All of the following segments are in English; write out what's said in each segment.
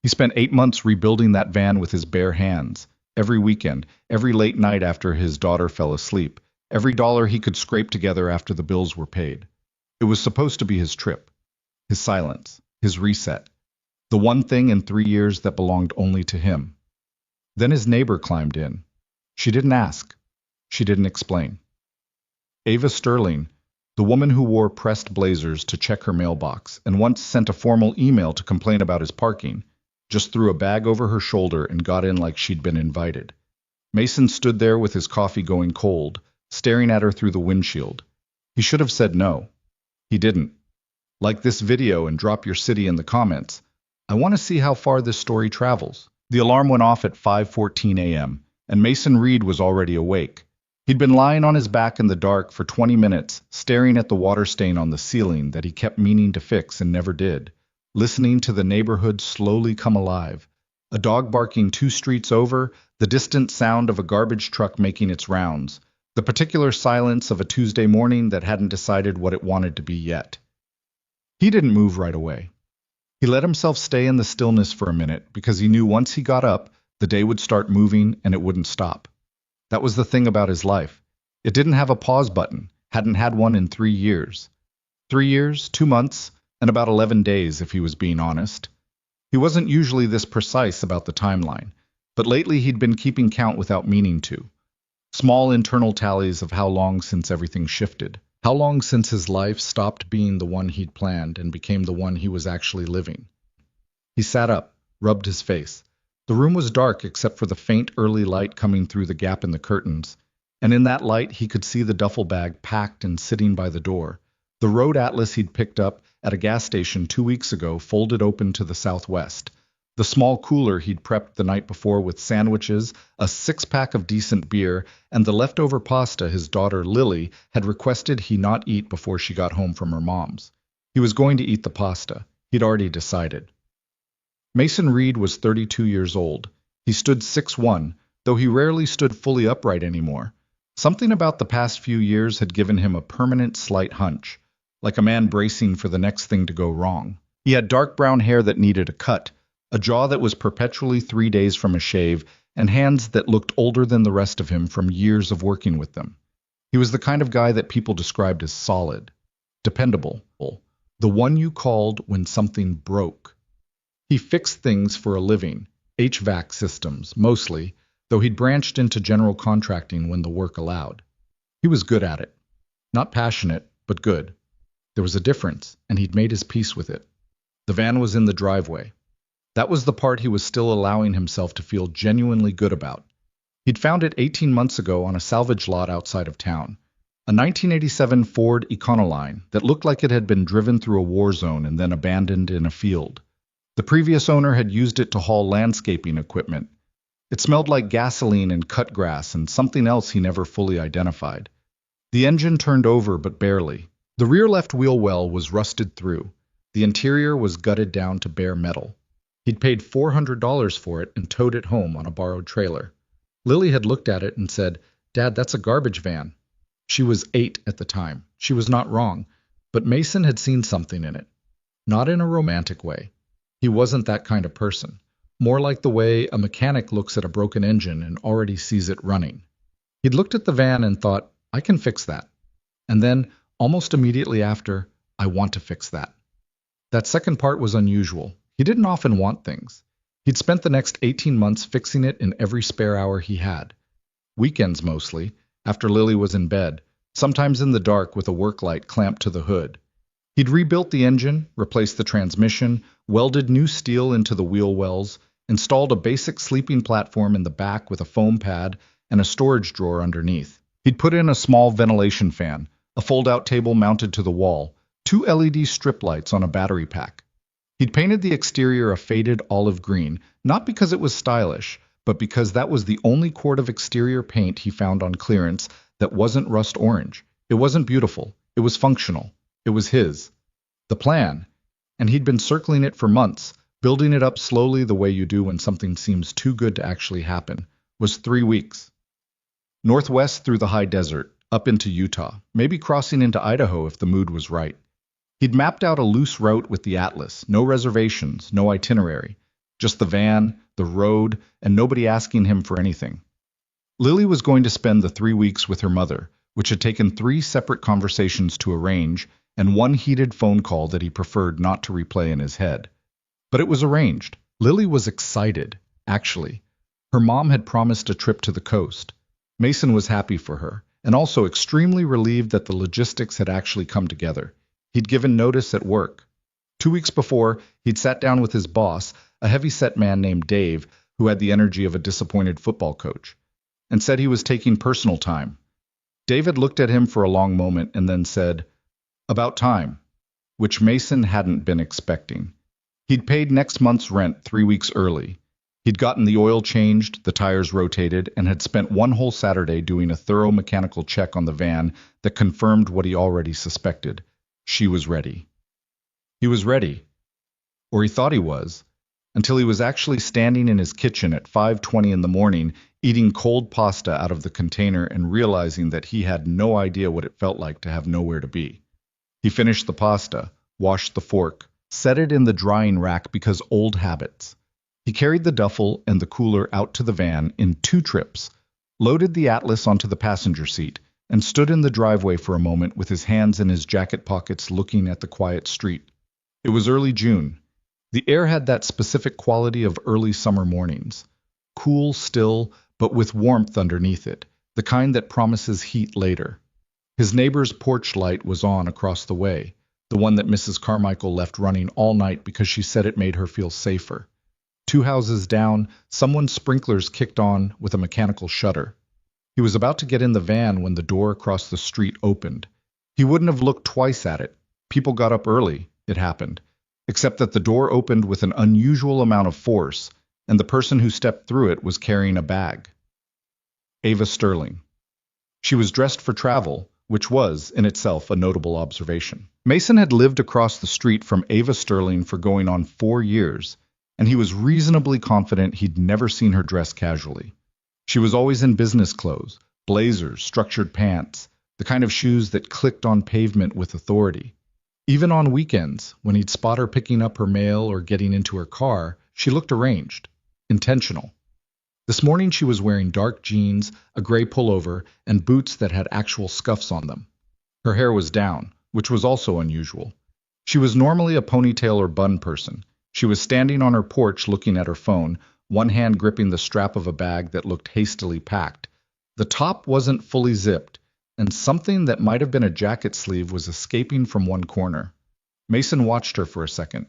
He spent 8 months rebuilding that van with his bare hands. Every weekend, every late night after his daughter fell asleep, every dollar he could scrape together after the bills were paid. It was supposed to be his trip, his silence, his reset, the one thing in 3 years that belonged only to him. Then his neighbor climbed in. She didn't ask. She didn't explain. Ava Sterling, the woman who wore pressed blazers to check her mailbox and once sent a formal email to complain about his parking, just threw a bag over her shoulder and got in like she'd been invited. Mason stood there with his coffee going cold, staring at her through the windshield. He should have said no. He didn't. Like this video and drop your city in the comments. I want to see how far this story travels. The alarm went off at 5:14 a.m., and Mason Reed was already awake. He'd been lying on his back in the dark for 20 minutes, staring at the water stain on the ceiling that he kept meaning to fix and never did, listening to the neighborhood slowly come alive. A dog barking 2 streets over, the distant sound of a garbage truck making its rounds, the particular silence of a Tuesday morning that hadn't decided what it wanted to be yet. He didn't move right away. He let himself stay in the stillness for a minute because he knew once he got up, the day would start moving and it wouldn't stop. That was the thing about his life. It didn't have a pause button, hadn't had one in 3 years. 3 years, 2 months, and about 11 days if he was being honest. He wasn't usually this precise about the timeline, but lately he'd been keeping count without meaning to. Small internal tallies of how long since everything shifted. How long since his life stopped being the one he'd planned and became the one he was actually living. He sat up, rubbed his face. The room was dark except for the faint early light coming through the gap in the curtains, and in that light he could see the duffel bag packed and sitting by the door. The road atlas he'd picked up at a gas station 2 weeks ago folded open to the southwest. The small cooler he'd prepped the night before with sandwiches, a 6-pack of decent beer, and the leftover pasta his daughter Lily had requested he not eat before she got home from her mom's. He was going to eat the pasta. He'd already decided. Mason Reed was 32 years old. He stood 6'1", though he rarely stood fully upright anymore. Something about the past few years had given him a permanent slight hunch, like a man bracing for the next thing to go wrong. He had dark brown hair that needed a cut, a jaw that was perpetually 3 days from a shave, and hands that looked older than the rest of him from years of working with them. He was the kind of guy that people described as solid, dependable, the one you called when something broke. He fixed things for a living, HVAC systems, mostly, though he'd branched into general contracting when the work allowed. He was good at it. Not passionate, but good. There was a difference, and he'd made his peace with it. The van was in the driveway. That was the part he was still allowing himself to feel genuinely good about. He'd found it 18 months ago on a salvage lot outside of town. A 1987 Ford Econoline that looked like it had been driven through a war zone and then abandoned in a field. The previous owner had used it to haul landscaping equipment. It smelled like gasoline and cut grass and something else he never fully identified. The engine turned over, but barely. The rear left wheel well was rusted through. The interior was gutted down to bare metal. He'd paid $400 for it and towed it home on a borrowed trailer. Lily had looked at it and said, "Dad, that's a garbage van." She was 8 at the time. She was not wrong, but Mason had seen something in it. Not in a romantic way. He wasn't that kind of person. More like the way a mechanic looks at a broken engine and already sees it running. He'd looked at the van and thought, I can fix that. And then, almost immediately after, I want to fix that. That second part was unusual. He didn't often want things. He'd spent the next 18 months fixing it in every spare hour he had. Weekends mostly, after Lily was in bed, sometimes in the dark with a work light clamped to the hood. He'd rebuilt the engine, replaced the transmission, welded new steel into the wheel wells, installed a basic sleeping platform in the back with a foam pad and a storage drawer underneath. He'd put in a small ventilation fan, a fold-out table mounted to the wall, 2 LED strip lights on a battery pack. He'd painted the exterior a faded olive green, not because it was stylish, but because that was the only quart of exterior paint he found on clearance that wasn't rust orange. It wasn't beautiful. It was functional. It was his. The plan. And he'd been circling it for months, building it up slowly the way you do when something seems too good to actually happen, was 3 weeks. Northwest through the high desert, up into Utah, maybe crossing into Idaho if the mood was right. He'd mapped out a loose route with the atlas, no reservations, no itinerary. Just the van, the road, and nobody asking him for anything. Lily was going to spend the 3 weeks with her mother, which had taken 3 separate conversations to arrange and one heated phone call that he preferred not to replay in his head. But it was arranged. Lily was excited, actually. Her mom had promised a trip to the coast. Mason was happy for her, and also extremely relieved that the logistics had actually come together. He'd given notice at work. 2 weeks before, he'd sat down with his boss, a heavy-set man named Dave, who had the energy of a disappointed football coach, and said he was taking personal time. David looked at him for a long moment and then said, "About time," which Mason hadn't been expecting. He'd paid next month's rent 3 weeks early. He'd gotten the oil changed, the tires rotated, and had spent one whole Saturday doing a thorough mechanical check on the van that confirmed what he already suspected. She was ready. He was ready, or he thought he was, until he was actually standing in his kitchen at 5:20 in the morning, eating cold pasta out of the container and realizing that he had no idea what it felt like to have nowhere to be. He finished the pasta, washed the fork, set it in the drying rack because old habits. He carried the duffel and the cooler out to the van in 2 trips, loaded the Atlas onto the passenger seat, and stood in the driveway for a moment with his hands in his jacket pockets looking at the quiet street. It was early June. The air had that specific quality of early summer mornings. Cool, still, but with warmth underneath it, the kind that promises heat later. His neighbor's porch light was on across the way, the one that Mrs. Carmichael left running all night because she said it made her feel safer. 2 houses down, someone's sprinklers kicked on with a mechanical shutter. He was about to get in the van when the door across the street opened. He wouldn't have looked twice at it. People got up early, it happened, except that the door opened with an unusual amount of force, and the person who stepped through it was carrying a bag. Ava Sterling. She was dressed for travel, which was, in itself, a notable observation. Mason had lived across the street from Ava Sterling for going on 4 years, and he was reasonably confident he'd never seen her dress casually. She was always in business clothes, blazers, structured pants, the kind of shoes that clicked on pavement with authority. Even on weekends, when he'd spot her picking up her mail or getting into her car, she looked arranged, intentional. This morning she was wearing dark jeans, a gray pullover, and boots that had actual scuffs on them. Her hair was down, which was also unusual. She was normally a ponytail or bun person. She was standing on her porch looking at her phone, one hand gripping the strap of a bag that looked hastily packed. The top wasn't fully zipped, and something that might have been a jacket sleeve was escaping from one corner. Mason watched her for a second.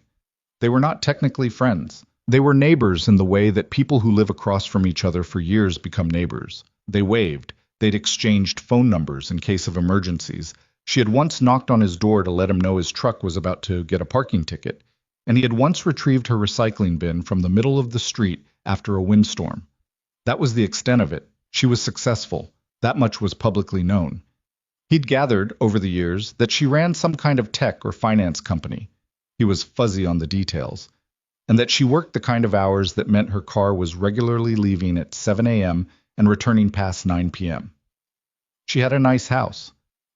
They were not technically friends. They were neighbors in the way that people who live across from each other for years become neighbors. They waved. They'd exchanged phone numbers in case of emergencies. She had once knocked on his door to let him know his truck was about to get a parking ticket, and he had once retrieved her recycling bin from the middle of the street after a windstorm. That was the extent of it. She was successful. That much was publicly known. He'd gathered, over the years, that she ran some kind of tech or finance company. He was fuzzy on the details. And that she worked the kind of hours that meant her car was regularly leaving at 7 a.m. and returning past 9 p.m. She had a nice house.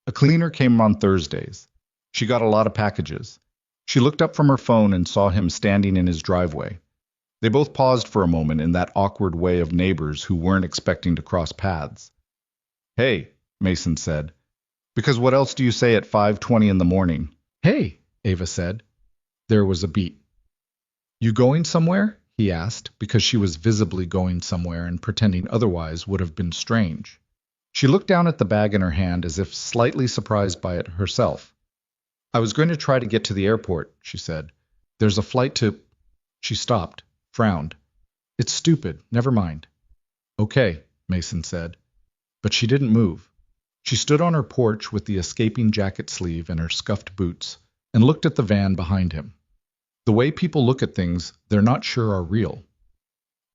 A cleaner came on Thursdays. She got a lot of packages. She looked up from her phone and saw him standing in his driveway. They both paused for a moment in that awkward way of neighbors who weren't expecting to cross paths. "Hey," Mason said. "Because what else do you say at 5:20 in the morning?" "Hey," Ava said. There was a beat. "You going somewhere?" he asked, because she was visibly going somewhere and pretending otherwise would have been strange. She looked down at the bag in her hand as if slightly surprised by it herself. "I was going to try to get to the airport," she said. "There's a flight to—" She stopped, frowned. "It's stupid. Never mind." "Okay," Mason said. But she didn't move. She stood on her porch with the escaping jacket sleeve and her scuffed boots, and looked at the van behind him. The way people look at things they're not sure are real.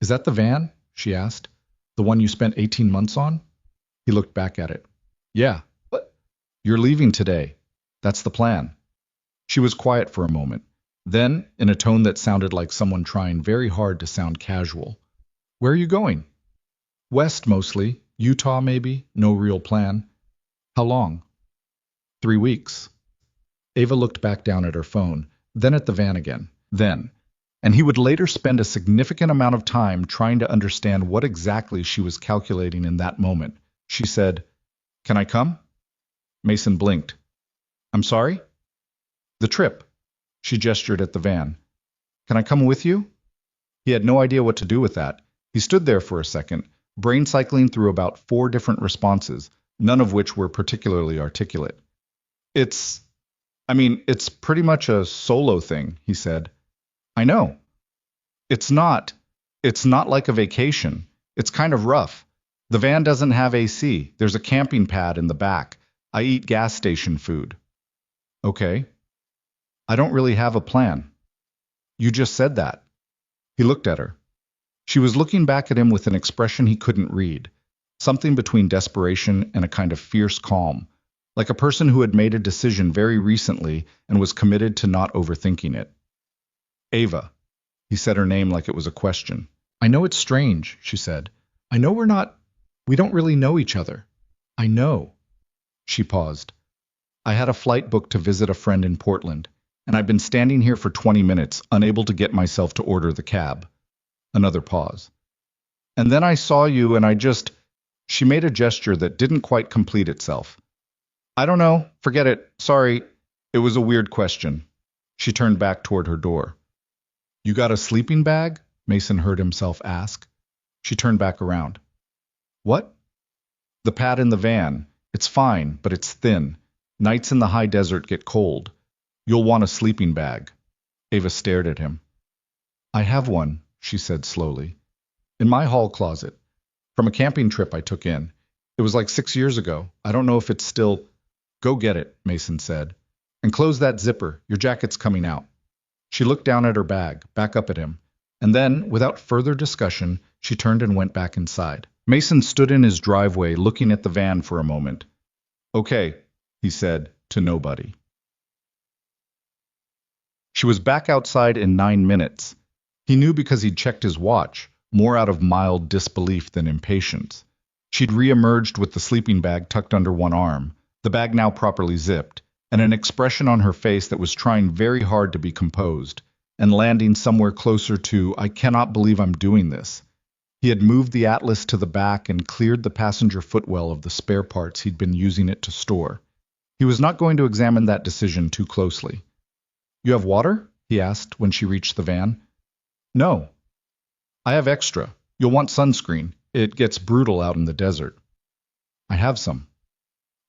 "Is that the van?" she asked. "The one you spent 18 months on?" He looked back at it. "Yeah." "What?" "You're leaving today. That's the plan." She was quiet for a moment. Then, in a tone that sounded like someone trying very hard to sound casual, "Where are you going?" "West, mostly. Utah, maybe. No real plan." "How long?" 3 weeks. Ava looked back down at her phone, then at the van again. Then, and he would later spend a significant amount of time trying to understand what exactly she was calculating in that moment. She said, "Can I come?" Mason blinked. "I'm sorry?" "The trip." She gestured at the van. "Can I come with you?" He had no idea what to do with that. He stood there for a second, brain cycling through about 4 different responses, none of which were particularly articulate. It's pretty much a solo thing," he said. "I know. It's not. It's not like a vacation. It's kind of rough. The van doesn't have AC. There's a camping pad in the back. I eat gas station food." "Okay. I don't really have a plan." "You just said that." He looked at her. She was looking back at him with an expression he couldn't read, something between desperation and a kind of fierce calm, like a person who had made a decision very recently and was committed to not overthinking it. "Ava." He said her name like it was a question. "I know it's strange," she said. "I know we don't really know each other. I know." She paused. "I had a flight booked to visit a friend in Portland, and I've been standing here for 20 minutes, unable to get myself to order the cab." Another pause. "And then I saw you and I just—" She made a gesture that didn't quite complete itself. "I don't know. Forget it. Sorry. It was a weird question." She turned back toward her door. "You got a sleeping bag?" Mason heard himself ask. She turned back around. "What?" "The pad in the van. It's fine, but it's thin. Nights in the high desert get cold. You'll want a sleeping bag." Ava stared at him. "I have one," she said slowly. "In my hall closet. From a camping trip I took in. It was like 6 years ago. I don't know if it's still—" "Go get it," Mason said. "And close that zipper. Your jacket's coming out." She looked down at her bag, back up at him, and then, without further discussion, she turned and went back inside. Mason stood in his driveway looking at the van for a moment. "Okay," he said, to nobody. She was back outside in 9 minutes. He knew because he'd checked his watch, more out of mild disbelief than impatience. She'd re-emerged with the sleeping bag tucked under one arm, the bag now properly zipped, and an expression on her face that was trying very hard to be composed, and landing somewhere closer to, "I cannot believe I'm doing this." He had moved the Atlas to the back and cleared the passenger footwell of the spare parts he'd been using it to store. He was not going to examine that decision too closely. "You have water?" he asked when she reached the van. "No." "I have extra. You'll want sunscreen. It gets brutal out in the desert." "I have some."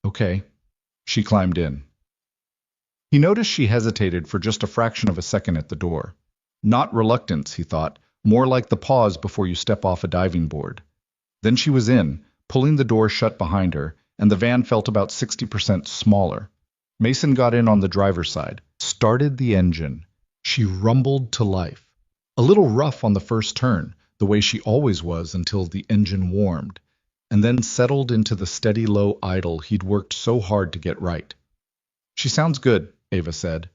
"Okay." She climbed in. He noticed she hesitated for just a fraction of a second at the door. Not reluctance, he thought, more like the pause before you step off a diving board. Then she was in, pulling the door shut behind her, and the van felt about 60% smaller. Mason got in on the driver's side, started the engine. She rumbled to life. A little rough on the first turn, the way she always was until the engine warmed, and then settled into the steady low idle he'd worked so hard to get right. "She sounds good," Ava said.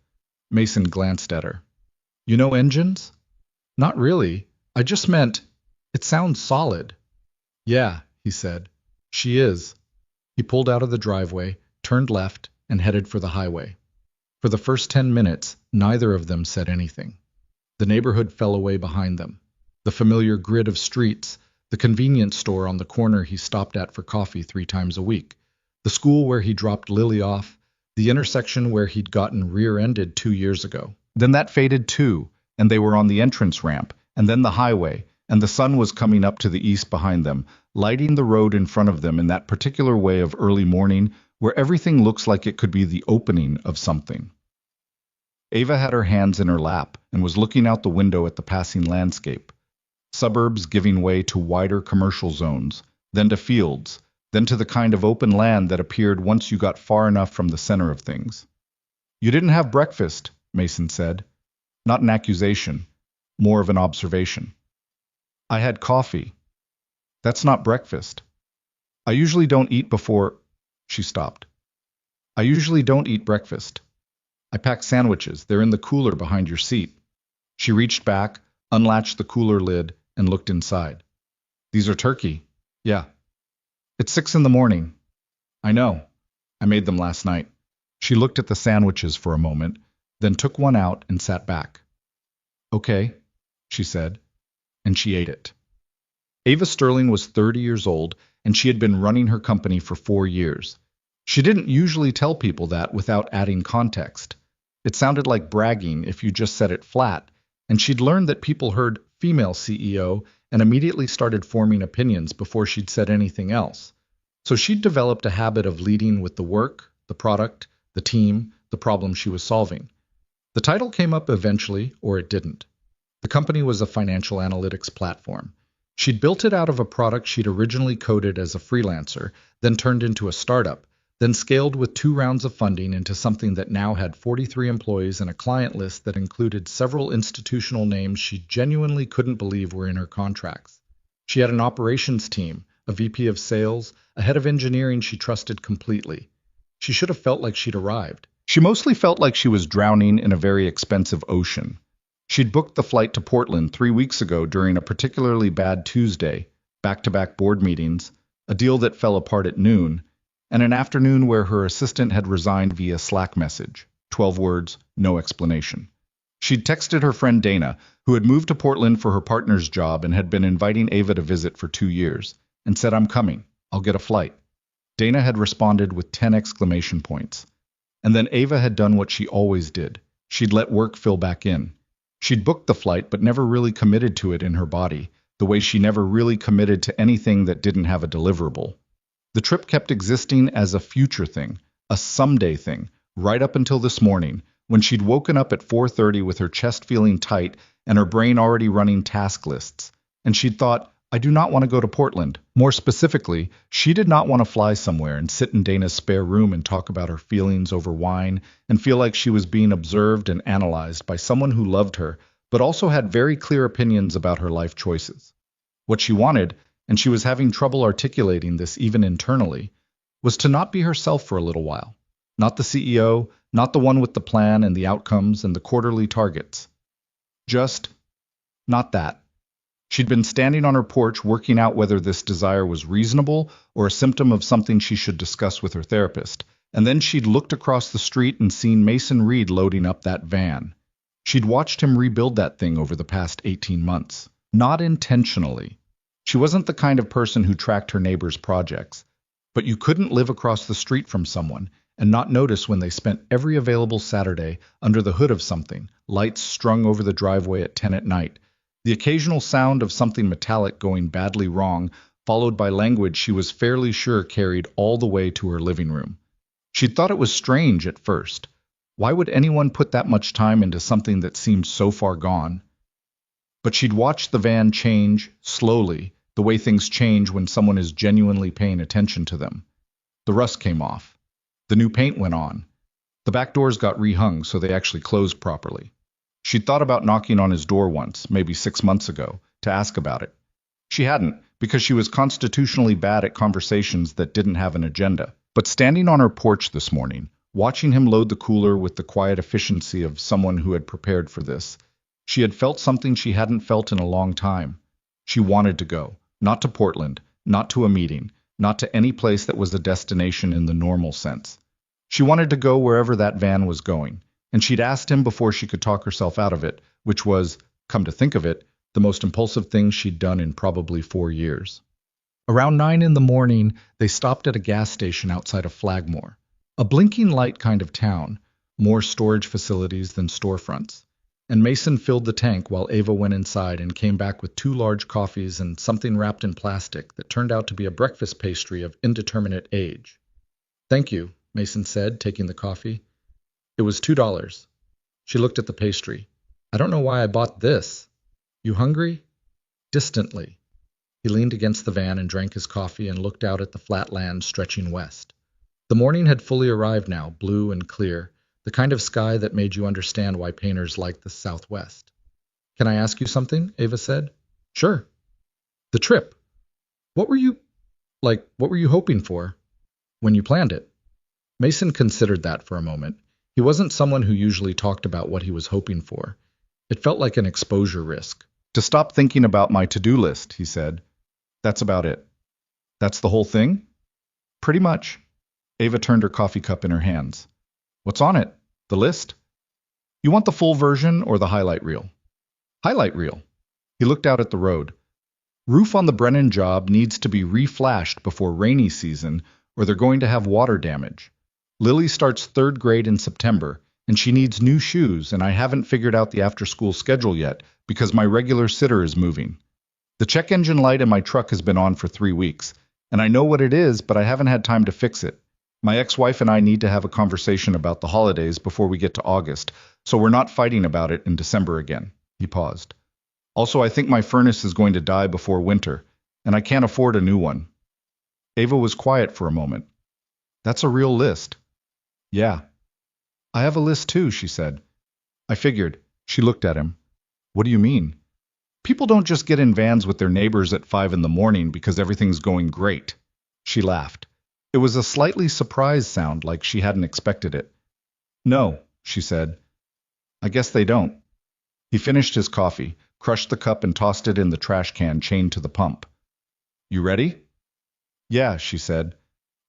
Mason glanced at her. "You know engines?" "Not really. I just meant, it sounds solid." "Yeah," he said. "She is." He pulled out of the driveway, turned left, and headed for the highway. For the first 10 minutes, neither of them said anything. The neighborhood fell away behind them. The familiar grid of streets, the convenience store on the corner he stopped at for coffee 3 times a week, the school where he dropped Lily off, the intersection where he'd gotten rear-ended 2 years ago. Then that faded too, and they were on the entrance ramp, and then the highway, and the sun was coming up to the east behind them, lighting the road in front of them in that particular way of early morning where everything looks like it could be the opening of something. Ava had her hands in her lap and was looking out the window at the passing landscape. Suburbs giving way to wider commercial zones, then to fields, then to the kind of open land that appeared once you got far enough from the center of things. "You didn't have breakfast," Mason said. Not an accusation, more of an observation. "I had coffee." "That's not breakfast." "I usually don't eat before—" She stopped. "I usually don't eat breakfast. I pack sandwiches. They're in the cooler behind your seat." She reached back, unlatched the cooler lid, and looked inside. "These are turkey." "Yeah." "It's 6 in the morning." "I know. I made them last night." She looked at the sandwiches for a moment, then took one out and sat back. "Okay." she said, and she ate it. Ava Sterling was 30 years old, and she had been running her company for 4 years. She didn't usually tell people that without adding context. It sounded like bragging if you just said it flat, and she'd learned that people heard female CEO and immediately started forming opinions before she'd said anything else. So she'd developed a habit of leading with the work, the product, the team, the problem she was solving. The title came up eventually, or it didn't. The company was a financial analytics platform. She'd built it out of a product she'd originally coded as a freelancer, then turned into a startup, then scaled with 2 rounds of funding into something that now had 43 employees and a client list that included several institutional names she genuinely couldn't believe were in her contracts. She had an operations team, a VP of sales, a head of engineering she trusted completely. She should have felt like she'd arrived. She mostly felt like she was drowning in a very expensive ocean. She'd booked the flight to Portland 3 weeks ago during a particularly bad Tuesday, back-to-back board meetings, a deal that fell apart at noon, and an afternoon where her assistant had resigned via Slack message. 12 words, no explanation. She'd texted her friend Dana, who had moved to Portland for her partner's job and had been inviting Ava to visit for 2 years, and said, "I'm coming. I'll get a flight." Dana had responded with 10 exclamation points. And then Ava had done what she always did. She'd let work fill back in. She'd booked the flight but never really committed to it in her body, the way she never really committed to anything that didn't have a deliverable. The trip kept existing as a future thing, a someday thing, right up until this morning, when she'd woken up at 4:30 with her chest feeling tight and her brain already running task lists. And she'd thought, I do not want to go to Portland. More specifically, she did not want to fly somewhere and sit in Dana's spare room and talk about her feelings over wine and feel like she was being observed and analyzed by someone who loved her, but also had very clear opinions about her life choices. What she wanted, and she was having trouble articulating this even internally, was to not be herself for a little while. Not the CEO, not the one with the plan and the outcomes and the quarterly targets. Just not that. She'd been standing on her porch working out whether this desire was reasonable or a symptom of something she should discuss with her therapist, and then she'd looked across the street and seen Mason Reed loading up that van. She'd watched him rebuild that thing over the past 18 months. Not intentionally. She wasn't the kind of person who tracked her neighbors' projects, but you couldn't live across the street from someone and not notice when they spent every available Saturday under the hood of something, lights strung over the driveway at 10 at night, the occasional sound of something metallic going badly wrong, followed by language she was fairly sure carried all the way to her living room. She'd thought it was strange at first. Why would anyone put that much time into something that seemed so far gone? But she'd watched the van change, slowly, the way things change when someone is genuinely paying attention to them. The rust came off. The new paint went on. The back doors got rehung so they actually closed properly. She'd thought about knocking on his door once, maybe 6 months ago, to ask about it. She hadn't, because she was constitutionally bad at conversations that didn't have an agenda. But standing on her porch this morning, watching him load the cooler with the quiet efficiency of someone who had prepared for this, she had felt something she hadn't felt in a long time. She wanted to go, not to Portland, not to a meeting, not to any place that was a destination in the normal sense. She wanted to go wherever that van was going. And she'd asked him before she could talk herself out of it, which was, come to think of it, the most impulsive thing she'd done in probably 4 years. Around 9 in the morning, they stopped at a gas station outside of Flagmore, a blinking light kind of town, more storage facilities than storefronts. And Mason filled the tank while Ava went inside and came back with 2 large coffees and something wrapped in plastic that turned out to be a breakfast pastry of indeterminate age. "Thank you," Mason said, taking the coffee. It was $2. She looked at the pastry. "I don't know why I bought this. You hungry?" Distantly. He leaned against the van and drank his coffee and looked out at the flat land stretching west. The morning had fully arrived now, blue and clear, the kind of sky that made you understand why painters liked the Southwest. "Can I ask you something?" Ava said. "Sure." "The trip. What were you hoping for when you planned it?" Mason considered that for a moment. He wasn't someone who usually talked about what he was hoping for. It felt like an exposure risk. "To stop thinking about my to-do list," he said. "That's about it." "That's the whole thing?" "Pretty much." Ava turned her coffee cup in her hands. "What's on it? The list?" "You want the full version or the highlight reel?" "Highlight reel." He looked out at the road. Roof on the Brennan job needs to be reflashed before rainy season, or they're going to have water damage. Lily starts third grade in September, and she needs new shoes, and I haven't figured out the after-school schedule yet because my regular sitter is moving. The check engine light in my truck has been on for 3 weeks, and I know what it is, but I haven't had time to fix it. My ex-wife and I need to have a conversation about the holidays before we get to August, so we're not fighting about it in December again. He paused. Also, I think my furnace is going to die before winter, and I can't afford a new one. Ava was quiet for a moment. That's a real list. Yeah. I have a list too, she said. I figured. She looked at him. What do you mean? People don't just get in vans with their neighbors at 5 in the morning because everything's going great. She laughed. It was a slightly surprised sound, like she hadn't expected it. No, she said. I guess they don't. He finished his coffee, crushed the cup and tossed it in the trash can chained to the pump. You ready? Yeah, she said.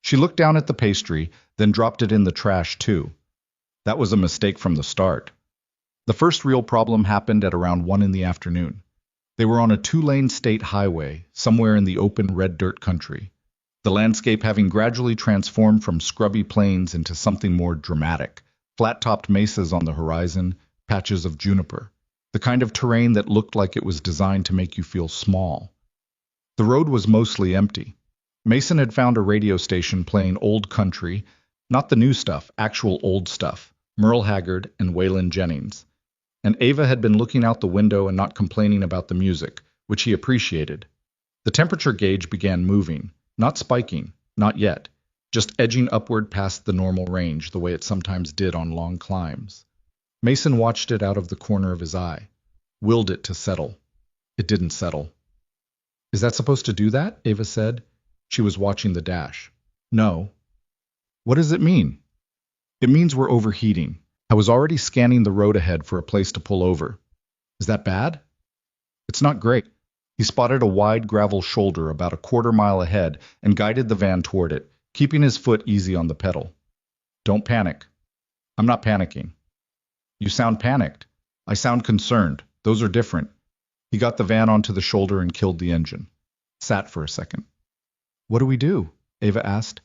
She looked down at the pastry, then dropped it in the trash too. That was a mistake from the start. The first real problem happened at around 1 in the afternoon. They were on a 2-lane state highway, somewhere in the open red dirt country, the landscape having gradually transformed from scrubby plains into something more dramatic, flat-topped mesas on the horizon, patches of juniper, the kind of terrain that looked like it was designed to make you feel small. The road was mostly empty. Mason had found a radio station playing old country, not the new stuff, actual old stuff, Merle Haggard and Waylon Jennings. And Ava had been looking out the window and not complaining about the music, which he appreciated. The temperature gauge began moving, not spiking, not yet, just edging upward past the normal range the way it sometimes did on long climbs. Mason watched it out of the corner of his eye, willed it to settle. It didn't settle. Is that supposed to do that? Ava said. She was watching the dash. No. What does it mean? It means we're overheating. I was already scanning the road ahead for a place to pull over. Is that bad? It's not great. He spotted a wide gravel shoulder about a quarter-mile ahead and guided the van toward it, keeping his foot easy on the pedal. Don't panic. I'm not panicking. You sound panicked. I sound concerned. Those are different. He got the van onto the shoulder and killed the engine. Sat for a second. What do we do? Ava asked.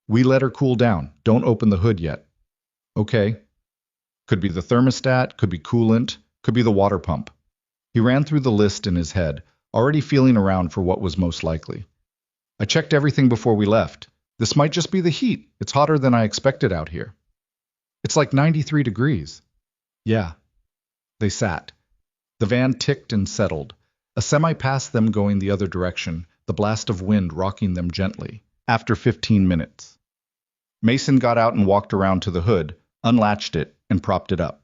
We let her cool down. Don't open the hood yet. Okay. Could be the thermostat, could be coolant, could be the water pump. He ran through the list in his head, already feeling around for what was most likely. I checked everything before we left. This might just be the heat. It's hotter than I expected out here. It's like 93 degrees. Yeah. They sat. The van ticked and settled. A semi passed them going the other direction, the blast of wind rocking them gently, after 15 minutes. Mason got out and walked around to the hood, unlatched it, and propped it up.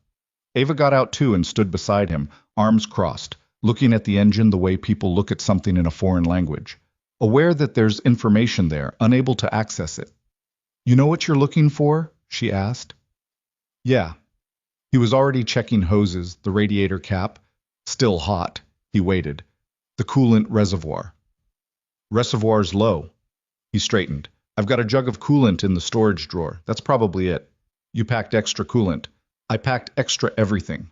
Ava got out too and stood beside him, arms crossed, looking at the engine the way people look at something in a foreign language, aware that there's information there, unable to access it. You know what you're looking for? She asked. Yeah. He was already checking hoses, the radiator cap. Still hot. He waited. The coolant reservoir. Reservoir's low. He straightened. I've got a jug of coolant in the storage drawer. That's probably it. You packed extra coolant. I packed extra everything.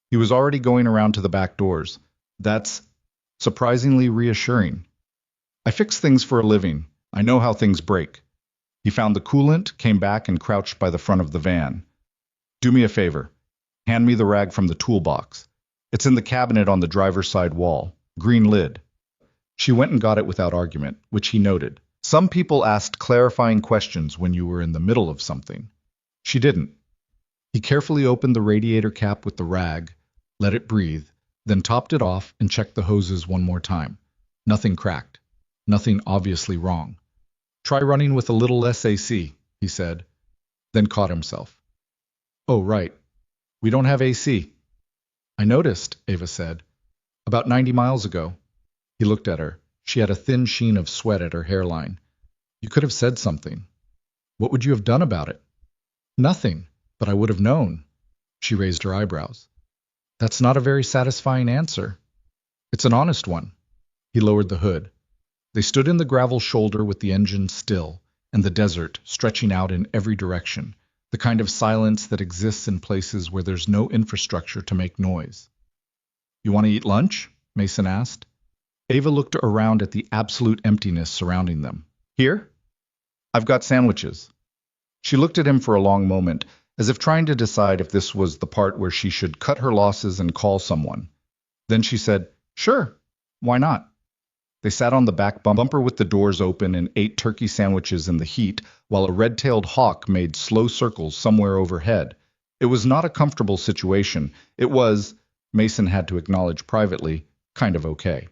He was already going around to the back doors. That's surprisingly reassuring. I fix things for a living. I know how things break. He found the coolant, came back, and crouched by the front of the van. Do me a favor. Hand me the rag from the toolbox. It's in the cabinet on the driver's side wall. Green lid. She went and got it without argument, which he noted. Some people asked clarifying questions when you were in the middle of something. She didn't. He carefully opened the radiator cap with the rag, let it breathe, then topped it off and checked the hoses one more time. Nothing cracked. Nothing obviously wrong. Try running with a little less AC, he said, then caught himself. Oh, right. We don't have AC. I noticed, Ava said. About 90 miles ago. He looked at her. She had a thin sheen of sweat at her hairline. You could have said something. What would you have done about it? Nothing, but I would have known. She raised her eyebrows. That's not a very satisfying answer. It's an honest one. He lowered the hood. They stood in the gravel shoulder with the engine still, and the desert stretching out in every direction, the kind of silence that exists in places where there's no infrastructure to make noise. You want to eat lunch? Mason asked. Ava looked around at the absolute emptiness surrounding them. Here? I've got sandwiches. She looked at him for a long moment, as if trying to decide if this was the part where she should cut her losses and call someone. Then she said, Sure, why not? They sat on the back bumper with the doors open and ate turkey sandwiches in the heat, while a red-tailed hawk made slow circles somewhere overhead. It was not a comfortable situation. It was, Mason had to acknowledge privately, kind of okay.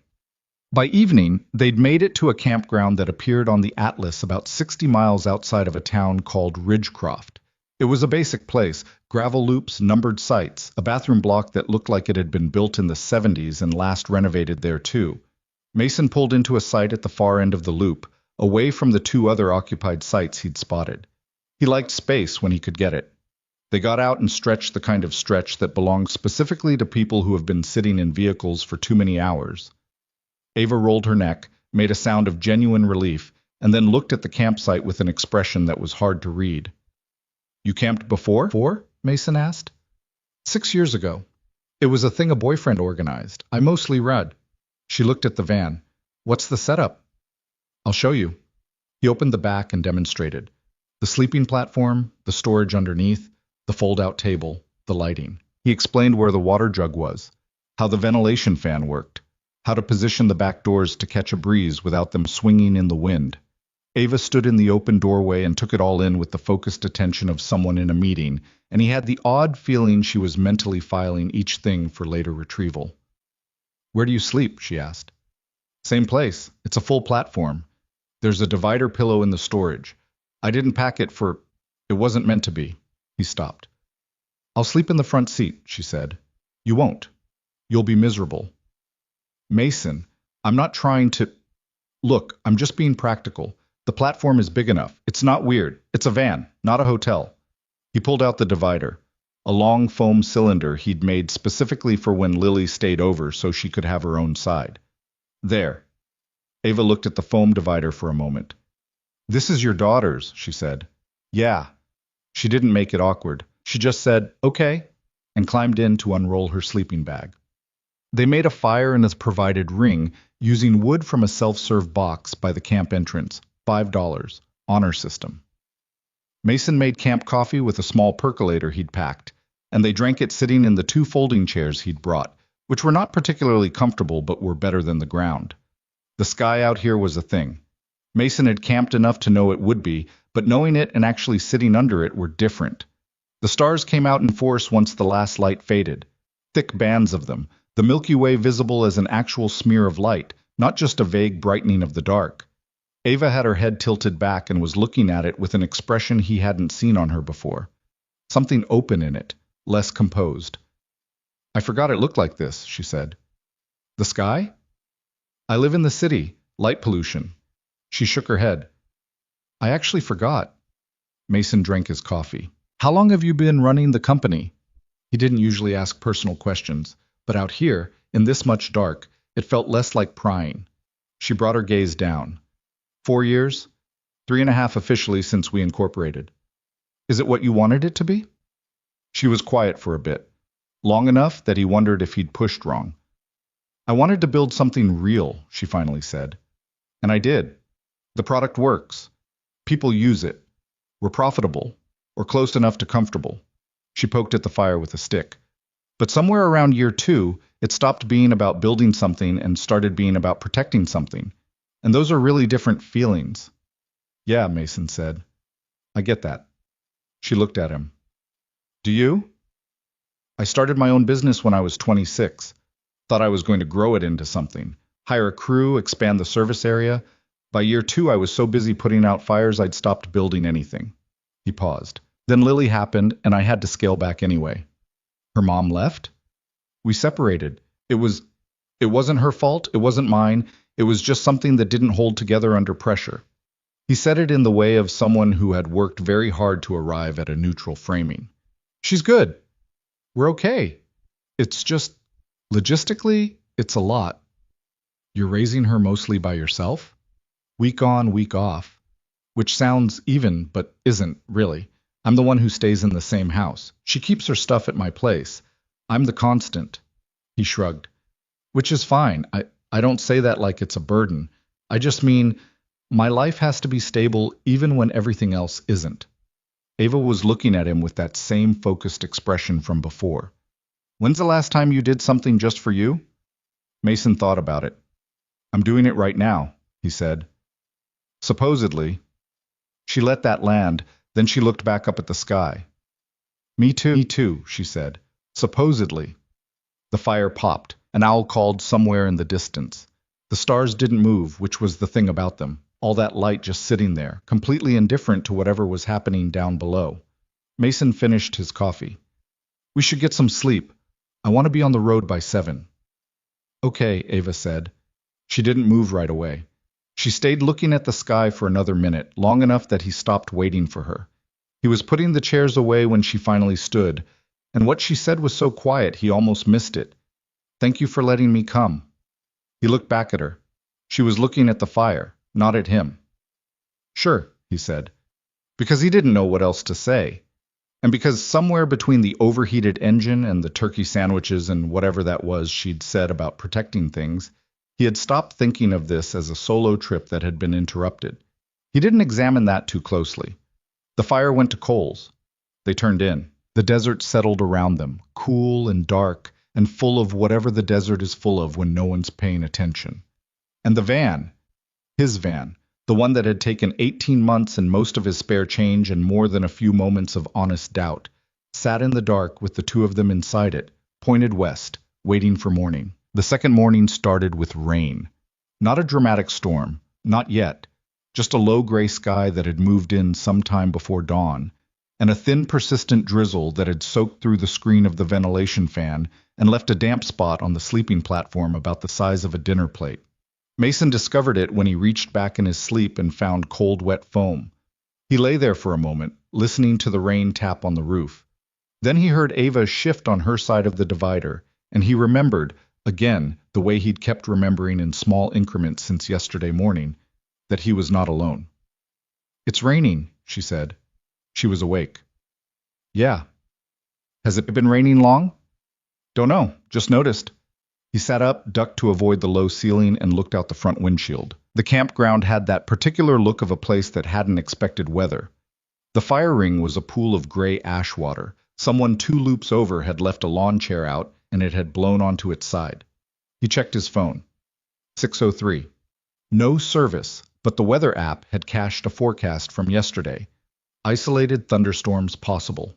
By evening, they'd made it to a campground that appeared on the atlas about 60 miles outside of a town called Ridgecroft. It was a basic place, gravel loops, numbered sites, a bathroom block that looked like it had been built in the 70s and last renovated there too. Mason pulled into a site at the far end of the loop, away from the two other occupied sites he'd spotted. He liked space when he could get it. They got out and stretched the kind of stretch that belongs specifically to people who have been sitting in vehicles for too many hours. Ava rolled her neck, made a sound of genuine relief, and then looked at the campsite with an expression that was hard to read. You camped before? Mason asked. 6 years ago. It was a thing a boyfriend organized. I mostly read. She looked at the van. What's the setup? I'll show you. He opened the back and demonstrated. The sleeping platform, the storage underneath, the fold-out table, the lighting. He explained where the water jug was, how the ventilation fan worked, how to position the back doors to catch a breeze without them swinging in the wind. Ava stood in the open doorway and took it all in with the focused attention of someone in a meeting, and he had the odd feeling she was mentally filing each thing for later retrieval. Where do you sleep? She asked. Same place. It's a full platform. There's a divider pillow in the storage. I didn't pack it for... It wasn't meant to be. He stopped. I'll sleep in the front seat, she said. You won't. You'll be miserable. Mason, I'm not trying to... Look, I'm just being practical. The platform is big enough. It's not weird. It's a van, not a hotel. He pulled out the divider, a long foam cylinder he'd made specifically for when Lily stayed over so she could have her own side. There. Ava looked at the foam divider for a moment. This is your daughter's, she said. Yeah. She didn't make it awkward. She just said, okay, and climbed in to unroll her sleeping bag. They made a fire in a provided ring using wood from a self-serve box by the camp entrance, $5, honor system. Mason made camp coffee with a small percolator he'd packed, and they drank it sitting in the 2 folding chairs he'd brought, which were not particularly comfortable but were better than the ground. The sky out here was a thing. Mason had camped enough to know it would be, but knowing it and actually sitting under it were different. The stars came out in force once the last light faded. Thick bands of them, the Milky Way visible as an actual smear of light, not just a vague brightening of the dark. Ava had her head tilted back and was looking at it with an expression he hadn't seen on her before. Something open in it, less composed. I forgot it looked like this, she said. The sky? I live in the city, light pollution. She shook her head. I actually forgot. Mason drank his coffee. How long have you been running the company? He didn't usually ask personal questions, but out here, in this much dark, it felt less like prying. She brought her gaze down. 4 years? 3.5 officially since we incorporated. Is it what you wanted it to be? She was quiet for a bit, long enough that he wondered if he'd pushed wrong. I wanted to build something real, she finally said. And I did. The product works. People use it. We're profitable, or close enough to comfortable. She poked at the fire with a stick. But somewhere around year 2, it stopped being about building something and started being about protecting something. And those are really different feelings. Yeah, Mason said. I get that. She looked at him. Do you? I started my own business when I was 26. Thought I was going to grow it into something. Hire a crew, expand the service area. By year 2, I was so busy putting out fires I'd stopped building anything. He paused. Then Lily happened, and I had to scale back anyway. Her mom left? We separated. It wasn't her fault, it wasn't mine, it was just something that didn't hold together under pressure. He said it in the way of someone who had worked very hard to arrive at a neutral framing. She's good. We're okay. It's just, logistically, it's a lot. You're raising her mostly by yourself? Week on, week off. Which sounds even, but isn't, really. I'm the one who stays in the same house. She keeps her stuff at my place. I'm the constant. He shrugged. Which is fine. I don't say that like it's a burden. I just mean my life has to be stable even when everything else isn't. Ava was looking at him with that same focused expression from before. When's the last time you did something just for you? Mason thought about it. I'm doing it right now, he said. Supposedly. She let that land, then she looked back up at the sky. Me too, she said. Supposedly. The fire popped. An owl called somewhere in the distance. The stars didn't move, which was the thing about them. All that light just sitting there, completely indifferent to whatever was happening down below. Mason finished his coffee. We should get some sleep. I want to be on the road by 7. Okay, Ava said. She didn't move right away. She stayed looking at the sky for another minute, long enough that he stopped waiting for her. He was putting the chairs away when she finally stood, and what she said was so quiet he almost missed it. Thank you for letting me come. He looked back at her. She was looking at the fire, not at him. Sure, he said, because he didn't know what else to say, and because somewhere between the overheated engine and the turkey sandwiches and whatever that was she'd said about protecting things, he had stopped thinking of this as a solo trip that had been interrupted. He didn't examine that too closely. The fire went to coals. They turned in. The desert settled around them, cool and dark, and full of whatever the desert is full of when no one's paying attention. And the van, his van, the one that had taken 18 months and most of his spare change and more than a few moments of honest doubt, sat in the dark with the two of them inside it, pointed west, waiting for morning. The second morning started with rain. Not a dramatic storm, not yet, just a low gray sky that had moved in sometime before dawn, and a thin persistent drizzle that had soaked through the screen of the ventilation fan and left a damp spot on the sleeping platform about the size of a dinner plate. Mason discovered it when he reached back in his sleep and found cold, wet foam. He lay there for a moment, listening to the rain tap on the roof. Then he heard Ava shift on her side of the divider, and he remembered, again, the way he'd kept remembering in small increments since yesterday morning, that he was not alone. It's raining, she said. She was awake. Yeah. Has it been raining long? Don't know, just noticed. He sat up, ducked to avoid the low ceiling, and looked out the front windshield. The campground had that particular look of a place that hadn't expected weather. The fire ring was a pool of gray ash water. Someone 2 loops over had left a lawn chair out, and it had blown onto its side. He checked his phone. 6:03. No service, but the weather app had cached a forecast from yesterday. Isolated thunderstorms possible.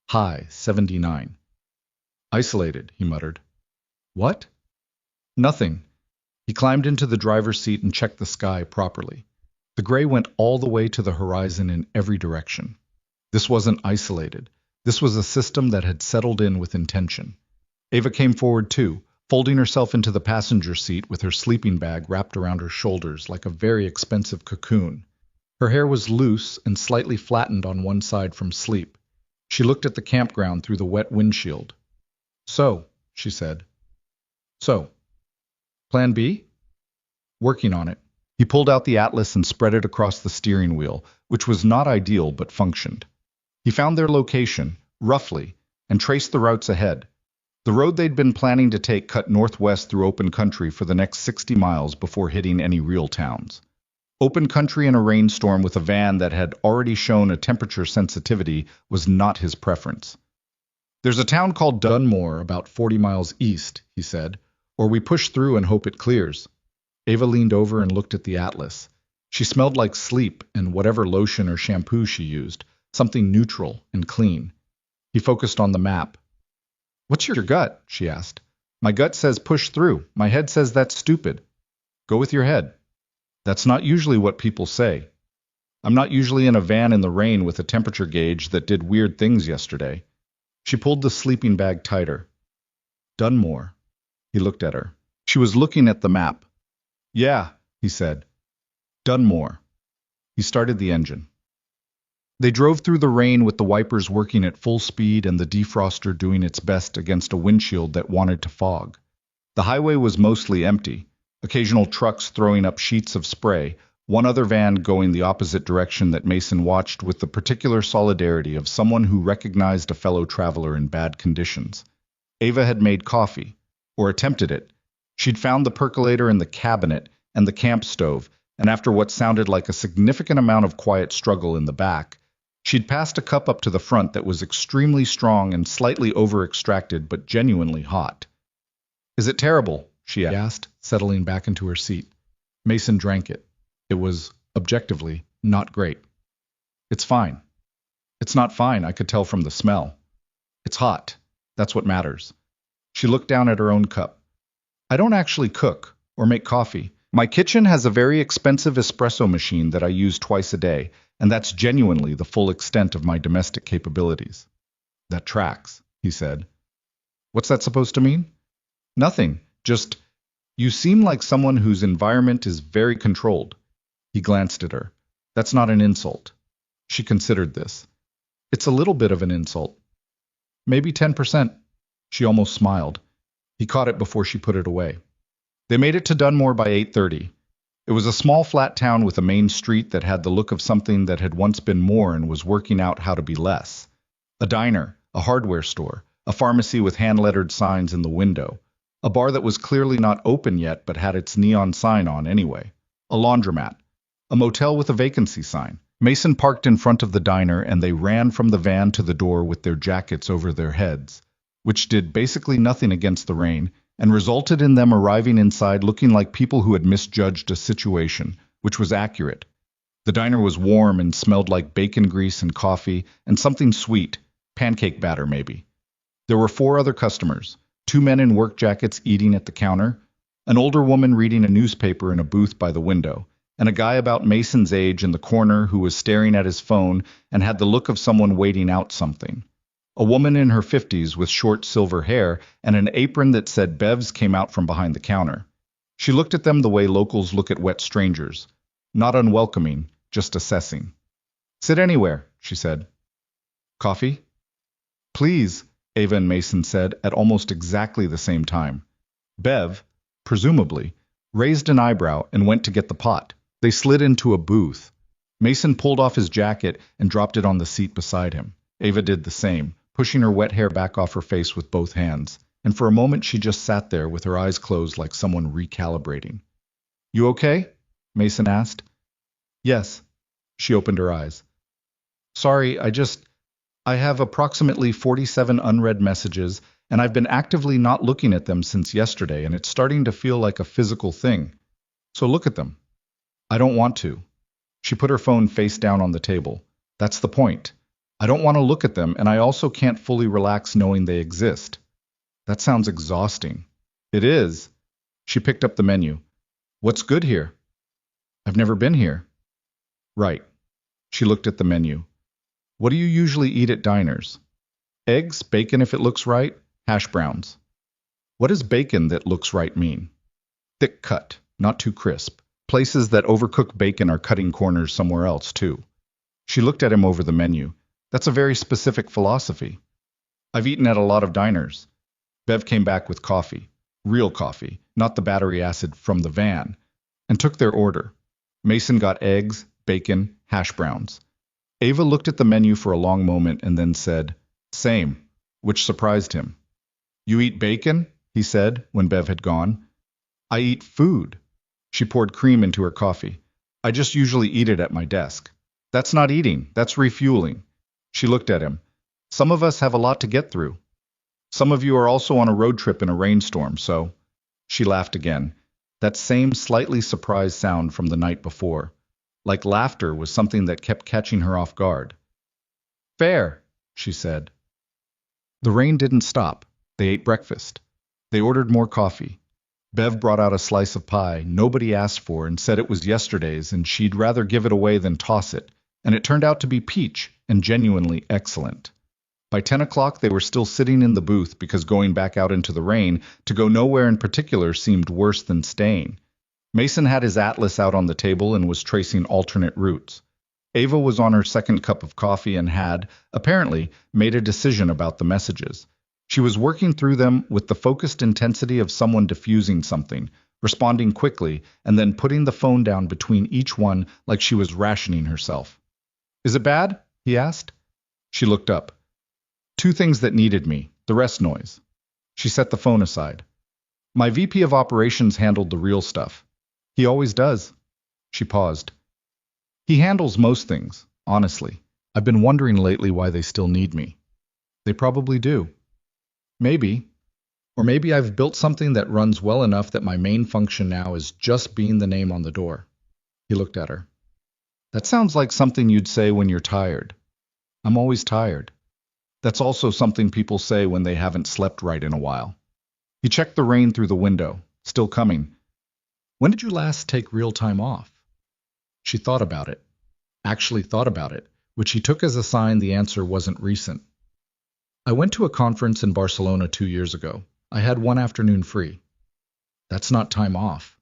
High 79. Isolated, he muttered. What? Nothing. He climbed into the driver's seat and checked the sky properly. The gray went all the way to the horizon in every direction. This wasn't isolated. This was a system that had settled in with intention. Ava came forward too, folding herself into the passenger seat with her sleeping bag wrapped around her shoulders like a very expensive cocoon. Her hair was loose and slightly flattened on one side from sleep. She looked at the campground through the wet windshield. So, she said. So, Plan B? Working on it. He pulled out the atlas and spread it across the steering wheel, which was not ideal but functioned. He found their location, roughly, and traced the routes ahead. The road they'd been planning to take cut northwest through open country for the next 60 miles before hitting any real towns. Open country in a rainstorm with a van that had already shown a temperature sensitivity was not his preference. There's a town called Dunmore about 40 miles east, he said, or we push through and hope it clears. Ava leaned over and looked at the atlas. She smelled like sleep and whatever lotion or shampoo she used, something neutral and clean. He focused on the map. What's your gut? She asked. My gut says push through. My head says that's stupid. Go with your head. That's not usually what people say. I'm not usually in a van in the rain with a temperature gauge that did weird things yesterday. She pulled the sleeping bag tighter. Dunmore. He looked at her. She was looking at the map. Yeah, he said. Dunmore. He started the engine. They drove through the rain with the wipers working at full speed and the defroster doing its best against a windshield that wanted to fog. The highway was mostly empty, occasional trucks throwing up sheets of spray, one other van going the opposite direction that Mason watched with the particular solidarity of someone who recognized a fellow traveler in bad conditions. Ava had made coffee, or attempted it, She'd found the percolator in the cabinet and the camp stove, and after what sounded like a significant amount of quiet struggle in the back, she'd passed a cup up to the front that was extremely strong and slightly over-extracted but genuinely hot. "Is it terrible?" she asked, settling back into her seat. Mason drank it. It was, objectively, not great. "It's fine." "It's not fine, I could tell from the smell." "It's hot. That's what matters." She looked down at her own cup. "I don't actually cook or make coffee. My kitchen has a very expensive espresso machine that I use twice a day, and that's genuinely the full extent of my domestic capabilities." "That tracks," he said. "What's that supposed to mean?" "Nothing. Just, you seem like someone whose environment is very controlled." He glanced at her. "That's not an insult." She considered this. "It's a little bit of an insult." "Maybe 10%. She almost smiled. He caught it before she put it away. They made it to Dunmore by 8:30. It was a small flat town with a main street that had the look of something that had once been more and was working out how to be less. A diner, a hardware store, a pharmacy with hand-lettered signs in the window, a bar that was clearly not open yet but had its neon sign on anyway, a laundromat, a motel with a vacancy sign. Mason parked in front of the diner and they ran from the van to the door with their jackets over their heads, which did basically nothing against the rain, and resulted in them arriving inside looking like people who had misjudged a situation, which was accurate. The diner was warm and smelled like bacon grease and coffee and something sweet, pancake batter maybe. There were 4 other customers, 2 men in work jackets eating at the counter, an older woman reading a newspaper in a booth by the window, and a guy about Mason's age in the corner who was staring at his phone and had the look of someone waiting out something. A woman in her 50s with short silver hair and an apron that said Bev's came out from behind the counter. She looked at them the way locals look at wet strangers. Not unwelcoming, just assessing. "Sit anywhere," she said. "Coffee?" "Please," Ava and Mason said at almost exactly the same time. Bev, presumably, raised an eyebrow and went to get the pot. They slid into a booth. Mason pulled off his jacket and dropped it on the seat beside him. Ava did the same, pushing her wet hair back off her face with both hands, and for a moment she just sat there with her eyes closed like someone recalibrating. "You okay?" Mason asked. "Yes." She opened her eyes. "Sorry, I have approximately 47 unread messages, and I've been actively not looking at them since yesterday, and it's starting to feel like a physical thing. So look at them." "I don't want to." She put her phone face down on the table. "That's the point. I don't want to look at them, and I also can't fully relax knowing they exist." "That sounds exhausting." "It is." She picked up the menu. "What's good here?" "I've never been here." "Right." She looked at the menu. "What do you usually eat at diners?" "Eggs, bacon if it looks right, hash browns." "What does bacon that looks right mean?" "Thick cut, not too crisp. Places that overcook bacon are cutting corners somewhere else, too." She looked at him over the menu. "That's a very specific philosophy." "I've eaten at a lot of diners." Bev came back with coffee. Real coffee, not the battery acid from the van, and took their order. Mason got eggs, bacon, hash browns. Ava looked at the menu for a long moment and then said, "Same," which surprised him. "You eat bacon?" he said, when Bev had gone. "I eat food." She poured cream into her coffee. "I just usually eat it at my desk." "That's not eating, that's refueling." She looked at him. "Some of us have a lot to get through. Some of you are also on a road trip in a rainstorm, so—" She laughed again, that same slightly surprised sound from the night before. Like laughter was something that kept catching her off guard. "Fair," she said. The rain didn't stop. They ate breakfast. They ordered more coffee. Bev brought out a slice of pie nobody asked for and said it was yesterday's and she'd rather give it away than toss it, and it turned out to be peach and genuinely excellent. By 10 o'clock they were still sitting in the booth because going back out into the rain to go nowhere in particular seemed worse than staying. Mason had his atlas out on the table and was tracing alternate routes. Ava was on her second cup of coffee and had, apparently, made a decision about the messages. She was working through them with the focused intensity of someone diffusing something, responding quickly, and then putting the phone down between each one like she was rationing herself. "Is it bad?" he asked. She looked up. "2 things that needed me, the rest noise." She set the phone aside. My VP of operations handled the real stuff. He always does. She paused. He handles most things, honestly. I've been wondering lately why they still need me. They probably do. Maybe. Or maybe I've built something that runs well enough that my main function now is just being the name on the door. He looked at her. That sounds like something you'd say when you're tired. I'm always tired. That's also something people say when they haven't slept right in a while. He checked the rain through the window, still coming. When did you last take real time off? She thought about it. Actually thought about it, which he took as a sign the answer wasn't recent. I went to a conference in Barcelona 2 years ago. I had one afternoon free. That's not time off.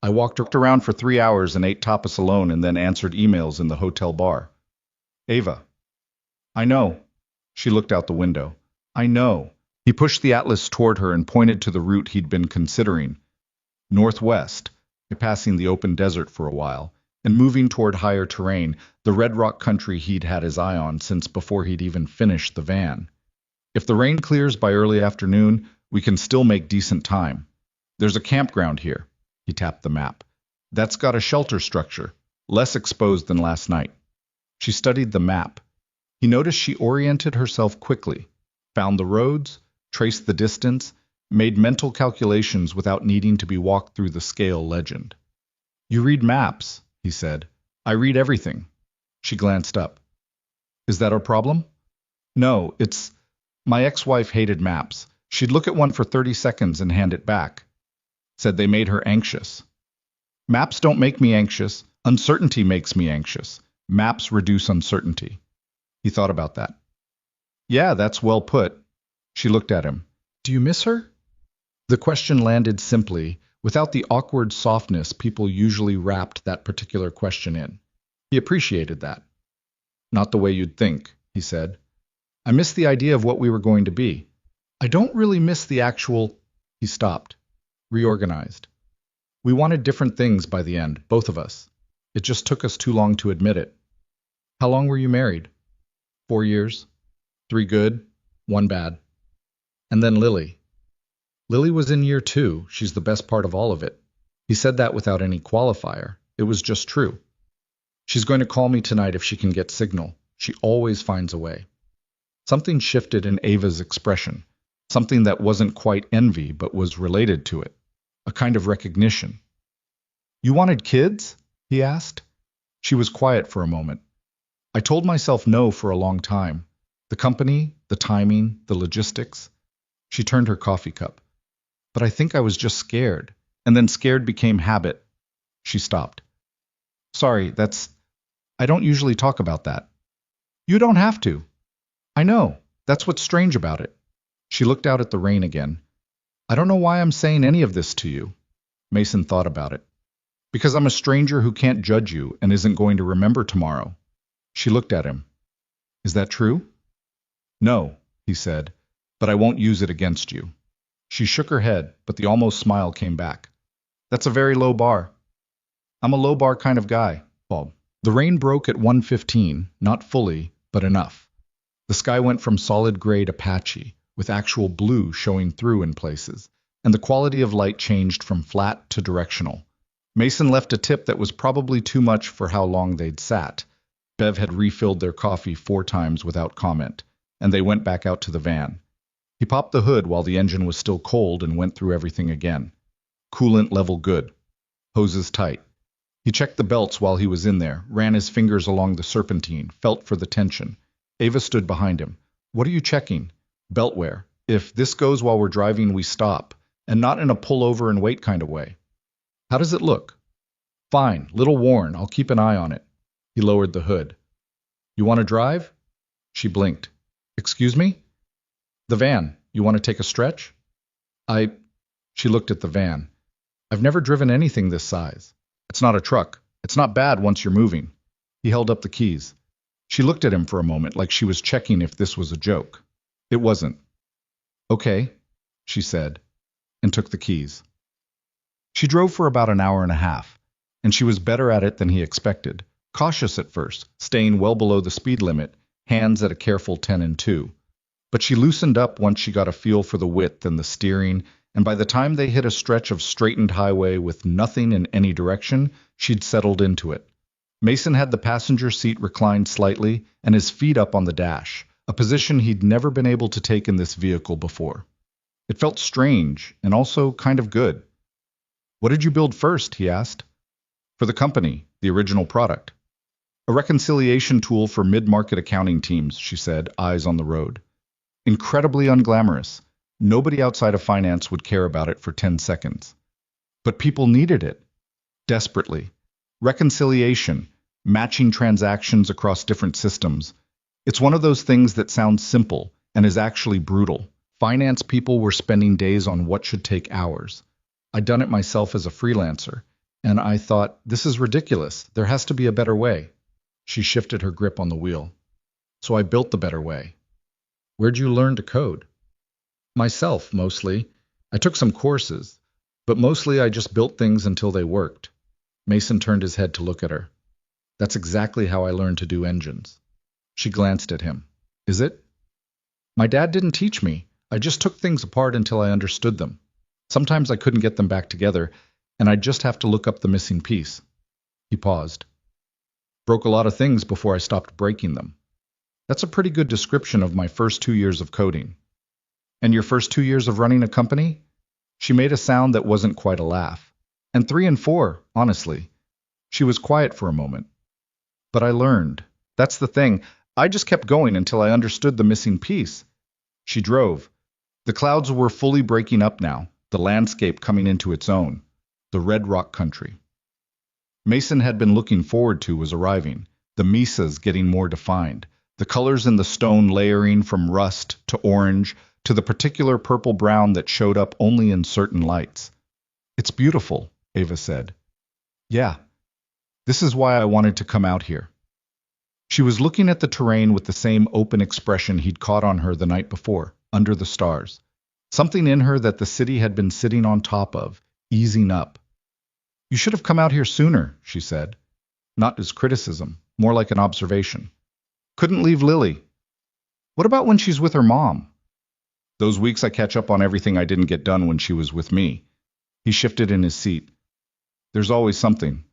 I walked around for 3 hours and ate tapas alone and then answered emails in the hotel bar. Ava. I know. She looked out the window. I know. He pushed the atlas toward her and pointed to the route he'd been considering. Northwest, passing the open desert for a while, and moving toward higher terrain, the red rock country he'd had his eye on since before he'd even finished the van. If the rain clears by early afternoon, we can still make decent time. There's a campground here. He tapped the map. That's got a shelter structure, less exposed than last night. She studied the map. He noticed she oriented herself quickly, found the roads, traced the distance, made mental calculations without needing to be walked through the scale legend. You read maps, he said. I read everything. She glanced up. Is that our problem? No, it's... My ex-wife hated maps. She'd look at one for 30 seconds and hand it back. Said they made her anxious. Maps don't make me anxious. Uncertainty makes me anxious. Maps reduce uncertainty. He thought about that. Yeah, that's well put. She looked at him. Do you miss her? The question landed simply, without the awkward softness people usually wrapped that particular question in. He appreciated that. Not the way you'd think, he said. I miss the idea of what we were going to be. I don't really miss the actual... He stopped, reorganized. We wanted different things by the end, both of us. It just took us too long to admit it. How long were you married? 4 years. 3 good, 1 bad. And then Lily. Lily was in year 2. She's the best part of all of it. He said that without any qualifier. It was just true. She's going to call me tonight if she can get signal. She always finds a way. Something shifted in Ava's expression. Something that wasn't quite envy, but was related to it. A kind of recognition. You wanted kids? He asked. She was quiet for a moment. I told myself no for a long time. The company, the timing, the logistics. She turned her coffee cup. But I think I was just scared, and then scared became habit. She stopped. Sorry, I don't usually talk about that. You don't have to. I know. That's what's strange about it. She looked out at the rain again. I don't know why I'm saying any of this to you. Mason thought about it. Because I'm a stranger who can't judge you and isn't going to remember tomorrow. She looked at him. Is that true? No, he said, but I won't use it against you. She shook her head, but the almost smile came back. That's a very low bar. I'm a low bar kind of guy, Bob. The rain broke at 1:15, not fully, but enough. The sky went from solid gray to patchy, with actual blue showing through in places, and the quality of light changed from flat to directional. Mason left a tip that was probably too much for how long they'd sat. Bev had refilled their coffee 4 times without comment, and they went back out to the van. He popped the hood while the engine was still cold and went through everything again. Coolant level good. Hoses tight. He checked the belts while he was in there, ran his fingers along the serpentine, felt for the tension. Ava stood behind him. What are you checking? Belt wear. If this goes while we're driving, we stop, and not in a pull over and wait kind of way. How does it look? Fine, little worn. I'll keep an eye on it. He lowered the hood. You want to drive? She blinked. Excuse me? The van. You want to take a stretch? She looked at the van. I've never driven anything this size. It's not a truck. It's not bad once you're moving. He held up the keys. She looked at him for a moment like she was checking if this was a joke. It wasn't. Okay, she said, and took the keys. She drove for about an hour and a half, and she was better at it than he expected. Cautious at first, staying well below the speed limit, hands at a careful 10 and 2. But she loosened up once she got a feel for the width and the steering, and by the time they hit a stretch of straightened highway with nothing in any direction, she'd settled into it. Mason had the passenger seat reclined slightly and his feet up on the dash, a position he'd never been able to take in this vehicle before. It felt strange and also kind of good. "What did you build first?" he asked. "For the company, the original product." "A reconciliation tool for mid-market accounting teams," she said, eyes on the road. Incredibly unglamorous. Nobody outside of finance would care about it for 10 seconds. But people needed it. Desperately. Reconciliation, matching transactions across different systems. It's one of those things that sounds simple and is actually brutal. Finance people were spending days on what should take hours. I'd done it myself as a freelancer, and I thought, this is ridiculous. There has to be a better way. She shifted her grip on the wheel. So I built the better way. Where'd you learn to code? Myself, mostly. I took some courses, but mostly I just built things until they worked. Mason turned his head to look at her. That's exactly how I learned to do engines. She glanced at him. Is it? My dad didn't teach me. I just took things apart until I understood them. Sometimes I couldn't get them back together, and I'd just have to look up the missing piece. He paused. Broke a lot of things before I stopped breaking them. That's a pretty good description of my first 2 years of coding. And your first 2 years of running a company? She made a sound that wasn't quite a laugh. And 3 and 4, honestly. She was quiet for a moment. But I learned. That's the thing. I just kept going until I understood the missing piece. She drove. The clouds were fully breaking up now, the landscape coming into its own, the red rock country. Mason had been looking forward to was arriving, the mesas getting more defined, the colors in the stone layering from rust to orange to the particular purple-brown that showed up only in certain lights. It's beautiful, Ava said. Yeah. This is why I wanted to come out here. She was looking at the terrain with the same open expression he'd caught on her the night before, under the stars. Something in her that the city had been sitting on top of, easing up. You should have come out here sooner, she said. Not as criticism, more like an observation. Couldn't leave Lily. What about when she's with her mom? Those weeks I catch up on everything I didn't get done when she was with me. He shifted in his seat. There's always something.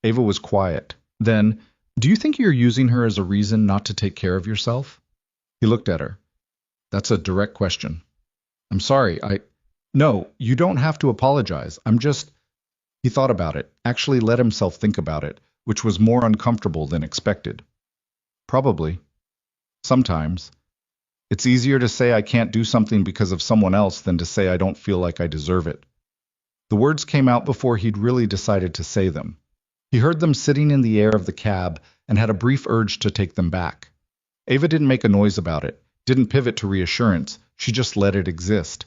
Ava was quiet. Then, do you think you're using her as a reason not to take care of yourself? He looked at her. That's a direct question. I'm sorry, No, you don't have to apologize. I'm just... He thought about it, actually let himself think about it, which was more uncomfortable than expected. Probably. Sometimes. It's easier to say I can't do something because of someone else than to say I don't feel like I deserve it. The words came out before he'd really decided to say them. He heard them sitting in the air of the cab and had a brief urge to take them back. Ava didn't make a noise about it, didn't pivot to reassurance, she just let it exist.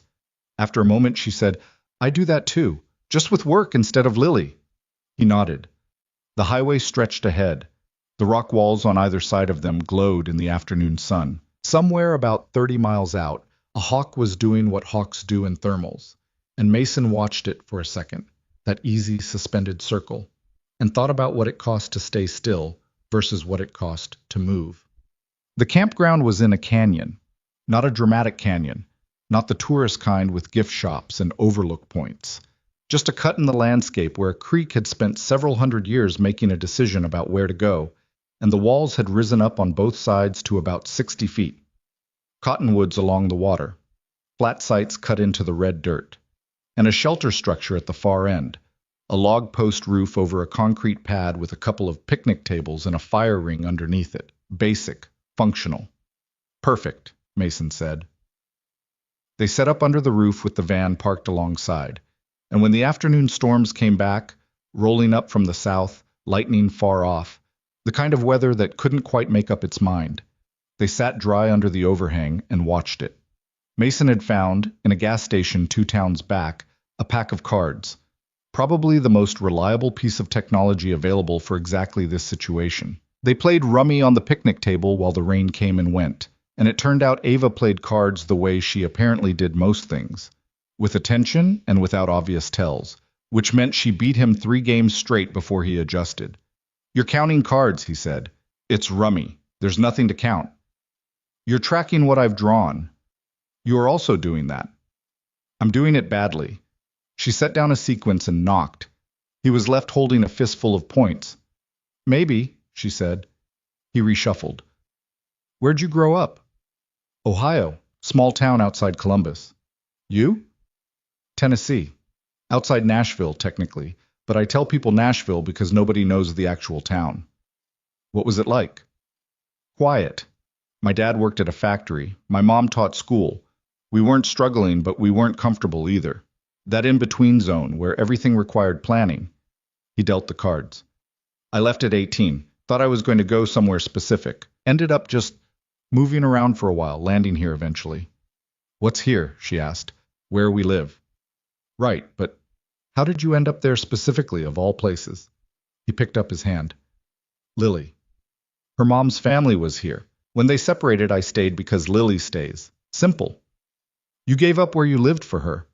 After a moment she said, I do that too, just with work instead of Lily. He nodded. The highway stretched ahead. The rock walls on either side of them glowed in the afternoon sun. Somewhere about 30 miles out, a hawk was doing what hawks do in thermals, and Mason watched it for a second, that easy suspended circle, and thought about what it cost to stay still versus what it cost to move. The campground was in a canyon, not a dramatic canyon, not the tourist kind with gift shops and overlook points. Just a cut in the landscape where a creek had spent several hundred years making a decision about where to go, and the walls had risen up on both sides to about 60 feet. Cottonwoods along the water, flat sites cut into the red dirt, and a shelter structure at the far end, a log post roof over a concrete pad with a couple of picnic tables and a fire ring underneath it. Basic, functional. Perfect, Mason said. They set up under the roof with the van parked alongside, and when the afternoon storms came back, rolling up from the south, lightning far off, the kind of weather that couldn't quite make up its mind, they sat dry under the overhang and watched it. Mason had found, in a gas station 2 towns back, a pack of cards, probably the most reliable piece of technology available for exactly this situation. They played rummy on the picnic table while the rain came and went, and it turned out Ava played cards the way she apparently did most things, with attention and without obvious tells, which meant she beat him 3 games straight before he adjusted. You're counting cards, he said. It's rummy. There's nothing to count. You're tracking what I've drawn. You are also doing that. I'm doing it badly. She set down a sequence and knocked. He was left holding a fistful of points. Maybe, she said. He reshuffled. Where'd you grow up? Ohio, small town outside Columbus. You? Tennessee. Outside Nashville, technically, but I tell people Nashville because nobody knows the actual town. What was it like? Quiet. My dad worked at a factory. My mom taught school. We weren't struggling, but we weren't comfortable either. That in-between zone where everything required planning. He dealt the cards. I left at 18. Thought I was going to go somewhere specific. Ended up just moving around for a while, landing here eventually. What's here? She asked. Where we live. Right, but how did you end up there specifically, of all places? He picked up his hand. Lily. Her mom's family was here. When they separated, I stayed because Lily stays. Simple. You gave up where you lived for her.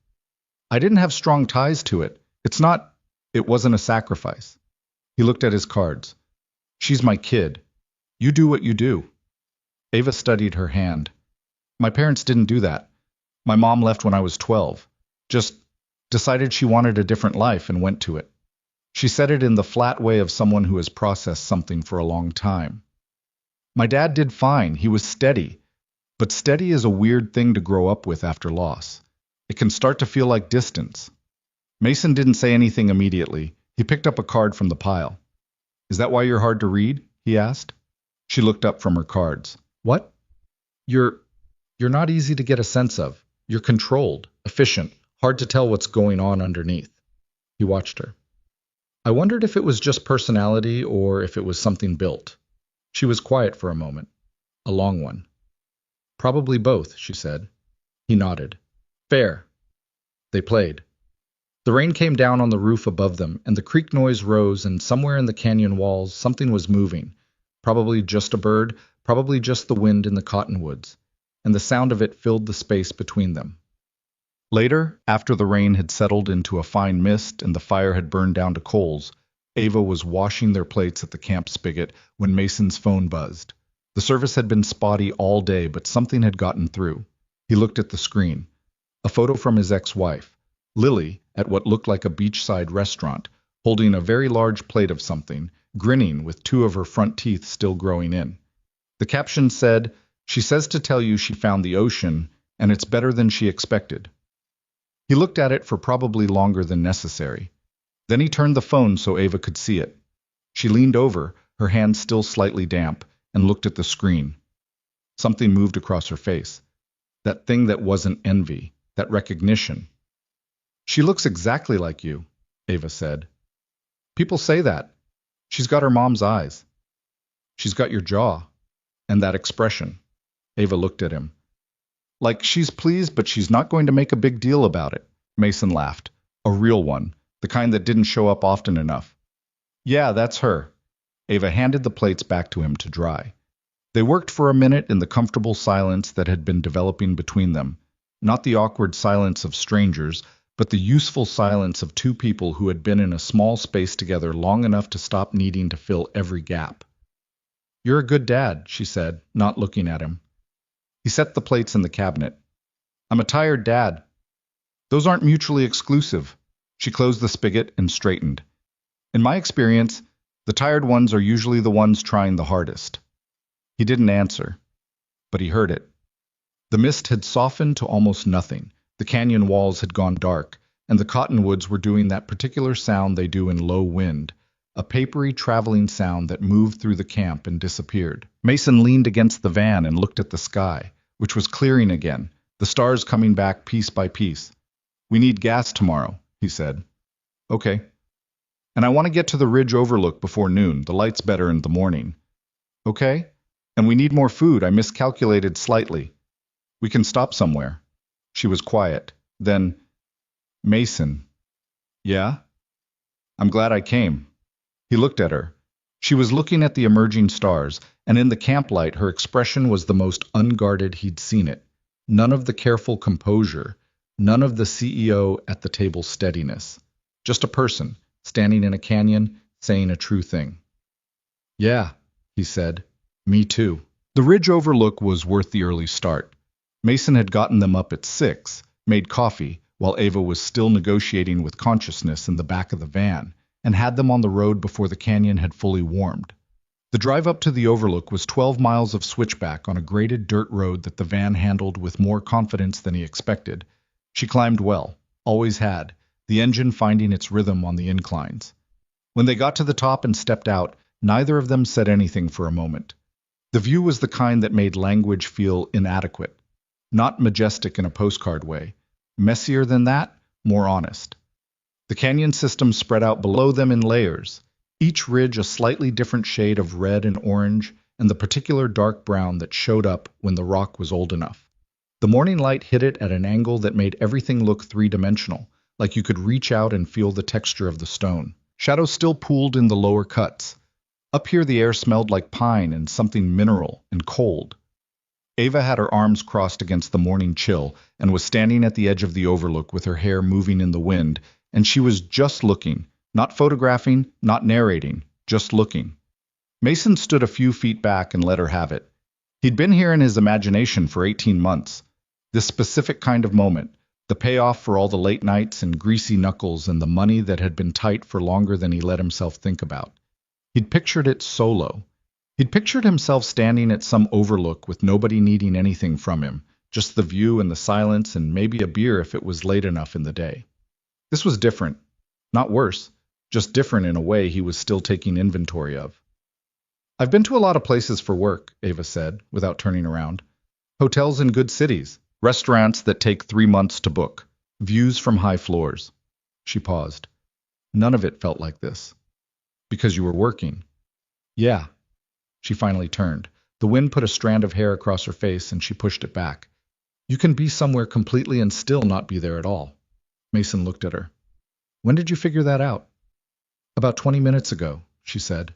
I didn't have strong ties to it. It wasn't a sacrifice. He looked at his cards. She's my kid. You do what you do. Ava studied her hand. My parents didn't do that. My mom left when I was 12. Just decided she wanted a different life and went to it. She said it in the flat way of someone who has processed something for a long time. My dad did fine. He was steady. But steady is a weird thing to grow up with after loss. It can start to feel like distance. Mason didn't say anything immediately. He picked up a card from the pile. Is that why you're hard to read? He asked. She looked up from her cards. What? You're not easy to get a sense of. You're controlled, efficient, hard to tell what's going on underneath. He watched her. I wondered if it was just personality or if it was something built. She was quiet for a moment. A long one. Probably both, she said. He nodded. Fair. They played. The rain came down on the roof above them, and the creak noise rose, and somewhere in the canyon walls something was moving. Probably just a bird, probably just the wind in the cottonwoods, and the sound of it filled the space between them. Later, after the rain had settled into a fine mist and the fire had burned down to coals, Ava was washing their plates at the camp spigot when Mason's phone buzzed. The service had been spotty all day, but something had gotten through. He looked at the screen. A photo from his ex-wife, Lily, at what looked like a beachside restaurant, holding a very large plate of something, grinning with two of her front teeth still growing in. The caption said, "She says to tell you she found the ocean, and it's better than she expected." He looked at it for probably longer than necessary. Then he turned the phone so Ava could see it. She leaned over, her hand still slightly damp, and looked at the screen. Something moved across her face. That thing that wasn't envy, that recognition. She looks exactly like you, Ava said. People say that. She's got her mom's eyes. She's got your jaw. And that expression. Ava looked at him. Like she's pleased, but she's not going to make a big deal about it. Mason laughed. A real one. The kind that didn't show up often enough. Yeah, that's her. Ava handed the plates back to him to dry. They worked for a minute in the comfortable silence that had been developing between them. Not the awkward silence of strangers, but the useful silence of two people who had been in a small space together long enough to stop needing to fill every gap. You're a good dad, she said, not looking at him. He set the plates in the cabinet. I'm a tired dad. Those aren't mutually exclusive. She closed the spigot and straightened. In my experience, the tired ones are usually the ones trying the hardest. He didn't answer, but he heard it. The mist had softened to almost nothing. The canyon walls had gone dark, and the cottonwoods were doing that particular sound they do in low wind, a papery traveling sound that moved through the camp and disappeared. Mason leaned against the van and looked at the sky, which was clearing again, the stars coming back piece by piece. We need gas tomorrow, he said. Okay. And I want to get to the ridge overlook before noon. The light's better in the morning. Okay. And we need more food. I miscalculated slightly. We can stop somewhere. She was quiet. Then, Mason. Yeah? I'm glad I came. He looked at her. She was looking at the emerging stars, and in the camplight her expression was the most unguarded he'd seen it. None of the careful composure, none of the CEO at the table steadiness. Just a person, standing in a canyon, saying a true thing. Yeah, he said. Me too. The ridge overlook was worth the early start. Mason had gotten them up at 6, made coffee, while Ava was still negotiating with consciousness in the back of the van, and had them on the road before the canyon had fully warmed. The drive up to the overlook was 12 miles of switchback on a graded dirt road that the van handled with more confidence than he expected. She climbed well, always had, the engine finding its rhythm on the inclines. When they got to the top and stepped out, neither of them said anything for a moment. The view was the kind that made language feel inadequate, not majestic in a postcard way. Messier than that, more honest. The canyon system spread out below them in layers, each ridge a slightly different shade of red and orange, and the particular dark brown that showed up when the rock was old enough. The morning light hit it at an angle that made everything look three-dimensional, like you could reach out and feel the texture of the stone. Shadows still pooled in the lower cuts. Up here the air smelled like pine and something mineral and cold. Ava had her arms crossed against the morning chill and was standing at the edge of the overlook with her hair moving in the wind, and she was just looking, not photographing, not narrating, just looking. Mason stood a few feet back and let her have it. He'd been here in his imagination for 18 months. This specific kind of moment, the payoff for all the late nights and greasy knuckles and the money that had been tight for longer than he let himself think about. He'd pictured it solo. He'd pictured himself standing at some overlook with nobody needing anything from him, just the view and the silence and maybe a beer if it was late enough in the day. This was different. Not worse, just different in a way he was still taking inventory of. "I've been to a lot of places for work," Ava said, without turning around. "Hotels in good cities, restaurants that take 3 months to book, views from high floors." She paused. "None of it felt like this." "Because you were working." "Yeah." She finally turned. The wind put a strand of hair across her face and she pushed it back. "You can be somewhere completely and still not be there at all." Mason looked at her. "When did you figure that out?" "About 20 minutes ago," she said.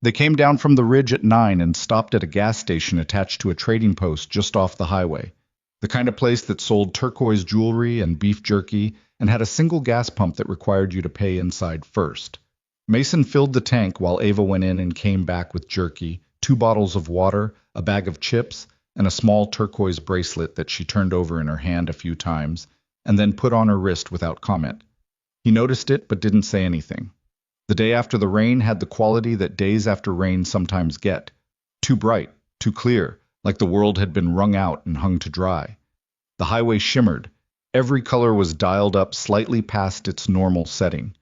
They came down from the ridge at 9 and stopped at a gas station attached to a trading post just off the highway, the kind of place that sold turquoise jewelry and beef jerky and had a single gas pump that required you to pay inside first. Mason filled the tank while Ava went in and came back with jerky, 2 bottles of water, a bag of chips, and a small turquoise bracelet that she turned over in her hand a few times and then put on her wrist without comment. He noticed it but didn't say anything. The day after the rain had the quality that days after rain sometimes get. Too bright, too clear, like the world had been wrung out and hung to dry. The highway shimmered. Every color was dialed up slightly past its normal setting.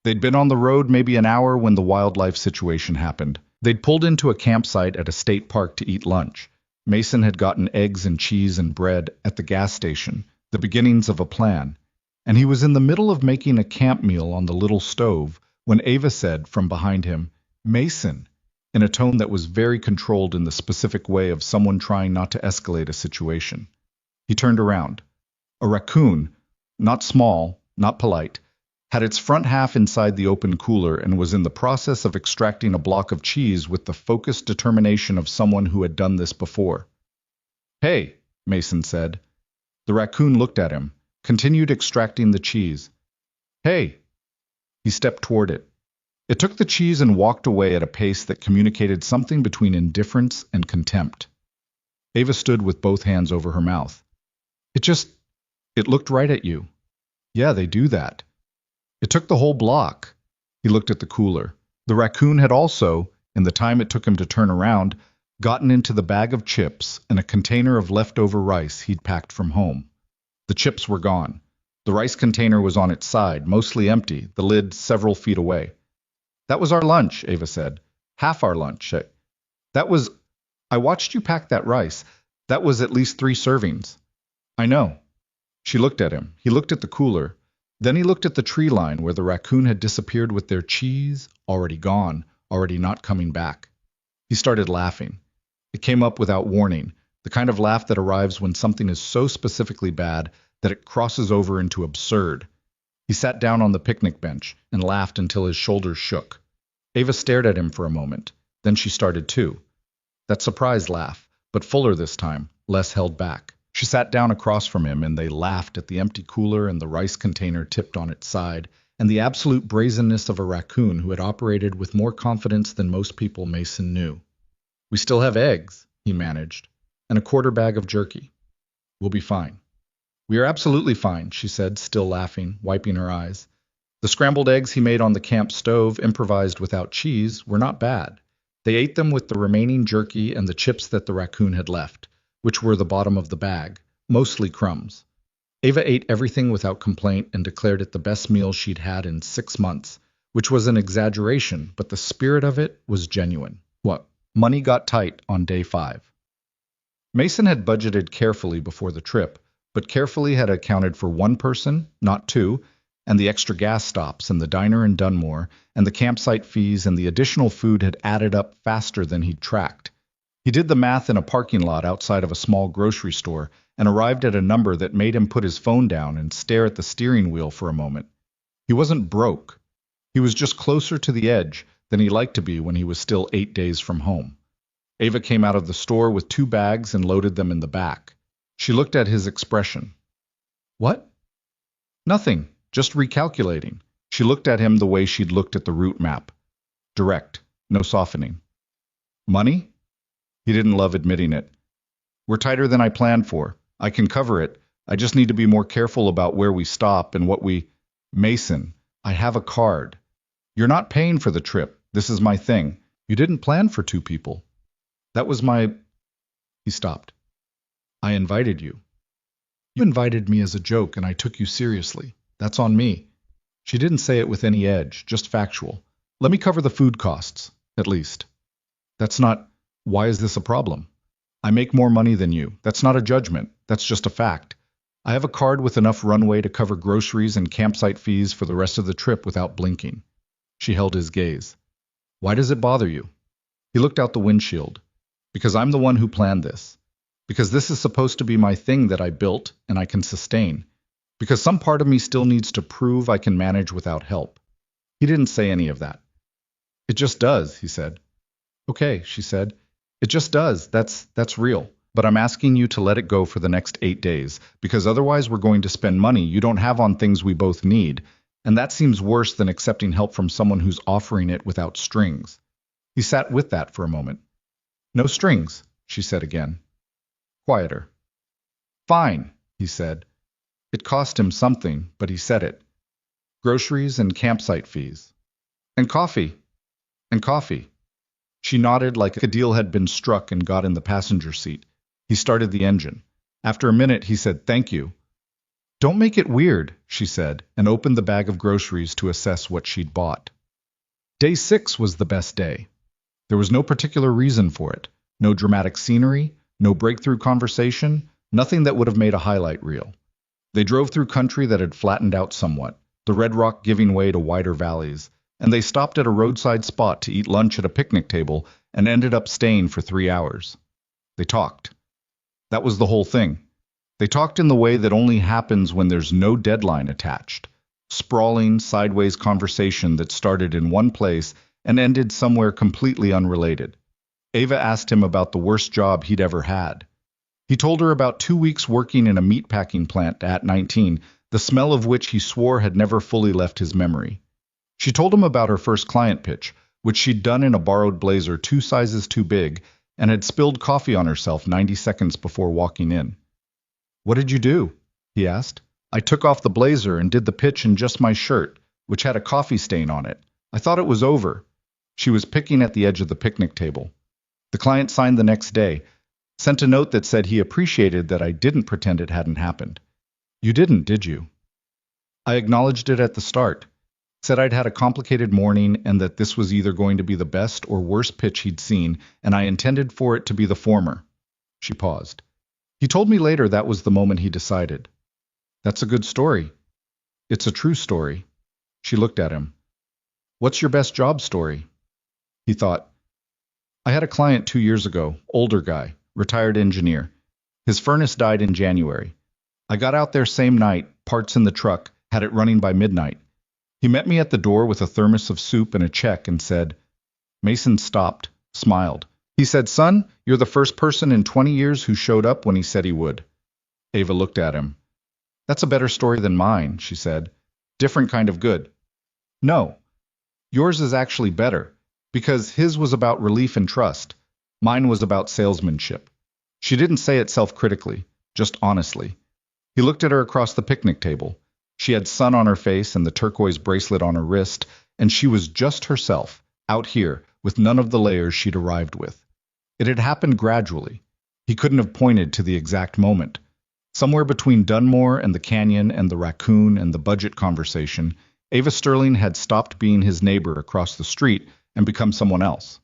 They'd been on the road maybe an hour when the wildlife situation happened. They'd pulled into a campsite at a state park to eat lunch. Mason had gotten eggs and cheese and bread at the gas station, the beginnings of a plan. And he was in the middle of making a camp meal on the little stove when Ava said from behind him, "Mason," in a tone that was very controlled in the specific way of someone trying not to escalate a situation. He turned around. A raccoon, not small, not polite, had its front half inside the open cooler and was in the process of extracting a block of cheese with the focused determination of someone who had done this before. "Hey," Mason said. The raccoon looked at him, continued extracting the cheese. "Hey." He stepped toward it. It took the cheese and walked away at a pace that communicated something between indifference and contempt. Ava stood with both hands over her mouth. It looked right at you." "Yeah, they do that." "It took the whole block." He looked at the cooler. The raccoon had also, in the time it took him to turn around, gotten into the bag of chips and a container of leftover rice he'd packed from home. The chips were gone. The rice container was on its side, mostly empty, the lid several feet away. "That was our lunch," Ava said. "Half our lunch. I watched you pack that rice. That was at least 3 servings." "I know." She looked at him. He looked at the cooler. Then he looked at the tree line where the raccoon had disappeared with their cheese, already gone, already not coming back. He started laughing. It came up without warning, the kind of laugh that arrives when something is so specifically bad that it crosses over into absurd. He sat down on the picnic bench and laughed until his shoulders shook. Ava stared at him for a moment. Then she started too. That surprise laugh, but fuller this time, less held back. She sat down across from him and they laughed at the empty cooler and the rice container tipped on its side, and the absolute brazenness of a raccoon who had operated with more confidence than most people Mason knew. "We still have eggs," he managed, "and a quarter bag of jerky. We'll be fine." We are absolutely fine, she said, still laughing, wiping her eyes. The scrambled eggs he made on the camp stove, improvised without cheese, were not bad. They ate them with the remaining jerky and the chips that the raccoon had left, which were the bottom of the bag, mostly crumbs. Ava ate everything without complaint and declared it the best meal she'd had in 6 months, which was an exaggeration, but the spirit of it was genuine. What? Money got tight on day 5. Mason had budgeted carefully before the trip, but carefully had accounted for one person, not two, and the extra gas stops and the diner in Dunmore and the campsite fees and the additional food had added up faster than he'd tracked. He did the math in a parking lot outside of a small grocery store and arrived at a number that made him put his phone down and stare at the steering wheel for a moment. He wasn't broke. He was just closer to the edge than he liked to be when he was still 8 days from home. Ava came out of the store with 2 bags and loaded them in the back. She looked at his expression. What? Nothing, just recalculating. She looked at him the way she'd looked at the route map. Direct, no softening. Money? He didn't love admitting it. We're tighter than I planned for. I can cover it. I just need to be more careful about where we stop and what we... Mason, I have a card. You're not paying for the trip. This is my thing. You didn't plan for 2 people. That was my... He stopped. I invited you. You invited me as a joke and I took you seriously. That's on me. She didn't say it with any edge, just factual. Let me cover the food costs, at least. That's not... Why is this a problem? I make more money than you. That's not a judgment. That's just a fact. I have a card with enough runway to cover groceries and campsite fees for the rest of the trip without blinking. She held his gaze. Why does it bother you? He looked out the windshield. Because I'm the one who planned this. Because this is supposed to be my thing that I built and I can sustain. Because some part of me still needs to prove I can manage without help. He didn't say any of that. It just does, he said. Okay, she said. It just does. That's real. But I'm asking you to let it go for the next 8 days, because otherwise we're going to spend money you don't have on things we both need, and that seems worse than accepting help from someone who's offering it without strings. He sat with that for a moment. No strings, she said again. Quieter. Fine, he said. It cost him something, but he said it. Groceries and campsite fees. And coffee. And coffee. She nodded like a deal had been struck and got in the passenger seat. He started the engine. After a minute, he said, "Thank you." "Don't make it weird," she said, and opened the bag of groceries to assess what she'd bought. Day 6 was the best day. There was no particular reason for it. No dramatic scenery, no breakthrough conversation, nothing that would have made a highlight reel. They drove through country that had flattened out somewhat, the red rock giving way to wider valleys, and they stopped at a roadside spot to eat lunch at a picnic table and ended up staying for 3 hours. They talked. That was the whole thing. They talked in the way that only happens when there's no deadline attached. Sprawling, sideways conversation that started in one place and ended somewhere completely unrelated. Ava asked him about the worst job he'd ever had. He told her about 2 weeks working in a meatpacking plant at 19, the smell of which he swore had never fully left his memory. She told him about her first client pitch, which she'd done in a borrowed blazer 2 sizes too big, and had spilled coffee on herself 90 seconds before walking in. "What did you do?" he asked. "I took off the blazer and did the pitch in just my shirt, which had a coffee stain on it. I thought it was over." She was picking at the edge of the picnic table. The client signed the next day, sent a note that said he appreciated that I didn't pretend it hadn't happened. "You didn't, did you?" I acknowledged it at the start. Said I'd had a complicated morning and that this was either going to be the best or worst pitch he'd seen, and I intended for it to be the former. She paused. He told me later that was the moment he decided. "That's a good story." "It's a true story." She looked at him. "What's your best job story?" He thought. "I had a client 2 years ago, older guy, retired engineer. His furnace died in January. I got out there same night, parts in the truck, had it running by midnight. He met me at the door with a thermos of soup and a check and said..." Mason stopped, smiled. He said, "Son, you're the first person in 20 years who showed up when he said he would." Ava looked at him. "That's a better story than mine," she said. "Different kind of good." "No. Yours is actually better, because his was about relief and trust. Mine was about salesmanship." She didn't say it self-critically, just honestly. He looked at her across the picnic table. She had sun on her face and the turquoise bracelet on her wrist, and she was just herself, out here, with none of the layers she'd arrived with. It had happened gradually. He couldn't have pointed to the exact moment. Somewhere between Dunmore and the canyon and the raccoon and the budget conversation, Ava Sterling had stopped being his neighbor across the street and become someone else.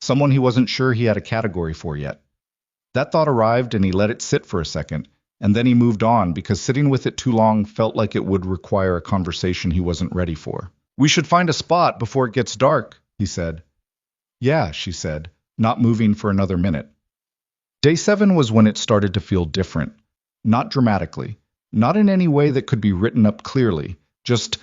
Someone he wasn't sure he had a category for yet. That thought arrived and he let it sit for a second, and then he moved on because sitting with it too long felt like it would require a conversation he wasn't ready for. "We should find a spot before it gets dark," he said. "Yeah," she said, not moving for another minute. Day 7 was when it started to feel different. Not dramatically, not in any way that could be written up clearly, just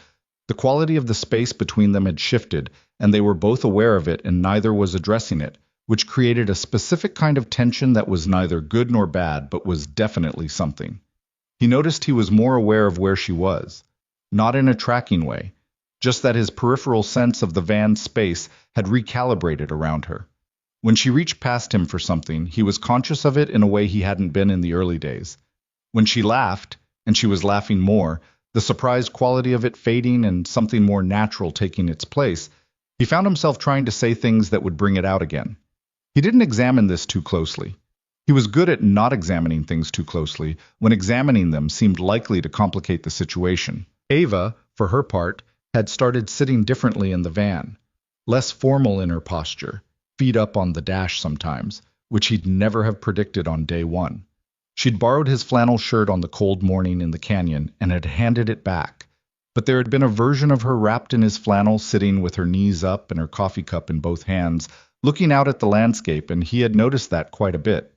the quality of the space between them had shifted, and they were both aware of it and neither was addressing it, which created a specific kind of tension that was neither good nor bad but was definitely something. He noticed he was more aware of where she was, not in a tracking way, just that his peripheral sense of the van's space had recalibrated around her. When she reached past him for something, he was conscious of it in a way he hadn't been in the early days. When she laughed, and she was laughing more, the surprised quality of it fading and something more natural taking its place, he found himself trying to say things that would bring it out again. He didn't examine this too closely. He was good at not examining things too closely when examining them seemed likely to complicate the situation. Ava, for her part, had started sitting differently in the van, less formal in her posture, feet up on the dash sometimes, which he'd never have predicted on day 1. She'd borrowed his flannel shirt on the cold morning in the canyon and had handed it back, but there had been a version of her wrapped in his flannel sitting with her knees up and her coffee cup in both hands, looking out at the landscape, and he had noticed that quite a bit.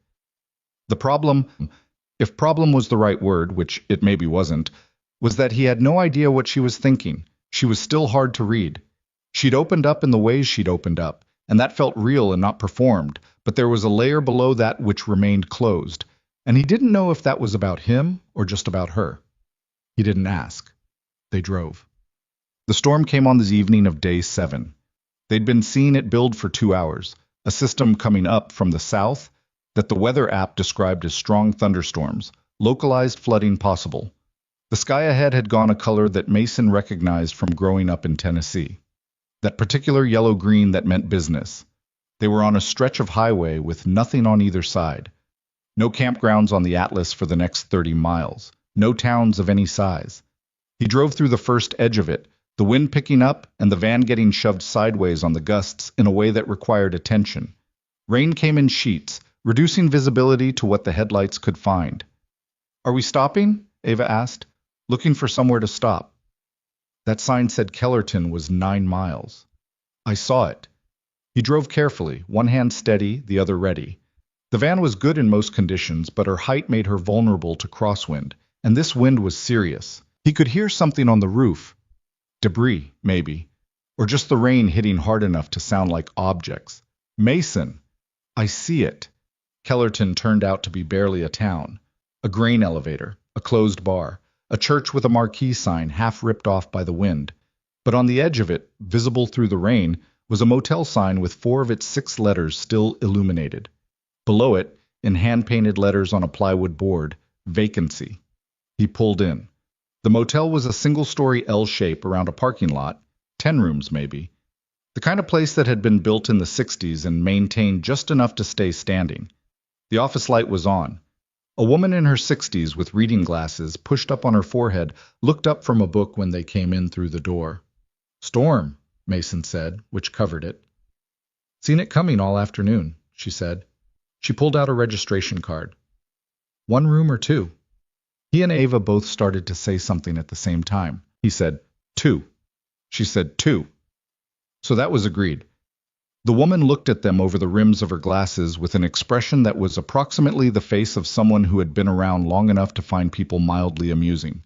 The problem, if problem was the right word, which it maybe wasn't, was that he had no idea what she was thinking. She was still hard to read. She'd opened up in the ways she'd opened up, and that felt real and not performed, but there was a layer below that which remained closed, and he didn't know if that was about him or just about her. He didn't ask. They drove. The storm came on the evening of day 7. They'd been seeing it build for 2 hours, a system coming up from the south that the weather app described as strong thunderstorms, localized flooding possible. The sky ahead had gone a color that Mason recognized from growing up in Tennessee. That particular yellow-green that meant business. They were on a stretch of highway with nothing on either side. No campgrounds on the Atlas for the next 30 miles. No towns of any size. He drove through the first edge of it, the wind picking up and the van getting shoved sideways on the gusts in a way that required attention. Rain came in sheets, reducing visibility to what the headlights could find. "Are we stopping?" Ava asked, looking for somewhere to stop. That sign said Kellerton was 9 miles. "I saw it." He drove carefully, one hand steady, the other ready. The van was good in most conditions, but her height made her vulnerable to crosswind, and this wind was serious. He could hear something on the roof. Debris, maybe. Or just the rain hitting hard enough to sound like objects. "Mason!" "I see it." Kellerton turned out to be barely a town. A grain elevator, a closed bar, a church with a marquee sign half ripped off by the wind. But on the edge of it, visible through the rain, was a motel sign with 4 of its 6 letters still illuminated. Below it, in hand-painted letters on a plywood board, vacancy. He pulled in. The motel was a single-story L shape around a parking lot, 10 rooms maybe. The kind of place that had been built in the 60s and maintained just enough to stay standing. The office light was on. A woman in her 60s with reading glasses pushed up on her forehead looked up from a book when they came in through the door. "Storm," Mason said, which covered it. "Seen it coming all afternoon," she said. She pulled out a registration card. "1 room or 2? He and Ava both started to say something at the same time. He said, 2. She said, 2. So that was agreed. The woman looked at them over the rims of her glasses with an expression that was approximately the face of someone who had been around long enough to find people mildly amusing.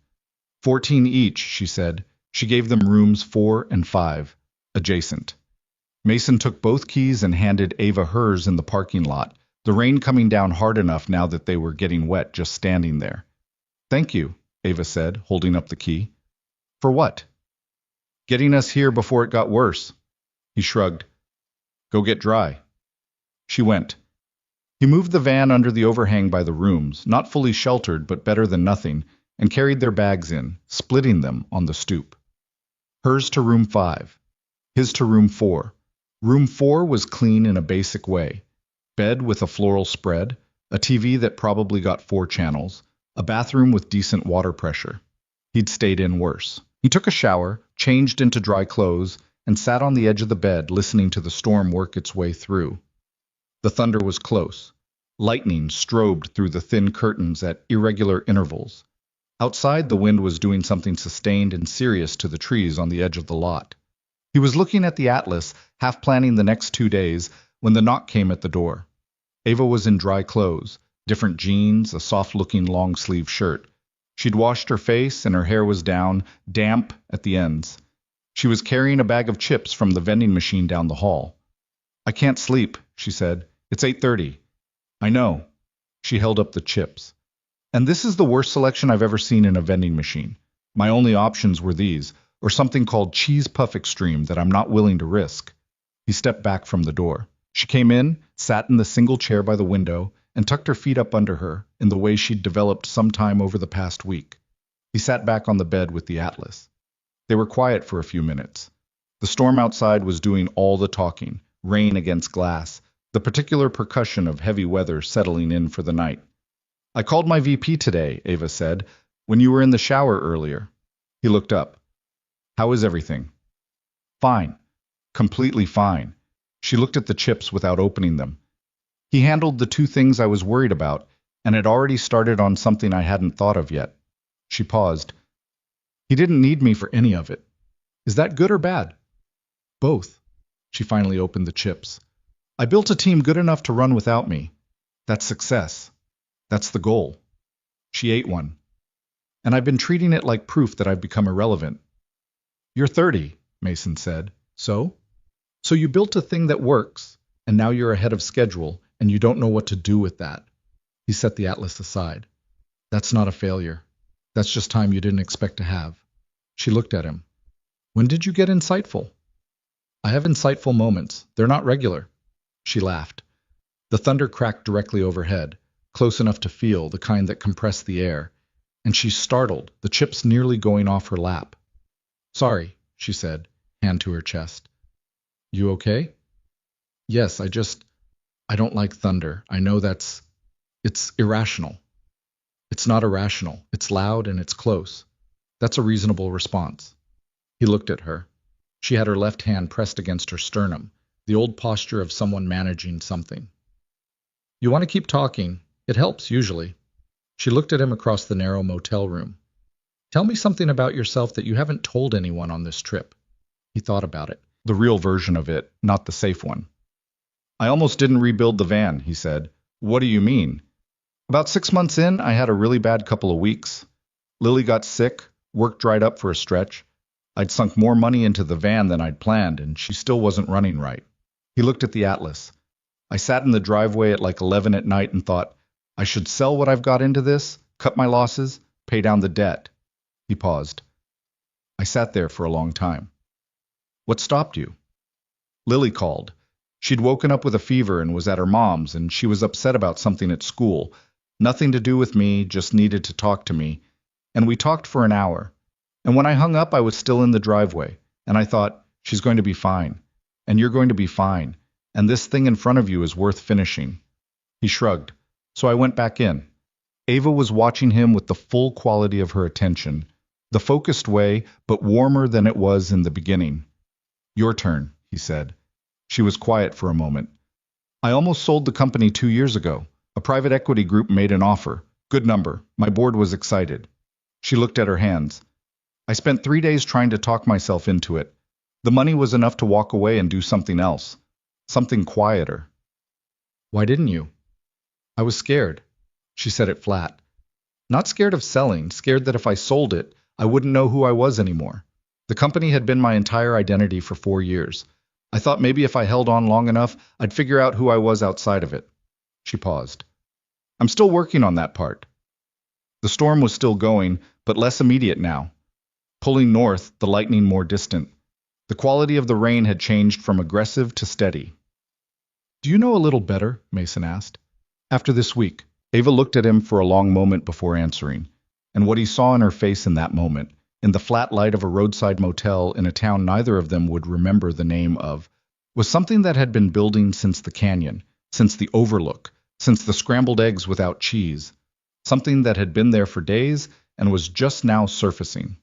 14 each, she said. She gave them rooms 4 and 5, adjacent. Mason took both keys and handed Ava hers in the parking lot, the rain coming down hard enough now that they were getting wet just standing there. "Thank you," Ava said, holding up the key. "For what?" "Getting us here before it got worse." He shrugged. "Go get dry." She went. He moved the van under the overhang by the rooms, not fully sheltered but better than nothing, and carried their bags in, splitting them on the stoop. Hers to room 5. His to room 4. Room 4 was clean in a basic way. Bed with a floral spread, a TV that probably got 4 channels, a bathroom with decent water pressure. He'd stayed in worse. He took a shower, changed into dry clothes, and sat on the edge of the bed listening to the storm work its way through. The thunder was close. Lightning strobed through the thin curtains at irregular intervals. Outside, the wind was doing something sustained and serious to the trees on the edge of the lot. He was looking at the atlas, half planning the next 2 days, when the knock came at the door. Ava was in dry clothes, different jeans, a soft-looking long-sleeve shirt. She'd washed her face, and her hair was down, damp at the ends. She was carrying a bag of chips from the vending machine down the hall. "I can't sleep," she said. "It's 8:30. "I know." She held up the chips. "And this is the worst selection I've ever seen in a vending machine. My only options were these, or something called Cheese Puff Extreme that I'm not willing to risk." He stepped back from the door. She came in, sat in the single chair by the window, and tucked her feet up under her, in the way she'd developed sometime over the past week. He sat back on the bed with the atlas. They were quiet for a few minutes. The storm outside was doing all the talking, rain against glass, the particular percussion of heavy weather settling in for the night. "I called my VP today," Ava said, "when you were in the shower earlier." He looked up. "How is everything?" "Fine. Completely fine." She looked at the chips without opening them. "He handled the 2 things I was worried about, and had already started on something I hadn't thought of yet." She paused. "He didn't need me for any of it. Is that good or bad?" "Both." She finally opened the chips. "I built a team good enough to run without me. That's success. That's the goal." She ate one. "And I've been treating it like proof that I've become irrelevant." "You're 30, Mason said. So? So you built a thing that works, and now you're ahead of schedule, and you don't know what to do with that." He set the atlas aside. "That's not a failure. That's just time you didn't expect to have." She looked at him. "When did you get insightful?" "I have insightful moments. They're not regular." She laughed. The thunder cracked directly overhead, close enough to feel, the kind that compressed the air, and she startled, the chips nearly going off her lap. "Sorry," she said, hand to her chest. "You okay?" "Yes, I don't like thunder. I know it's irrational." "It's not irrational. It's loud and it's close. That's a reasonable response." He looked at her. She had her left hand pressed against her sternum, the old posture of someone managing something. "You want to keep talking. It helps, usually." She looked at him across the narrow motel room. "Tell me something about yourself that you haven't told anyone on this trip." He thought about it. The real version of it, not the safe one. "I almost didn't rebuild the van," he said. "What do you mean?" "About 6 months in, I had a really bad couple of weeks. Lily got sick, work dried up for a stretch. I'd sunk more money into the van than I'd planned, and she still wasn't running right." He looked at the atlas. "I sat in the driveway at like 11 at night and thought, I should sell what I've got into this, cut my losses, pay down the debt." He paused. "I sat there for a long time." "What stopped you?" "Lily called. She'd woken up with a fever and was at her mom's, and she was upset about something at school. Nothing to do with me, just needed to talk to me. And we talked for an hour. And when I hung up, I was still in the driveway, and I thought, she's going to be fine. And you're going to be fine. And this thing in front of you is worth finishing." He shrugged. "So I went back in." Ava was watching him with the full quality of her attention, the focused way, but warmer than it was in the beginning. "Your turn," he said. She was quiet for a moment. "I almost sold the company 2 years ago. A private equity group made an offer. Good number. My board was excited." She looked at her hands. "I spent 3 days trying to talk myself into it. The money was enough to walk away and do something else. Something quieter." "Why didn't you?" "I was scared." She said it flat. "Not scared of selling, scared that if I sold it, I wouldn't know who I was anymore. The company had been my entire identity for 4 years. I thought maybe if I held on long enough, I'd figure out who I was outside of it." She paused. "I'm still working on that part." The storm was still going, but less immediate now. Pulling north, the lightning more distant. The quality of the rain had changed from aggressive to steady. "Do you know a little better?" Mason asked. After this week, Ava looked at him for a long moment before answering, and what he saw in her face in that moment, in the flat light of a roadside motel in a town neither of them would remember the name of, was something that had been building since the canyon, since the overlook, since the scrambled eggs without cheese, something that had been there for days and was just now surfacing.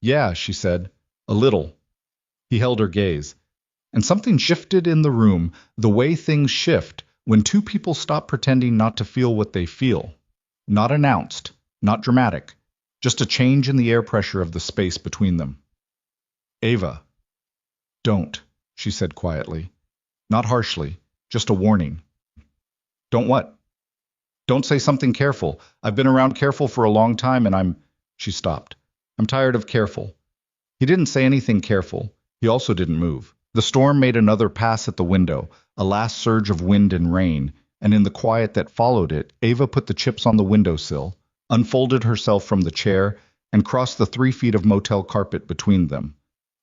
Yeah, she said, a little. He held her gaze. And something shifted in the room, the way things shift when two people stop pretending not to feel what they feel. Not announced, not dramatic, just a change in the air pressure of the space between them. Ava. Don't, she said quietly. Not harshly, just a warning. Don't what? Don't say something careful. I've been around careful for a long time and She stopped. I'm tired of careful. He didn't say anything careful. He also didn't move. The storm made another pass at the window, a last surge of wind and rain, and in the quiet that followed it, Ava put the chips on the windowsill, unfolded herself from the chair, and crossed the 3 feet of motel carpet between them.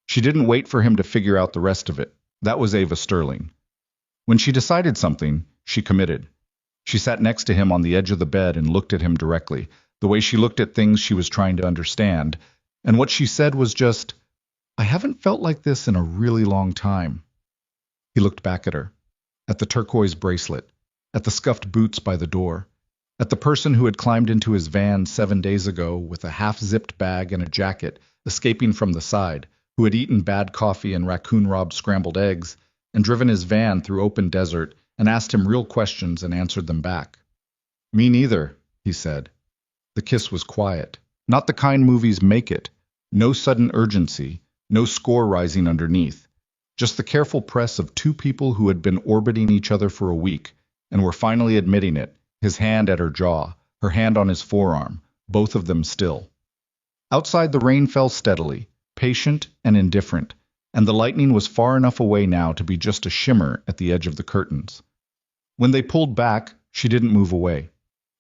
She didn't wait for him to figure out the rest of it. That was Ava Sterling. When she decided something, she committed. She sat next to him on the edge of the bed and looked at him directly, the way she looked at things she was trying to understand, and what she said was just, I haven't felt like this in a really long time. He looked back at her, at the turquoise bracelet, at the scuffed boots by the door, at the person who had climbed into his van 7 days ago with a half-zipped bag and a jacket, escaping from the side, who had eaten bad coffee and raccoon-robbed scrambled eggs, and driven his van through open desert, and asked him real questions and answered them back. Me neither, he said. The kiss was quiet, not the kind movies make it, no sudden urgency, no score rising underneath, just the careful press of two people who had been orbiting each other for a week, and were finally admitting it, his hand at her jaw, her hand on his forearm, both of them still. Outside the rain fell steadily, patient and indifferent, and the lightning was far enough away now to be just a shimmer at the edge of the curtains. When they pulled back, she didn't move away.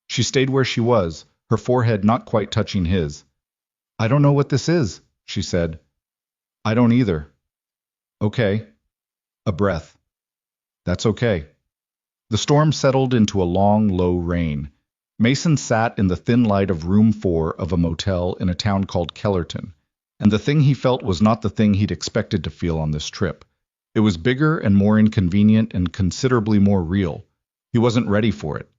She stayed where she was, her forehead not quite touching his. I don't know what this is, she said. I don't either. Okay. A breath. That's okay. The storm settled into a long, low rain. Mason sat in the thin light of room 4 of a motel in a town called Kellerton, and the thing he felt was not the thing he'd expected to feel on this trip. It was bigger and more inconvenient and considerably more real. He wasn't ready for it.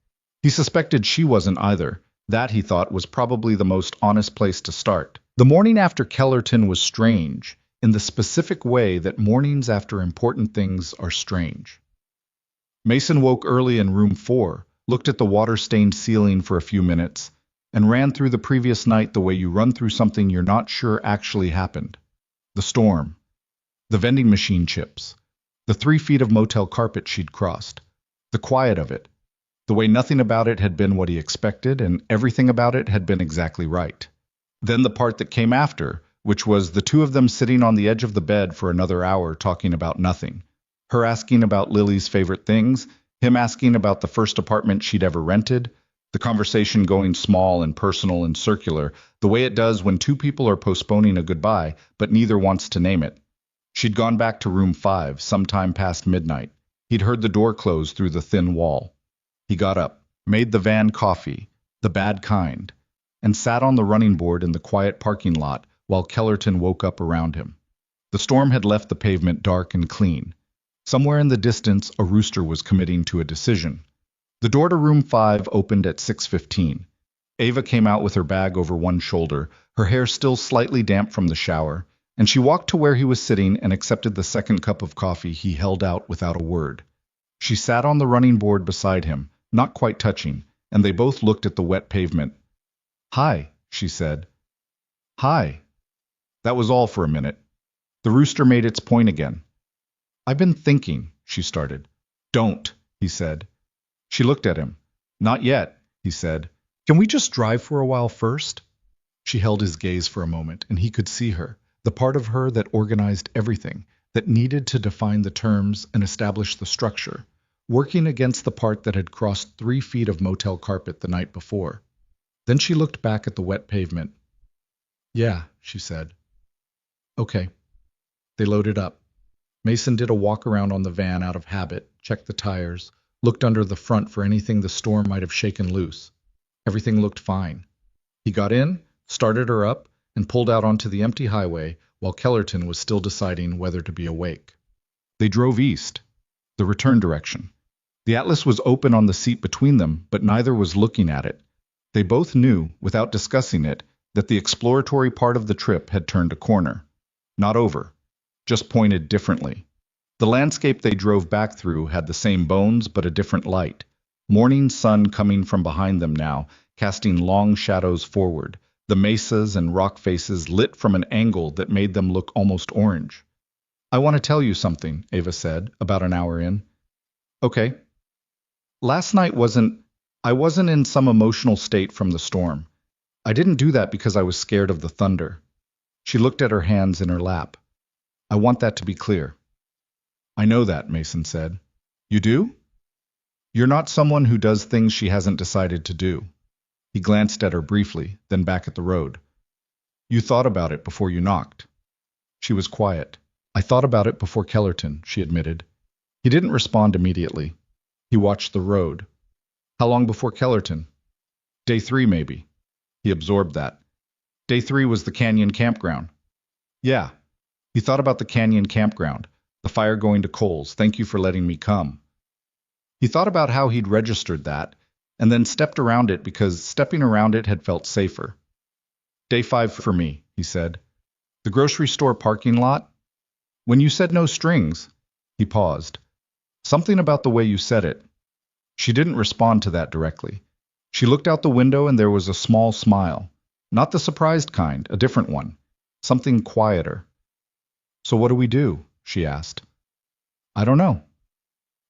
He suspected she wasn't either. That, he thought, was probably the most honest place to start. The morning after Kellerton was strange, in the specific way that mornings after important things are strange. Mason woke early in room 4, looked at the water-stained ceiling for a few minutes, and ran through the previous night the way you run through something you're not sure actually happened. The storm. The vending machine chips. The 3 feet of motel carpet she'd crossed. The quiet of it. The way nothing about it had been what he expected, and everything about it had been exactly right. Then the part that came after, which was the two of them sitting on the edge of the bed for another hour talking about nothing. Her asking about Lily's favorite things, him asking about the first apartment she'd ever rented, the conversation going small and personal and circular, the way it does when two people are postponing a goodbye, but neither wants to name it. She'd gone back to room 5, sometime past midnight. He'd heard the door close through the thin wall. He got up, made the van coffee, the bad kind, and sat on the running board in the quiet parking lot while Kellerton woke up around him. The storm had left the pavement dark and clean. Somewhere in the distance, a rooster was committing to a decision. The door to room 5 opened at 6:15. Ava came out with her bag over one shoulder, her hair still slightly damp from the shower, and she walked to where he was sitting and accepted the second cup of coffee he held out without a word. She sat on the running board beside him, not quite touching, and they both looked at the wet pavement. Hi, she said. Hi. That was all for a minute. The rooster made its point again. I've been thinking, she started. Don't, he said. She looked at him. Not yet, he said. Can we just drive for a while first? She held his gaze for a moment, and he could see her, the part of her that organized everything, that needed to define the terms and establish the structure, working against the part that had crossed 3 feet of motel carpet the night before. Then she looked back at the wet pavement. Yeah, she said. Okay. They loaded up. Mason did a walk around on the van out of habit, checked the tires, looked under the front for anything the storm might have shaken loose. Everything looked fine. He got in, started her up, and pulled out onto the empty highway while Kellerton was still deciding whether to be awake. They drove east, the return direction. The Atlas was open on the seat between them, but neither was looking at it. They both knew, without discussing it, that the exploratory part of the trip had turned a corner. Not over, just pointed differently. The landscape they drove back through had the same bones but a different light. Morning sun coming from behind them now, casting long shadows forward, the mesas and rock faces lit from an angle that made them look almost orange. "I want to tell you something," Ava said, about an hour in. "Okay." "Last night I wasn't in some emotional state from the storm. I didn't do that because I was scared of the thunder." She looked at her hands in her lap. "I want that to be clear." "I know that," Mason said. "You do?" "You're not someone who does things she hasn't decided to do." He glanced at her briefly, then back at the road. "You thought about it before you knocked." She was quiet. "I thought about it before Kellerton," she admitted. He didn't respond immediately. He watched the road. "How long before Kellerton?" "Day 3, maybe." He absorbed that. Day 3 was the canyon campground. "Yeah." He thought about the canyon campground, the fire going to coals, "Thank you for letting me come." He thought about how he'd registered that, and then stepped around it because stepping around it had felt safer. "Day 5 for me," he said. "The grocery store parking lot?" "When you said no strings," he paused. "Something about the way you said it." She didn't respond to that directly. She looked out the window and there was a small smile. Not the surprised kind, a different one. Something quieter. "So what do we do?" she asked. "I don't know."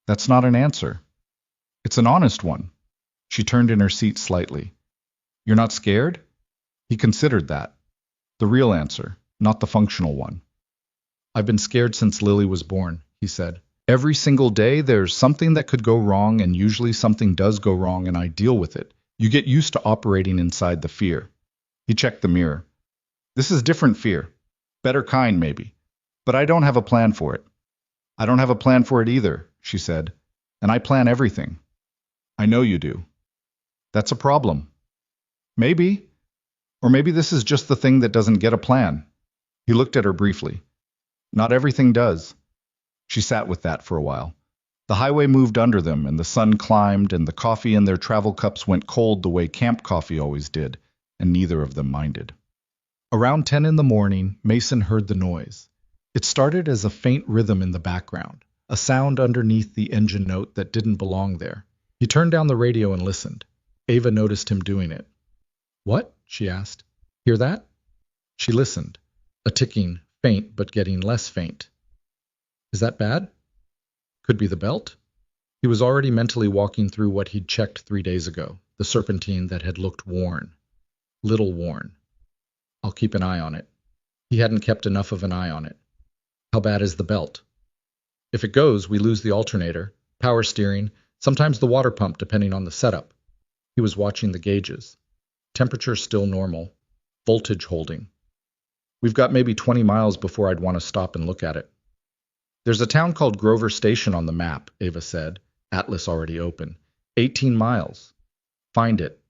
"That's not an answer." "It's an honest one." She turned in her seat slightly. "You're not scared?" He considered that. The real answer, not the functional one. "I've been scared since Lily was born," he said. "Every single day there's something that could go wrong, and usually something does go wrong and I deal with it. You get used to operating inside the fear." He checked the mirror. "This is different fear. Better kind, maybe. But I don't have a plan for it." "I don't have a plan for it either," she said. "And I plan everything." "I know you do." "That's a problem." "Maybe. Or maybe this is just the thing that doesn't get a plan." He looked at her briefly. "Not everything does." She sat with that for a while. The highway moved under them, and the sun climbed, and the coffee in their travel cups went cold the way camp coffee always did, and neither of them minded. Around 10 in the morning, Mason heard the noise. It started as a faint rhythm in the background, a sound underneath the engine note that didn't belong there. He turned down the radio and listened. Ava noticed him doing it. "What?" she asked. "Hear that?" She listened. A ticking, faint but getting less faint. "Is that bad?" "Could be the belt." He was already mentally walking through what he'd checked 3 days ago, the serpentine that had looked worn. Little worn. "I'll keep an eye on it." He hadn't kept enough of an eye on it. "How bad is the belt?" "If it goes, we lose the alternator, power steering, sometimes the water pump depending on the setup." He was watching the gauges. Temperature still normal. Voltage holding. "We've got maybe 20 miles before I'd want to stop and look at it." "There's a town called Grover Station on the map," Ava said, Atlas already open. 18 miles. "Find it."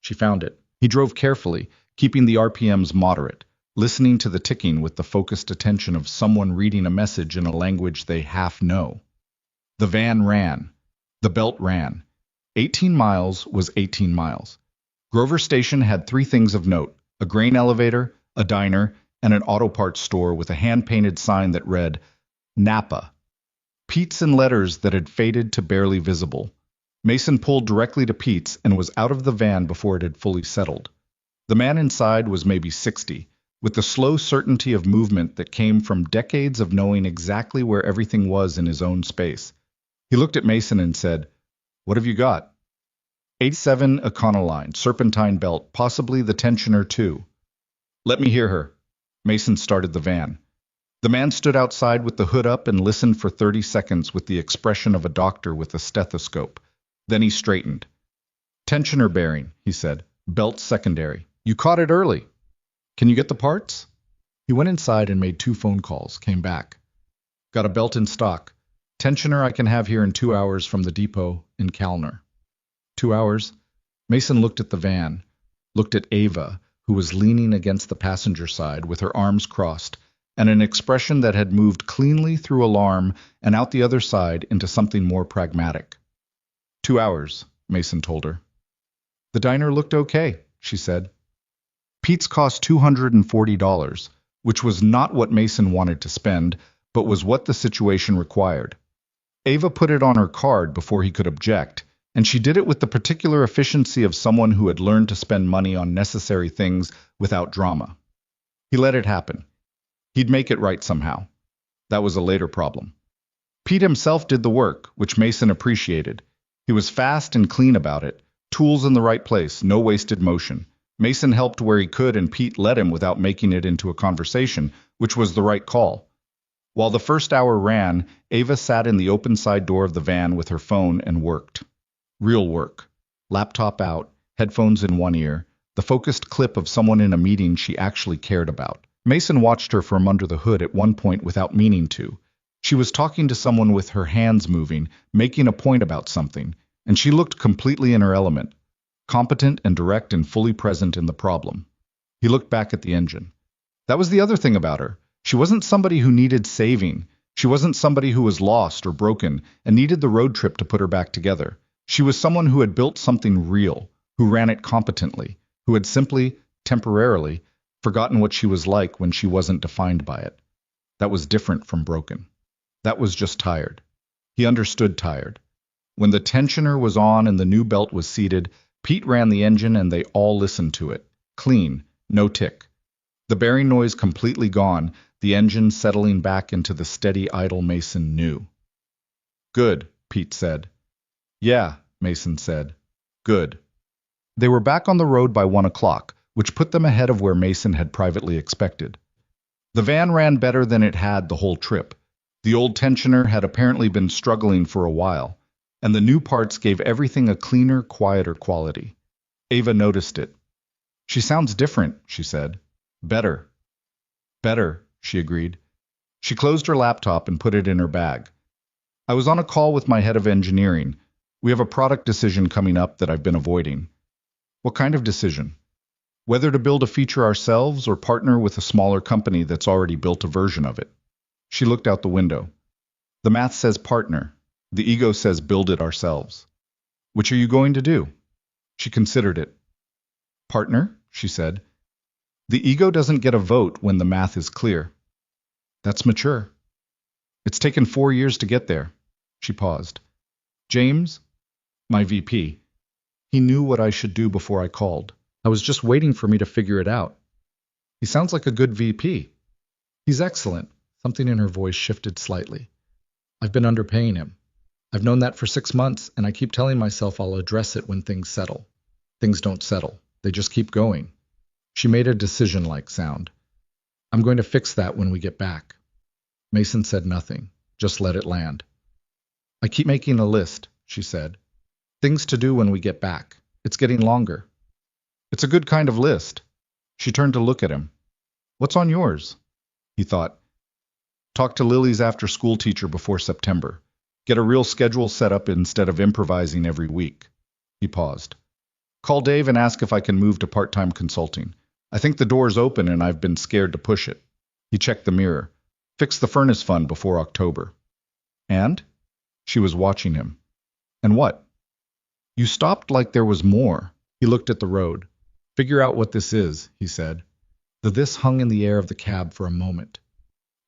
She found it. He drove carefully, keeping the RPMs moderate, listening to the ticking with the focused attention of someone reading a message in a language they half know. The van ran. The belt ran. 18 miles was 18 miles. Grover Station had 3 things of note: a grain elevator, a diner, and an auto parts store with a hand-painted sign that read, Napa. Pete's in letters that had faded to barely visible. Mason pulled directly to Pete's and was out of the van before it had fully settled. The man inside was maybe 60, with the slow certainty of movement that came from decades of knowing exactly where everything was in his own space. He looked at Mason and said, "What have you got?" 87 Econoline, serpentine belt, possibly the tensioner too. "Let me hear her." Mason started the van. The man stood outside with the hood up and listened for 30 seconds with the expression of a doctor with a stethoscope. Then he straightened. "Tensioner bearing," he said. "Belt secondary. You caught it early. Can you get the parts?" He went inside and made 2 phone calls, came back. "Got a belt in stock. Tensioner I can have here in 2 hours from the depot in Kalner. 2 hours? Mason looked at the van, looked at Ava, who was leaning against the passenger side with her arms crossed, and an expression that had moved cleanly through alarm and out the other side into something more pragmatic. 2 hours, Mason told her. The diner looked okay, she said. Pete's cost $240, which was not what Mason wanted to spend, but was what the situation required. Ava put it on her card before he could object, and she did it with the particular efficiency of someone who had learned to spend money on necessary things without drama. He let it happen. He'd make it right somehow. That was a later problem. Pete himself did the work, which Mason appreciated. He was fast and clean about it, tools in the right place, no wasted motion. Mason helped where he could, and Pete let him without making it into a conversation, which was the right call. While the first hour ran, Ava sat in the open side door of the van with her phone and worked. Real work. Laptop out, headphones in one ear, the focused clip of someone in a meeting she actually cared about. Mason watched her from under the hood at one point without meaning to. She was talking to someone with her hands moving, making a point about something, and she looked completely in her element, competent and direct and fully present in the problem. He looked back at the engine. That was the other thing about her. She wasn't somebody who needed saving. She wasn't somebody who was lost or broken and needed the road trip to put her back together. She was someone who had built something real, who ran it competently, who had simply, temporarily, forgotten what she was like when she wasn't defined by it. That was different from broken. That was just tired. He understood tired. When the tensioner was on and the new belt was seated, Pete ran the engine and they all listened to it. Clean, no tick. The bearing noise completely gone, the engine settling back into the steady idle Mason knew. Good, Pete said. Yeah, Mason said. Good. They were back on the road by 1 o'clock, which put them ahead of where Mason had privately expected. The van ran better than it had the whole trip. The old tensioner had apparently been struggling for a while, and the new parts gave everything a cleaner, quieter quality. Ava noticed it. She sounds different, she said. Better. Better, she agreed. She closed her laptop and put it in her bag. I was on a call with my head of engineering. We have a product decision coming up that I've been avoiding. What kind of decision? Whether to build a feature ourselves or partner with a smaller company that's already built a version of it. She looked out the window. The math says partner. The ego says build it ourselves. Which are you going to do? She considered it. Partner, she said. The ego doesn't get a vote when the math is clear. That's mature. It's taken 4 years to get there. She paused. James, my VP, he knew what I should do before I called. I was just waiting for me to figure it out. He sounds like a good VP. He's excellent. Something in her voice shifted slightly. I've been underpaying him. I've known that for 6 months, and I keep telling myself I'll address it when things settle. Things don't settle. They just keep going. She made a decision-like sound. I'm going to fix that when we get back. Mason said nothing, just let it land. I keep making a list, she said. Things to do when we get back. It's getting longer. It's a good kind of list. She turned to look at him. What's on yours? He thought. Talk to Lily's after-school teacher before September. Get a real schedule set up instead of improvising every week. He paused. Call Dave and ask if I can move to part-time consulting. I think the door's open and I've been scared to push it. He checked the mirror. Fix the furnace fund before October. And? She was watching him. And what? You stopped like there was more. He looked at the road. Figure out what this is, he said. The this hung in the air of the cab for a moment.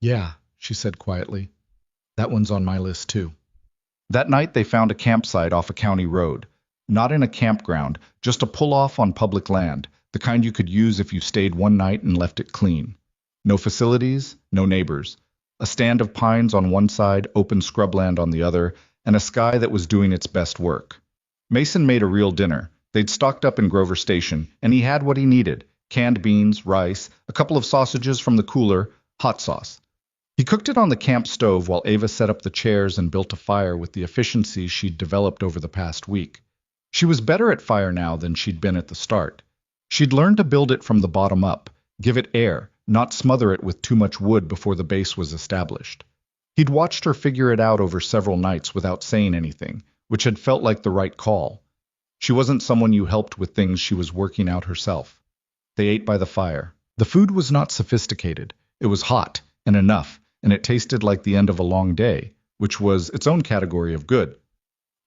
Yeah, she said quietly. That one's on my list too. That night they found a campsite off a county road. Not in a campground, just a pull-off on public land, the kind you could use if you stayed one night and left it clean. No facilities, no neighbors. A stand of pines on one side, open scrubland on the other, and a sky that was doing its best work. Mason made a real dinner. They'd stocked up in Grover Station, and he had what he needed. Canned beans, rice, a couple of sausages from the cooler, hot sauce. He cooked it on the camp stove while Ava set up the chairs and built a fire with the efficiency she'd developed over the past week. She was better at fire now than she'd been at the start. She'd learned to build it from the bottom up, give it air, not smother it with too much wood before the base was established. He'd watched her figure it out over several nights without saying anything, which had felt like the right call. She wasn't someone you helped with things she was working out herself. They ate by the fire. The food was not sophisticated. It was hot and enough, and it tasted like the end of a long day, which was its own category of good.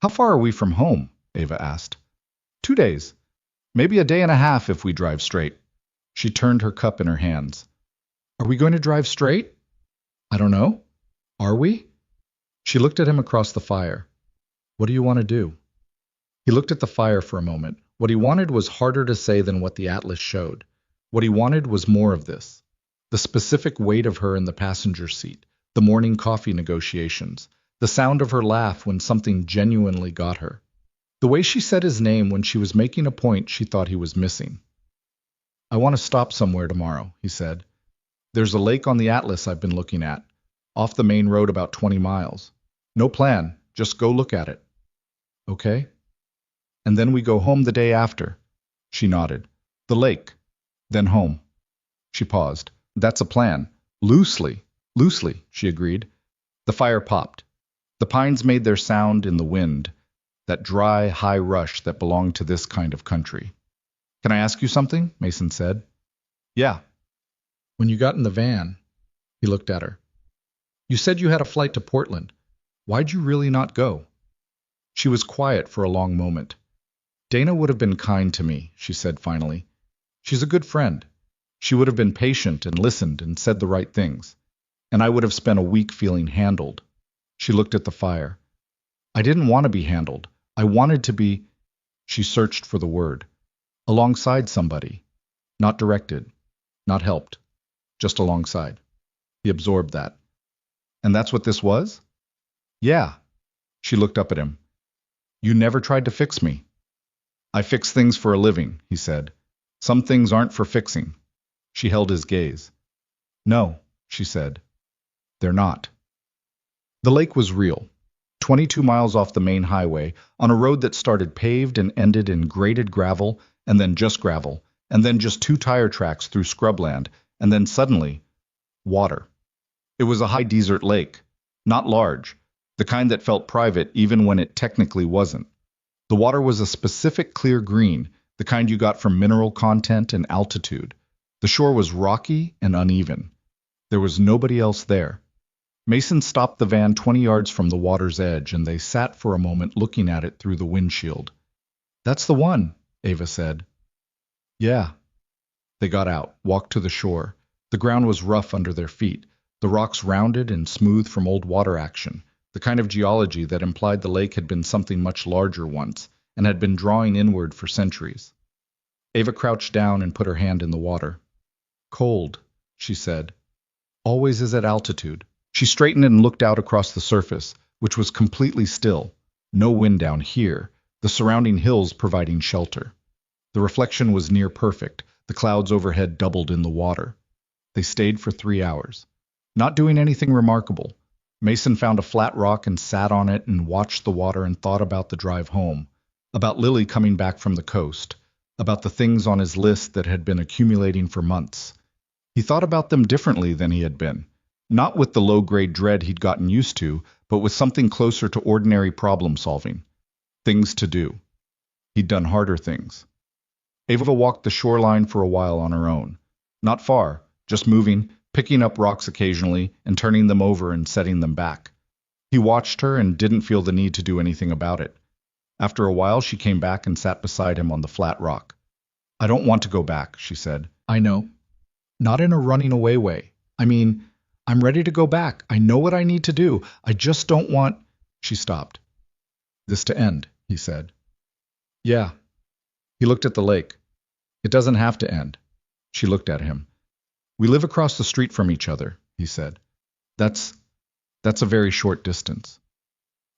How far are we from home? Ava asked. 2 days. Maybe a day and a half if we drive straight. She turned her cup in her hands. Are we going to drive straight? I don't know. Are we? She looked at him across the fire. What do you want to do? He looked at the fire for a moment. What he wanted was harder to say than what the atlas showed. What he wanted was more of this. The specific weight of her in the passenger seat, the morning coffee negotiations, the sound of her laugh when something genuinely got her. The way she said his name when she was making a point she thought he was missing. I want to stop somewhere tomorrow, he said. There's a lake on the atlas I've been looking at, off the main road about 20 miles. No plan, just go look at it. Okay? And then we go home the day after. She nodded. The lake. Then home. She paused. That's a plan. Loosely, she agreed. The fire popped. The pines made their sound in the wind, that dry, high rush that belonged to this kind of country. Can I ask you something? Mason said. Yeah. When you got in the van, he looked at her. You said you had a flight to Portland. Why'd you really not go? She was quiet for a long moment. Dana would have been kind to me, she said finally. She's a good friend. She would have been patient and listened and said the right things. And I would have spent a week feeling handled. She looked at the fire. I didn't want to be handled. I wanted to be... She searched for the word. Alongside somebody. Not directed. Not helped. Just alongside. He absorbed that. And that's what this was? Yeah. She looked up at him. You never tried to fix me. I fix things for a living, he said. Some things aren't for fixing. She held his gaze. No, she said. They're not. The lake was real. 22 miles off the main highway, on a road that started paved and ended in graded gravel, and then just gravel, and then just 2 tire tracks through scrubland, and then suddenly, water. It was a high desert lake, not large, the kind that felt private even when it technically wasn't. The water was a specific clear green, the kind you got from mineral content and altitude. The shore was rocky and uneven. There was nobody else there. Mason stopped the van 20 yards from the water's edge, and they sat for a moment looking at it through the windshield. That's the one, Ava said. Yeah. They got out, walked to the shore. The ground was rough under their feet, the rocks rounded and smooth from old water action, the kind of geology that implied the lake had been something much larger once and had been drawing inward for centuries. Ava crouched down and put her hand in the water. Cold, she said. Always is at altitude. She straightened and looked out across the surface, which was completely still. No wind down here, the surrounding hills providing shelter. The reflection was near perfect. The clouds overhead doubled in the water. They stayed for 3 hours. Not doing anything remarkable. Mason found a flat rock and sat on it and watched the water and thought about the drive home, about Lily coming back from the coast, about the things on his list that had been accumulating for months. He thought about them differently than he had been. Not with the low-grade dread he'd gotten used to, but with something closer to ordinary problem-solving. Things to do. He'd done harder things. Ava walked the shoreline for a while on her own. Not far, just moving, picking up rocks occasionally and turning them over and setting them back. He watched her and didn't feel the need to do anything about it. After a while, she came back and sat beside him on the flat rock. I don't want to go back, she said. I know. Not in a running away way. I mean, I'm ready to go back. I know what I need to do. I just don't want... She stopped. This to end, he said. Yeah. He looked at the lake. It doesn't have to end. She looked at him. We live across the street from each other, he said. That's a very short distance.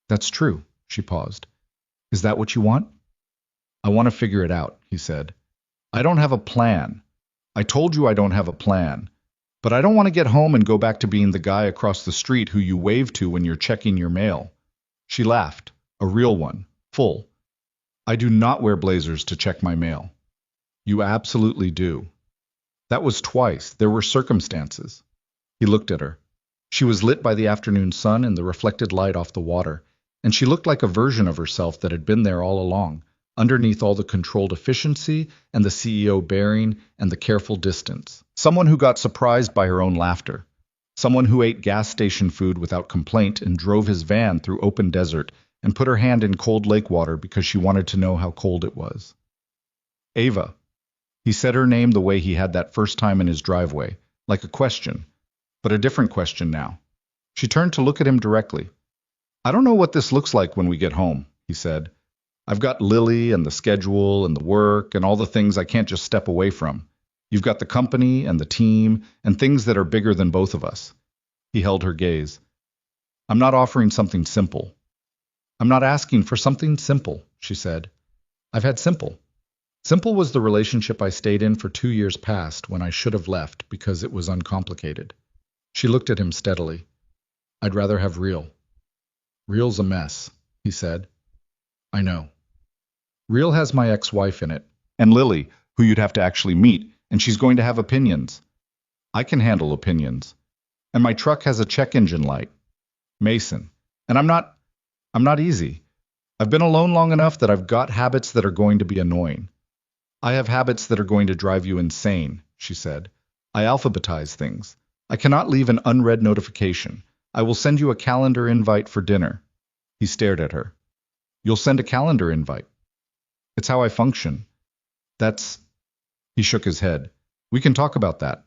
That's true, she paused. Is that what you want? I want to figure it out, he said. I don't have a plan. I told you I don't have a plan. But I don't want to get home and go back to being the guy across the street who you wave to when you're checking your mail. She laughed, a real one, full. I do not wear blazers to check my mail. You absolutely do. That was twice. There were circumstances. He looked at her. She was lit by the afternoon sun and the reflected light off the water, and she looked like a version of herself that had been there all along, underneath all the controlled efficiency and the CEO bearing and the careful distance. Someone who got surprised by her own laughter. Someone who ate gas station food without complaint and drove his van through open desert and put her hand in cold lake water because she wanted to know how cold it was. Ava. He said her name the way he had that first time in his driveway, like a question, but a different question now. She turned to look at him directly. I don't know what this looks like when we get home, he said. I've got Lily and the schedule and the work and all the things I can't just step away from. You've got the company and the team and things that are bigger than both of us. He held her gaze. I'm not offering something simple. I'm not asking for something simple, she said. I've had simple. Simple was the relationship I stayed in for 2 years past when I should have left because it was uncomplicated. She looked at him steadily. I'd rather have real. Real's a mess, he said. I know. Real has my ex-wife in it, and Lily, who you'd have to actually meet, and she's going to have opinions. I can handle opinions. And my truck has a check engine light. Mason. And I'm not easy. I've been alone long enough that I've got habits that are going to be annoying. I have habits that are going to drive you insane, she said. I alphabetize things. I cannot leave an unread notification. I will send you a calendar invite for dinner. He stared at her. You'll send a calendar invite. It's how I function. He shook his head. We can talk about that.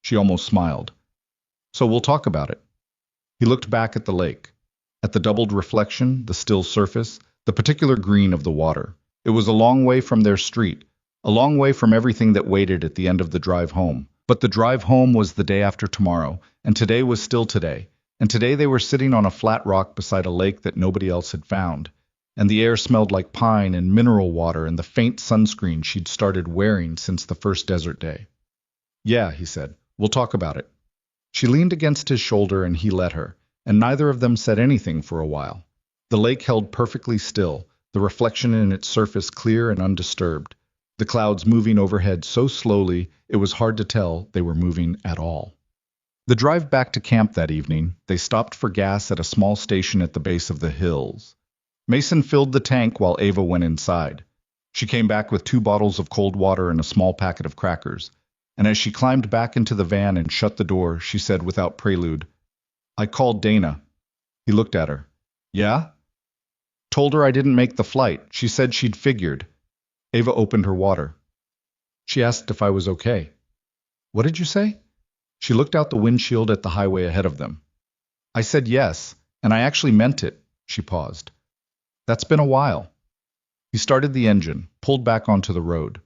She almost smiled. So we'll talk about it. He looked back at the lake, at the doubled reflection, the still surface, the particular green of the water. It was a long way from their street, a long way from everything that waited at the end of the drive home. But the drive home was the day after tomorrow, and today was still today. And today they were sitting on a flat rock beside a lake that nobody else had found. And the air smelled like pine and mineral water and the faint sunscreen she'd started wearing since the first desert day. Yeah, he said, we'll talk about it. She leaned against his shoulder and he let her, and neither of them said anything for a while. The lake held perfectly still, the reflection in its surface clear and undisturbed, the clouds moving overhead so slowly it was hard to tell they were moving at all. The drive back to camp that evening, they stopped for gas at a small station at the base of the hills. Mason filled the tank while Ava went inside. She came back with 2 bottles of cold water and a small packet of crackers, and as she climbed back into the van and shut the door, she said without prelude, I called Dana. He looked at her. Yeah? Told her I didn't make the flight. She said she'd figured. Ava opened her water. She asked if I was okay. What did you say? She looked out the windshield at the highway ahead of them. I said yes, and I actually meant it. She paused. That's been a while. He started the engine, pulled back onto the road.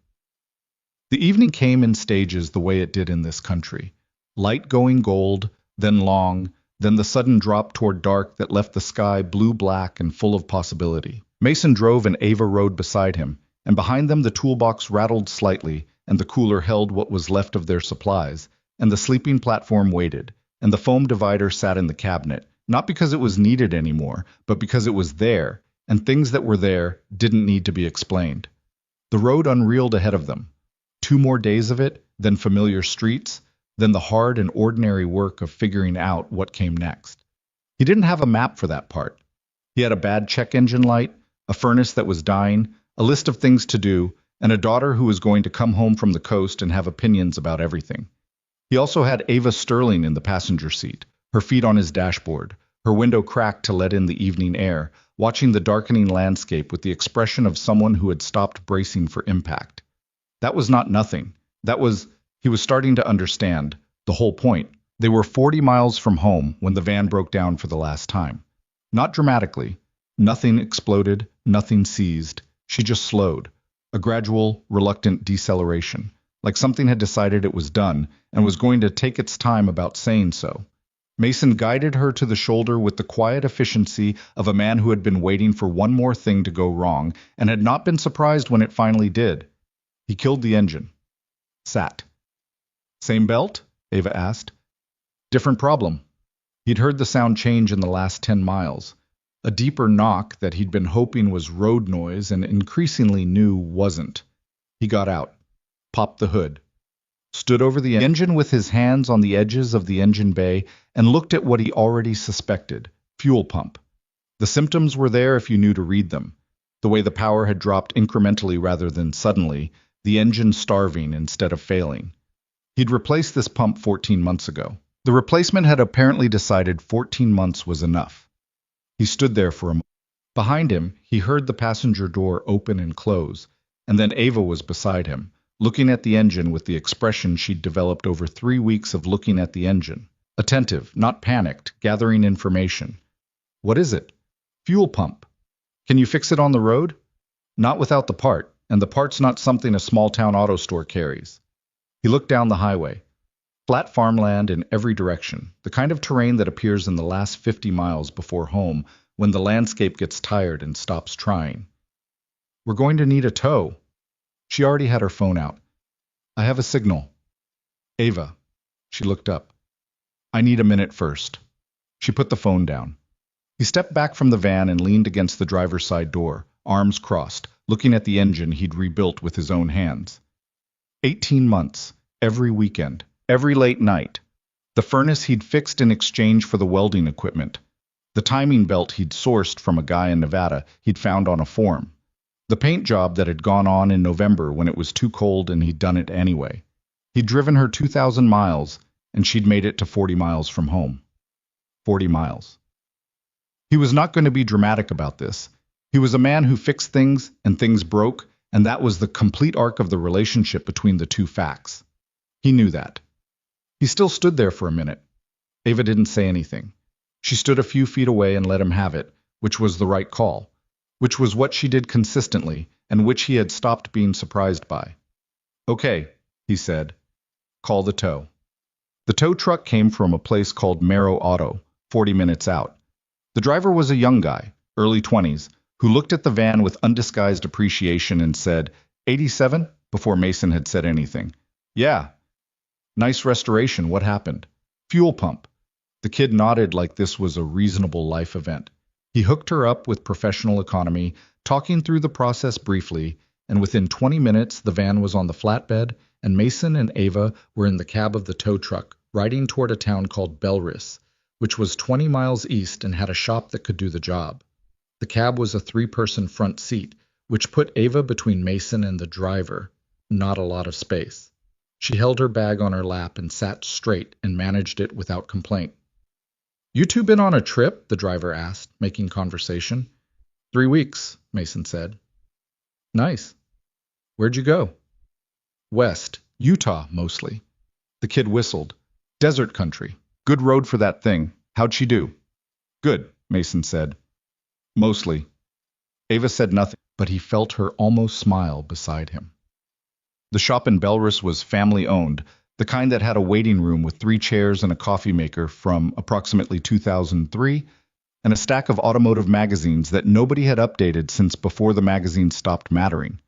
The evening came in stages the way it did in this country. Light going gold, then long, then the sudden drop toward dark that left the sky blue-black and full of possibility. Mason drove and Ava rode beside him, and behind them the toolbox rattled slightly, and the cooler held what was left of their supplies, and the sleeping platform waited, and the foam divider sat in the cabinet, not because it was needed anymore, but because it was there, and things that were there didn't need to be explained. The road unreeled ahead of them. 2 more days of it, then familiar streets, then the hard and ordinary work of figuring out what came next. He didn't have a map for that part. He had a bad check engine light, a furnace that was dying, a list of things to do, and a daughter who was going to come home from the coast and have opinions about everything. He also had Ava Sterling in the passenger seat, her feet on his dashboard, her window cracked to let in the evening air, watching the darkening landscape with the expression of someone who had stopped bracing for impact. That was not nothing. He was starting to understand, the whole point. They were 40 miles from home when the van broke down for the last time. Not dramatically. Nothing exploded, nothing seized. She just slowed. A gradual, reluctant deceleration, like something had decided it was done and was going to take its time about saying so. Mason guided her to the shoulder with the quiet efficiency of a man who had been waiting for one more thing to go wrong and had not been surprised when it finally did. He killed the engine. Sat. Same belt? Ava asked. Different problem. He'd heard the sound change in the last 10 miles. A deeper knock that he'd been hoping was road noise and increasingly knew wasn't. He got out. Popped the hood. stood over the engine with his hands on the edges of the engine bay, and looked at what he already suspected: fuel pump. The symptoms were there if you knew to read them. The way the power had dropped incrementally rather than suddenly, the engine starving instead of failing. He'd replaced this pump 14 months ago. The replacement had apparently decided 14 months was enough. He stood there for a moment. Behind him, he heard the passenger door open and close, and then Ava was beside him, looking at the engine with the expression she'd developed over 3 weeks of looking at the engine. Attentive, not panicked, gathering information. What is it? Fuel pump. Can you fix it on the road? Not without the part, and the part's not something a small-town auto store carries. He looked down the highway. Flat farmland in every direction, the kind of terrain that appears in the last 50 miles before home when the landscape gets tired and stops trying. We're going to need a tow. She already had her phone out. I have a signal. Ava. She looked up. I need a minute first. She put the phone down. He stepped back from the van and leaned against the driver's side door, arms crossed, looking at the engine he'd rebuilt with his own hands. 18 months, every weekend, every late night. The furnace he'd fixed in exchange for the welding equipment. The timing belt he'd sourced from a guy in Nevada he'd found on a form. The paint job that had gone on in November when it was too cold and he'd done it anyway. He'd driven her 2,000 miles, and she'd made it to 40 miles from home. 40 miles. He was not going to be dramatic about this. He was a man who fixed things, and things broke, and that was the complete arc of the relationship between the two facts. He knew that. He still stood there for a minute. Ava didn't say anything. She stood a few feet away and let him have it, which was the right call, which was what she did consistently, and which he had stopped being surprised by. Okay, he said. Call the tow. The tow truck came from a place called Merrow Auto, 40 minutes out. The driver was a young guy, early 20s, who looked at the van with undisguised appreciation and said, 87? Before Mason had said anything. Yeah. Nice restoration, what happened? Fuel pump. The kid nodded like this was a reasonable life event. He hooked her up with professional economy, talking through the process briefly, and within 20 minutes the van was on the flatbed, and Mason and Ava were in the cab of the tow truck, riding toward a town called Belris, which was 20 miles east and had a shop that could do the job. The cab was a 3-person front seat, which put Ava between Mason and the driver. Not a lot of space. She held her bag on her lap and sat straight and managed it without complaint. You two been on a trip? The driver asked, making conversation. 3 weeks, Mason said. Nice. Where'd you go? West, Utah, mostly. The kid whistled. Desert country. Good road for that thing. How'd she do? Good, Mason said. Mostly. Ava said nothing, but he felt her almost smile beside him. The shop in Belris was family-owned, the kind that had a waiting room with 3 chairs and a coffee maker from approximately 2003, and a stack of automotive magazines that nobody had updated since before the magazines stopped mattering.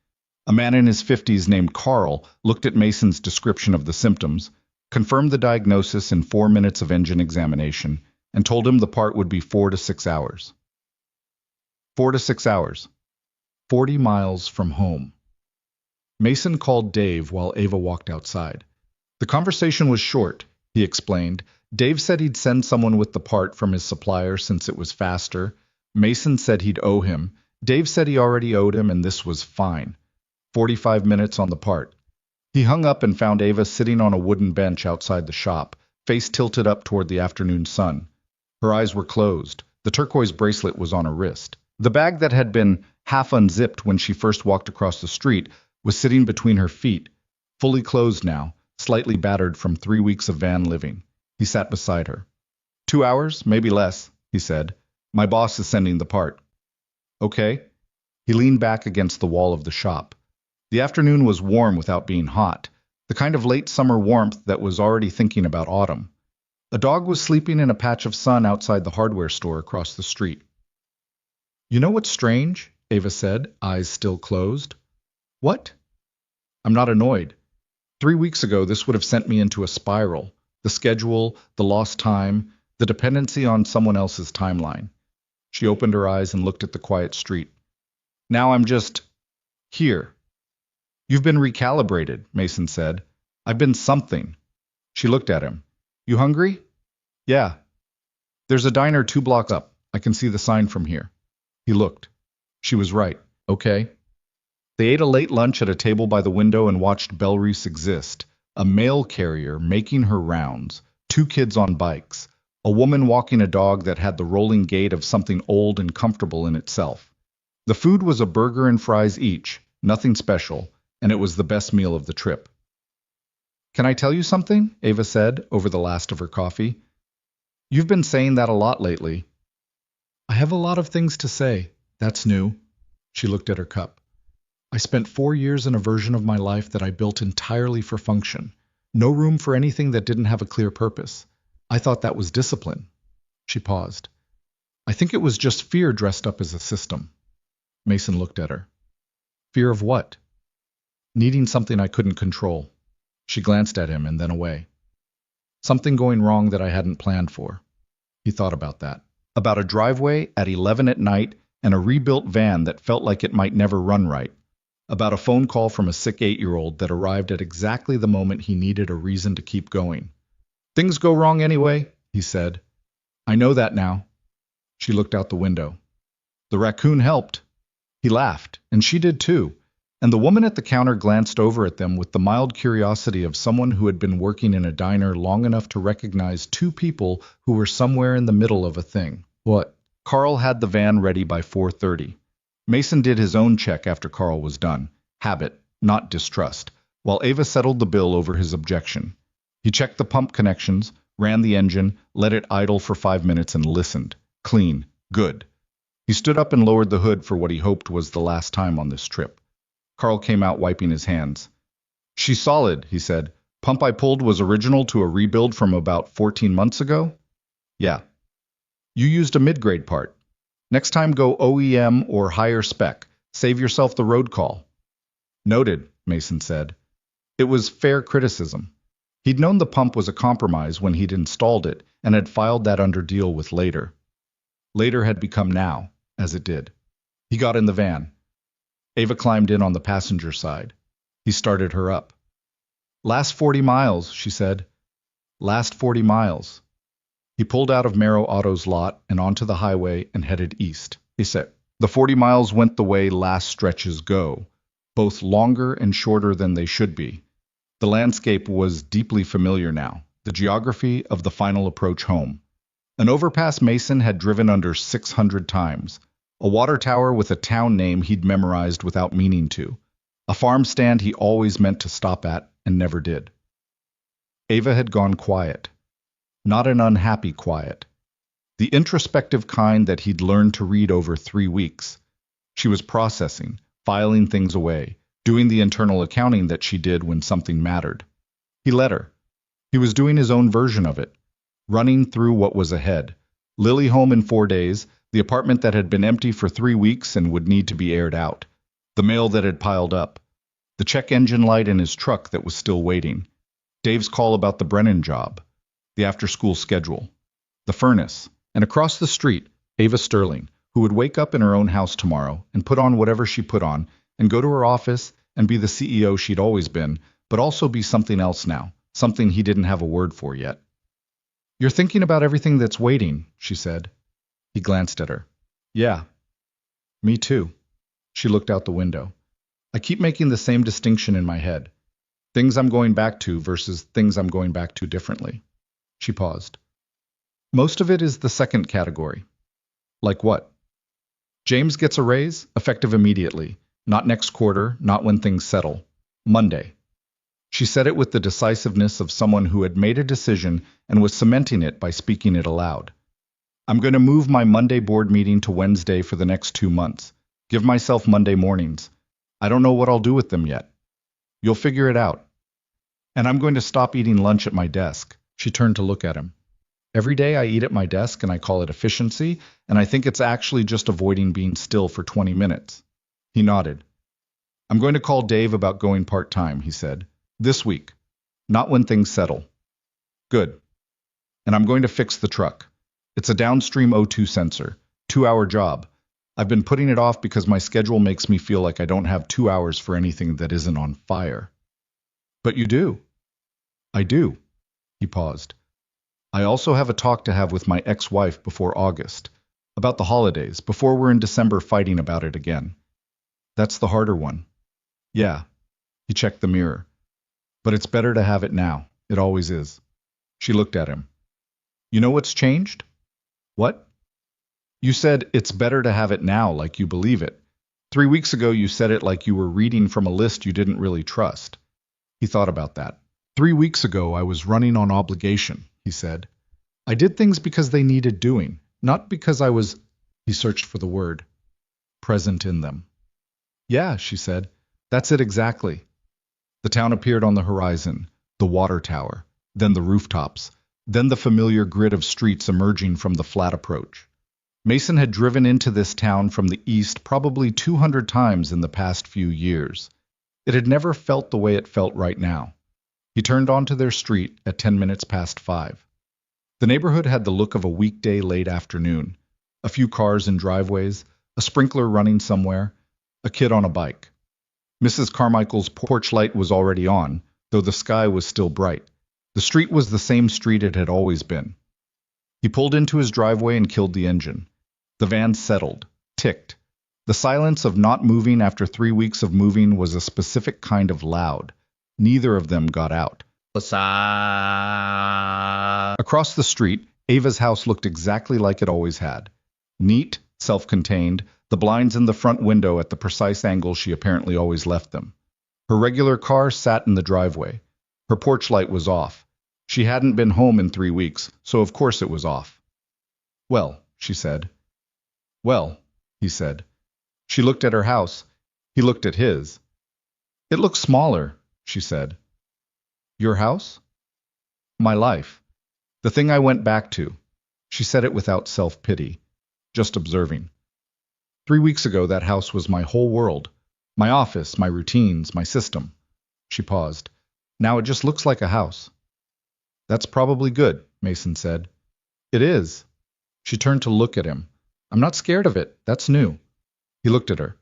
A man in his 50s named Carl looked at Mason's description of the symptoms, confirmed the diagnosis in 4 minutes of engine examination, and told him the part would be 4 to 6 hours. 4 to 6 hours. 40 miles from home. Mason called Dave while Ava walked outside. The conversation was short, he explained. Dave said he'd send someone with the part from his supplier since it was faster. Mason said he'd owe him. Dave said he already owed him, and this was fine. 45 minutes on the part. He hung up and found Ava sitting on a wooden bench outside the shop, face tilted up toward the afternoon sun. Her eyes were closed. The turquoise bracelet was on her wrist. The bag that had been half unzipped when she first walked across the street was sitting between her feet, fully closed now, slightly battered from 3 weeks of van living. He sat beside her. 2 hours, maybe less, he said. My boss is sending the part. Okay. He leaned back against the wall of the shop. The afternoon was warm without being hot, the kind of late summer warmth that was already thinking about autumn. A dog was sleeping in a patch of sun outside the hardware store across the street. You know what's strange? Ava said, eyes still closed. What? I'm not annoyed. 3 weeks ago, this would have sent me into a spiral. The schedule, the lost time, the dependency on someone else's timeline. She opened her eyes and looked at the quiet street. Now I'm just here. You've been recalibrated, Mason said. I've been something. She looked at him. You hungry? Yeah. There's a diner 2 blocks up. I can see the sign from here. He looked. She was right. Okay. They ate a late lunch at a table by the window and watched Belrice exist, a mail carrier making her rounds, 2 kids on bikes, a woman walking a dog that had the rolling gait of something old and comfortable in itself. The food was a burger and fries each, nothing special, and it was the best meal of the trip. Can I tell you something? Ava said, over the last of her coffee. You've been saying that a lot lately. I have a lot of things to say. That's new. She looked at her cup. I spent 4 years in a version of my life that I built entirely for function. No room for anything that didn't have a clear purpose. I thought that was discipline. She paused. I think it was just fear dressed up as a system. Mason looked at her. Fear of what? Needing something I couldn't control. She glanced at him and then away. Something going wrong that I hadn't planned for. He thought about that. About a driveway at 11 at night and a rebuilt van that felt like it might never run right. About a phone call from a sick 8-year-old that arrived at exactly the moment he needed a reason to keep going. Things go wrong anyway, he said. I know that now. She looked out the window. The raccoon helped. He laughed, and she did too, and the woman at the counter glanced over at them with the mild curiosity of someone who had been working in a diner long enough to recognize 2 people who were somewhere in the middle of a thing. What? Carl had the van ready by 4:30. Mason did his own check after Carl was done. Habit, not distrust, while Ava settled the bill over his objection. He checked the pump connections, ran the engine, let it idle for 5 minutes and listened. Clean. Good. He stood up and lowered the hood for what he hoped was the last time on this trip. Carl came out wiping his hands. She's solid, he said. Pump I pulled was original to a rebuild from about 14 months ago? Yeah. You used a mid-grade part. Next time go OEM or higher spec. Save yourself the road call. Noted, Mason said. It was fair criticism. He'd known the pump was a compromise when he'd installed it and had filed that under deal with later. Later had become now, as it did. He got in the van. Ava climbed in on the passenger side. He started her up. Last 40 miles, she said. Last 40 miles. He pulled out of Merrow Auto's lot and onto the highway and headed east. He said, the 40 miles went the way last stretches go, both longer and shorter than they should be. The landscape was deeply familiar now, the geography of the final approach home. An overpass Mason had driven under 600 times, a water tower with a town name he'd memorized without meaning to, a farm stand he always meant to stop at and never did. Ava had gone quiet. Not an unhappy quiet. The introspective kind that he'd learned to read over 3 weeks. She was processing, filing things away, doing the internal accounting that she did when something mattered. He let her. He was doing his own version of it, running through what was ahead. Lily home in 4 days, the apartment that had been empty for 3 weeks and would need to be aired out, the mail that had piled up, the check engine light in his truck that was still waiting, Dave's call about the Brennan job, the after-school schedule, the furnace, and across the street, Ava Sterling, who would wake up in her own house tomorrow and put on whatever she put on and go to her office and be the CEO she'd always been, but also be something else now, something he didn't have a word for yet. You're thinking about everything that's waiting, she said. He glanced at her. Yeah. Me too. She looked out the window. I keep making the same distinction in my head. Things I'm going back to versus things I'm going back to differently. She paused. Most of it is the second category. Like what? James gets a raise, effective immediately. Not next quarter, not when things settle. Monday. She said it with the decisiveness of someone who had made a decision and was cementing it by speaking it aloud. I'm going to move my Monday board meeting to Wednesday for the next 2 months. Give myself Monday mornings. I don't know what I'll do with them yet. You'll figure it out. And I'm going to stop eating lunch at my desk. She turned to look at him. Every day I eat at my desk and I call it efficiency, and I think it's actually just avoiding being still for 20 minutes. He nodded. I'm going to call Dave about going part-time, he said. This week. Not when things settle. Good. And I'm going to fix the truck. It's a downstream O2 sensor. 2-hour job. I've been putting it off because my schedule makes me feel like I don't have 2 hours for anything that isn't on fire. But you do. I do. He paused. I also have a talk to have with my ex-wife before August, about the holidays, before we're in December fighting about it again. That's the harder one. Yeah. He checked the mirror. But it's better to have it now. It always is. She looked at him. You know what's changed? What? You said it's better to have it now, like you believe it. 3 weeks ago you said it like you were reading from a list you didn't really trust. He thought about that. 3 weeks ago I was running on obligation, he said. I did things because they needed doing, not because I was, he searched for the word, present in them. Yeah, she said. That's it exactly. The town appeared on the horizon, the water tower, then the rooftops, then the familiar grid of streets emerging from the flat approach. Mason had driven into this town from the east probably 200 times in the past few years. It had never felt the way it felt right now. He turned onto their street at 10 minutes past 5. The neighborhood had the look of a weekday late afternoon. A few cars in driveways, a sprinkler running somewhere, a kid on a bike. Mrs. Carmichael's porch light was already on, though the sky was still bright. The street was the same street it had always been. He pulled into his driveway and killed the engine. The van settled, ticked. The silence of not moving after 3 weeks of moving was a specific kind of loud. Neither of them got out. Across the street, Ava's house looked exactly like it always had. Neat, self-contained, the blinds in the front window at the precise angle she apparently always left them. Her regular car sat in the driveway. Her porch light was off. She hadn't been home in 3 weeks, so of course it was off. Well, she said. Well, he said. She looked at her house. He looked at his. It looks smaller, she said. Your house? My life. The thing I went back to. She said it without self-pity, just observing. 3 weeks ago that house was my whole world. My office, my routines, my system. She paused. Now it just looks like a house. That's probably good, Mason said. It is. She turned to look at him. I'm not scared of it. That's new. He looked at her.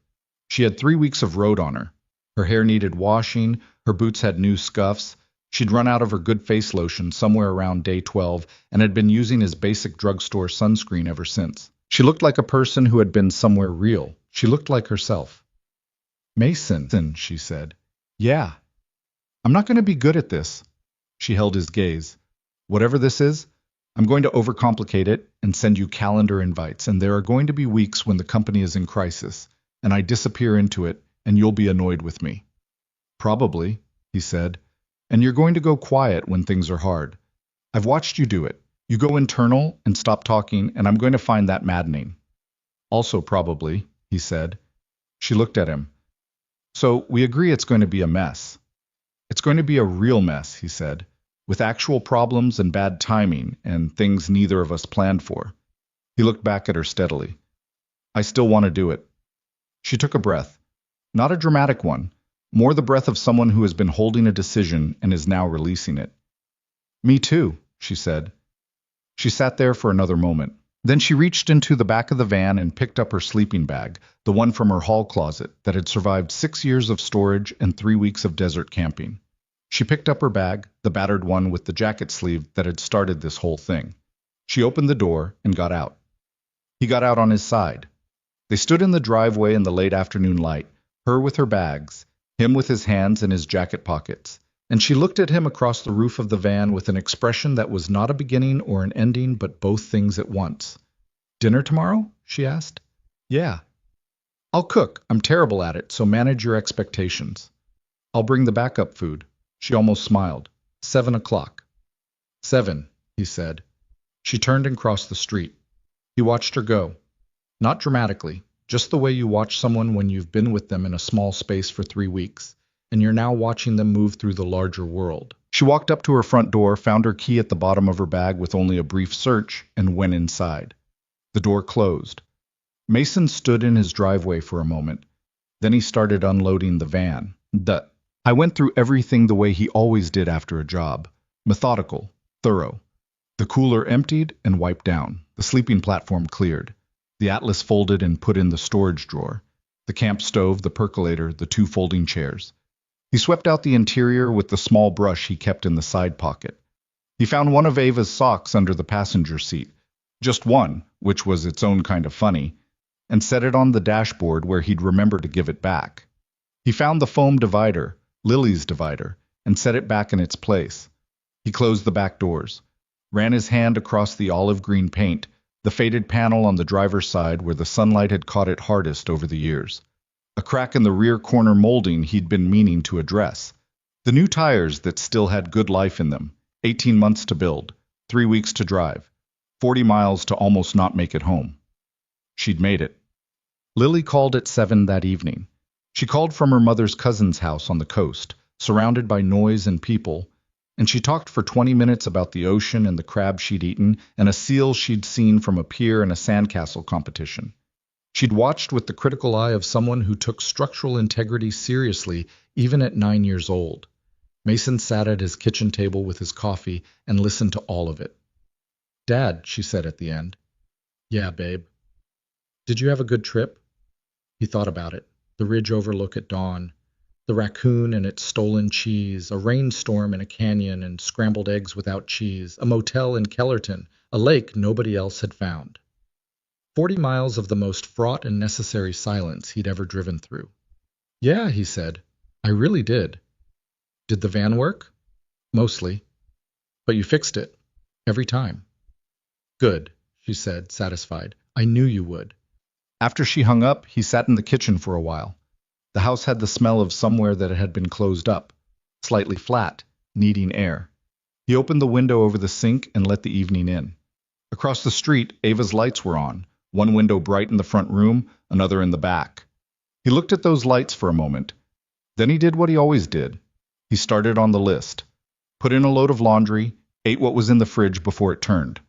She had 3 weeks of road on her. Her hair needed washing, her boots had new scuffs. She'd run out of her good face lotion somewhere around day 12 and had been using his basic drugstore sunscreen ever since. She looked like a person who had been somewhere real. She looked like herself. Mason, she said. Yeah. I'm not going to be good at this. She held his gaze. Whatever this is, I'm going to overcomplicate it and send you calendar invites, and there are going to be weeks when the company is in crisis, and I disappear into it, and you'll be annoyed with me. Probably, he said. And you're going to go quiet when things are hard. I've watched you do it. You go internal and stop talking, and I'm going to find that maddening. Also probably, he said. She looked at him. So we agree it's going to be a mess. It's going to be a real mess, he said, with actual problems and bad timing and things neither of us planned for. He looked back at her steadily. I still want to do it. She took a breath. Not a dramatic one. More the breath of someone who has been holding a decision and is now releasing it. Me too, she said. She sat there for another moment. Then she reached into the back of the van and picked up her sleeping bag, the one from her hall closet that had survived 6 years of storage and 3 weeks of desert camping. She picked up her bag, the battered one with the jacket sleeve that had started this whole thing. She opened the door and got out. He got out on his side. They stood in the driveway in the late afternoon light, her with her bags, him with his hands in his jacket pockets, and she looked at him across the roof of the van with an expression that was not a beginning or an ending, but both things at once. Dinner tomorrow? She asked. Yeah. I'll cook. I'm terrible at it, so manage your expectations. I'll bring the backup food. She almost smiled. 7 o'clock. 7, he said. She turned and crossed the street. He watched her go. Not dramatically. Just the way you watch someone when you've been with them in a small space for 3 weeks, and you're now watching them move through the larger world. She walked up to her front door, found her key at the bottom of her bag with only a brief search, and went inside. The door closed. Mason stood in his driveway for a moment. Then he started unloading the van. I went through everything the way he always did after a job. Methodical, thorough. The cooler emptied and wiped down. The sleeping platform cleared. The atlas folded and put in the storage drawer. The camp stove, the percolator, the 2 folding chairs. He swept out the interior with the small brush he kept in the side pocket. He found one of Ava's socks under the passenger seat, just one, which was its own kind of funny, and set it on the dashboard where he'd remember to give it back. He found the foam divider, Lily's divider, and set it back in its place. He closed the back doors, ran his hand across the olive green paint, the faded panel on the driver's side where the sunlight had caught it hardest over the years. A crack in the rear corner molding he'd been meaning to address. The new tires that still had good life in them, 18 months to build, 3 weeks to drive, 40 miles to almost not make it home. She'd made it. Lily called at 7 that evening. She called from her mother's cousin's house on the coast, surrounded by noise and people, and she talked for 20 minutes about the ocean and the crab she'd eaten and a seal she'd seen from a pier in a sandcastle competition. She'd watched with the critical eye of someone who took structural integrity seriously even at 9 years old. Mason sat at his kitchen table with his coffee and listened to all of it. "Dad," she said at the end. "Yeah, babe." "Did you have a good trip?" He thought about it. The ridge overlook at dawn, the raccoon and its stolen cheese, a rainstorm in a canyon and scrambled eggs without cheese, a motel in Kellerton, a lake nobody else had found. 40 miles of the most fraught and necessary silence he'd ever driven through. "Yeah," he said, "I really did." "Did the van work?" "Mostly. But you fixed it. Every time." "Good," she said, satisfied. "I knew you would." After she hung up, he sat in the kitchen for a while. The house had the smell of somewhere that had been closed up, slightly flat, needing air. He opened the window over the sink and let the evening in. Across the street, Ava's lights were on, one window bright in the front room, another in the back. He looked at those lights for a moment. Then he did what he always did. He started on the list, put in a load of laundry, ate what was in the fridge before it turned,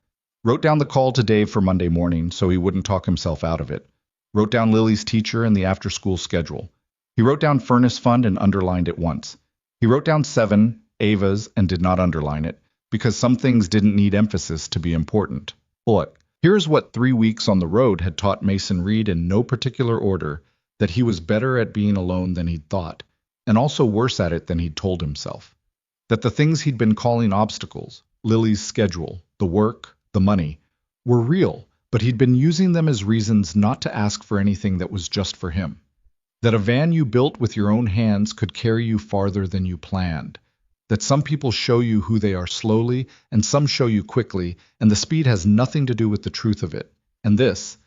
wrote down the call to Dave for Monday morning so he wouldn't talk himself out of it, wrote down Lily's teacher and the after-school schedule. He wrote down Furnace Fund and underlined it once. He wrote down 7, Ava's, and did not underline it, because some things didn't need emphasis to be important. Look, here's what 3 weeks on the road had taught Mason Reed in no particular order: that he was better at being alone than he'd thought, and also worse at it than he'd told himself. That the things he'd been calling obstacles, Lily's schedule, the work, the money, were real, but he'd been using them as reasons not to ask for anything that was just for him. That a van you built with your own hands could carry you farther than you planned. That some people show you who they are slowly, and some show you quickly, and the speed has nothing to do with the truth of it. And this,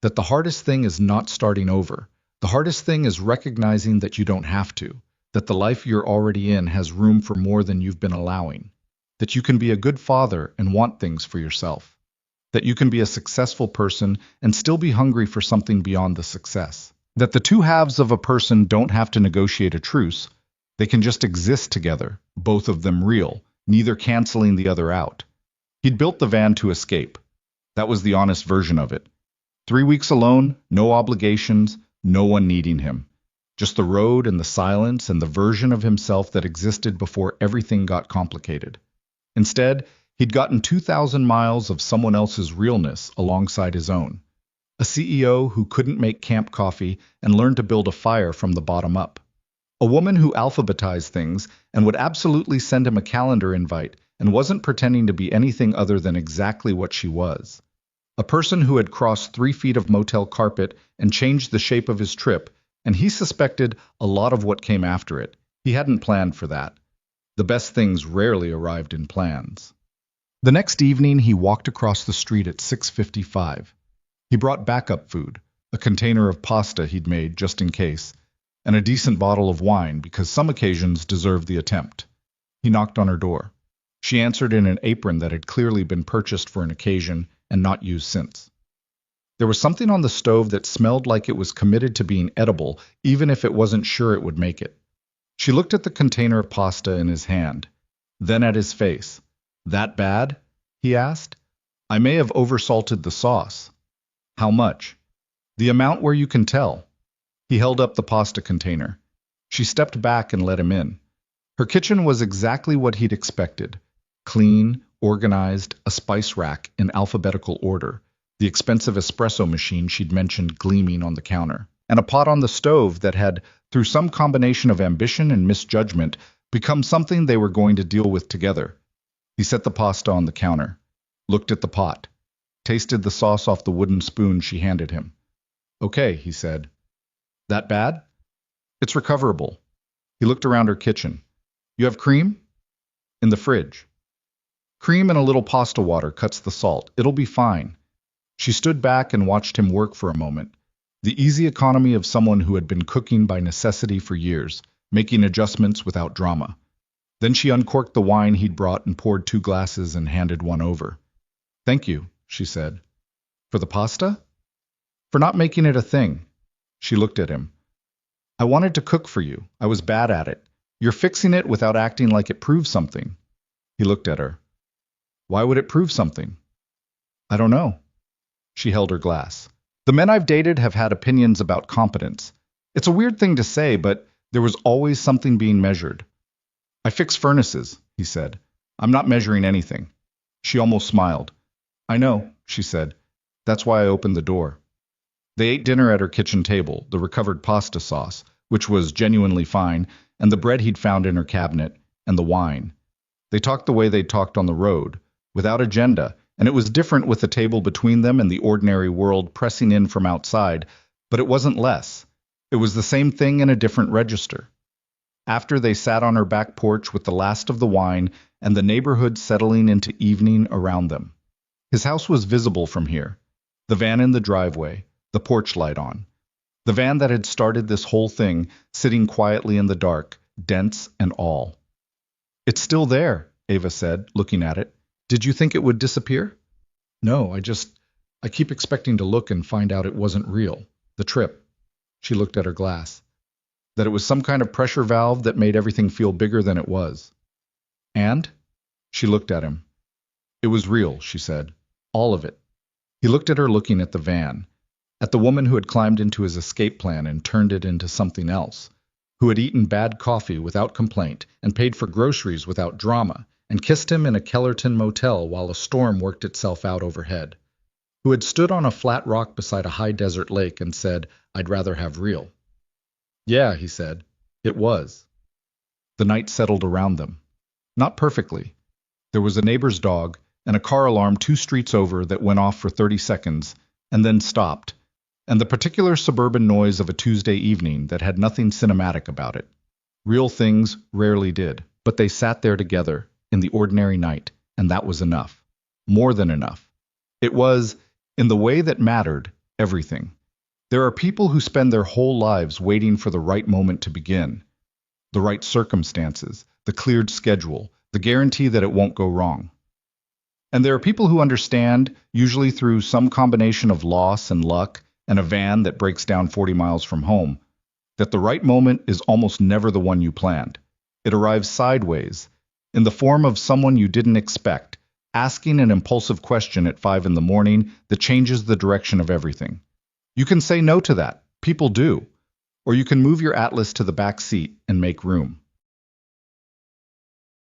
that the hardest thing is not starting over. The hardest thing is recognizing that you don't have to, that the life you're already in has room for more than you've been allowing, that you can be a good father and want things for yourself, that you can be a successful person and still be hungry for something beyond the success, that the two halves of a person don't have to negotiate a truce, they can just exist together, both of them real, neither canceling the other out. He'd built the van to escape. That was the honest version of it. 3 weeks alone, no obligations, no one needing him. Just the road and the silence and the version of himself that existed before everything got complicated. Instead, he'd gotten 2,000 miles of someone else's realness alongside his own. A CEO who couldn't make camp coffee and learned to build a fire from the bottom up. A woman who alphabetized things and would absolutely send him a calendar invite and wasn't pretending to be anything other than exactly what she was. A person who had crossed 3 feet of motel carpet and changed the shape of his trip, and he suspected a lot of what came after it. He hadn't planned for that. The best things rarely arrived in plans. The next evening, he walked across the street at 6:55. He brought backup food, a container of pasta he'd made just in case, and a decent bottle of wine because some occasions deserved the attempt. He knocked on her door. She answered in an apron that had clearly been purchased for an occasion and not used since. There was something on the stove that smelled like it was committed to being edible, even if it wasn't sure it would make it. She looked at the container of pasta in his hand, then at his face. "That bad?" he asked. "I may have oversalted the sauce." "How much?" "The amount where you can tell." He held up the pasta container. She stepped back and let him in. Her kitchen was exactly what he'd expected. Clean, organized, a spice rack in alphabetical order, the expensive espresso machine she'd mentioned gleaming on the counter, and a pot on the stove that had through some combination of ambition and misjudgment, become something they were going to deal with together. He set the pasta on the counter, looked at the pot, tasted the sauce off the wooden spoon she handed him. Okay, he said. That bad? It's recoverable. He looked around her kitchen. You have cream? In the fridge. Cream and a little pasta water cuts the salt. It'll be fine. She stood back and watched him work for a moment. The easy economy of someone who had been cooking by necessity for years, making adjustments without drama. Then she uncorked the wine he'd brought and poured 2 glasses and handed one over. Thank you, she said. For the pasta? For not making it a thing. She looked at him. I wanted to cook for you. I was bad at it. You're fixing it without acting like it proves something. He looked at her. Why would it prove something? I don't know. She held her glass. The men I've dated have had opinions about competence. It's a weird thing to say, but there was always something being measured. I fix furnaces, he said. I'm not measuring anything. She almost smiled. I know, she said. That's why I opened the door. They ate dinner at her kitchen table, the recovered pasta sauce, which was genuinely fine, and the bread he'd found in her cabinet, and the wine. They talked the way they'd talked on the road, without agenda, and it was different with the table between them and the ordinary world pressing in from outside, but it wasn't less. It was the same thing in a different register. After they sat on her back porch with the last of the wine and the neighborhood settling into evening around them. His house was visible from here, the van in the driveway, the porch light on. The van that had started this whole thing, sitting quietly in the dark, dense and all. It's still there, Ava said, looking at it. Did you think it would disappear? No, I keep expecting to look and find out it wasn't real. The trip. She looked at her glass. That it was some kind of pressure valve that made everything feel bigger than it was. And? She looked at him. It was real, she said. All of it. He looked at her looking at the van, at the woman who had climbed into his escape plan and turned it into something else, who had eaten bad coffee without complaint and paid for groceries without drama, and kissed him in a Kellerton motel while a storm worked itself out overhead, who had stood on a flat rock beside a high desert lake and said, I'd rather have real. Yeah, he said. It was. The night settled around them. Not perfectly. There was a neighbor's dog and a car alarm 2 streets over that went off for 30 seconds and then stopped, and the particular suburban noise of a Tuesday evening that had nothing cinematic about it. Real things rarely did, but they sat there together in the ordinary night, and that was enough. More than enough. It was, in the way that mattered, everything. There are people who spend their whole lives waiting for the right moment to begin, the right circumstances, the cleared schedule, the guarantee that it won't go wrong. And there are people who understand, usually through some combination of loss and luck and a van that breaks down 40 miles from home, that the right moment is almost never the one you planned. It arrives sideways, in the form of someone you didn't expect, asking an impulsive question at 5 in the morning that changes the direction of everything. You can say no to that. People do. Or you can move your Atlas to the back seat and make room.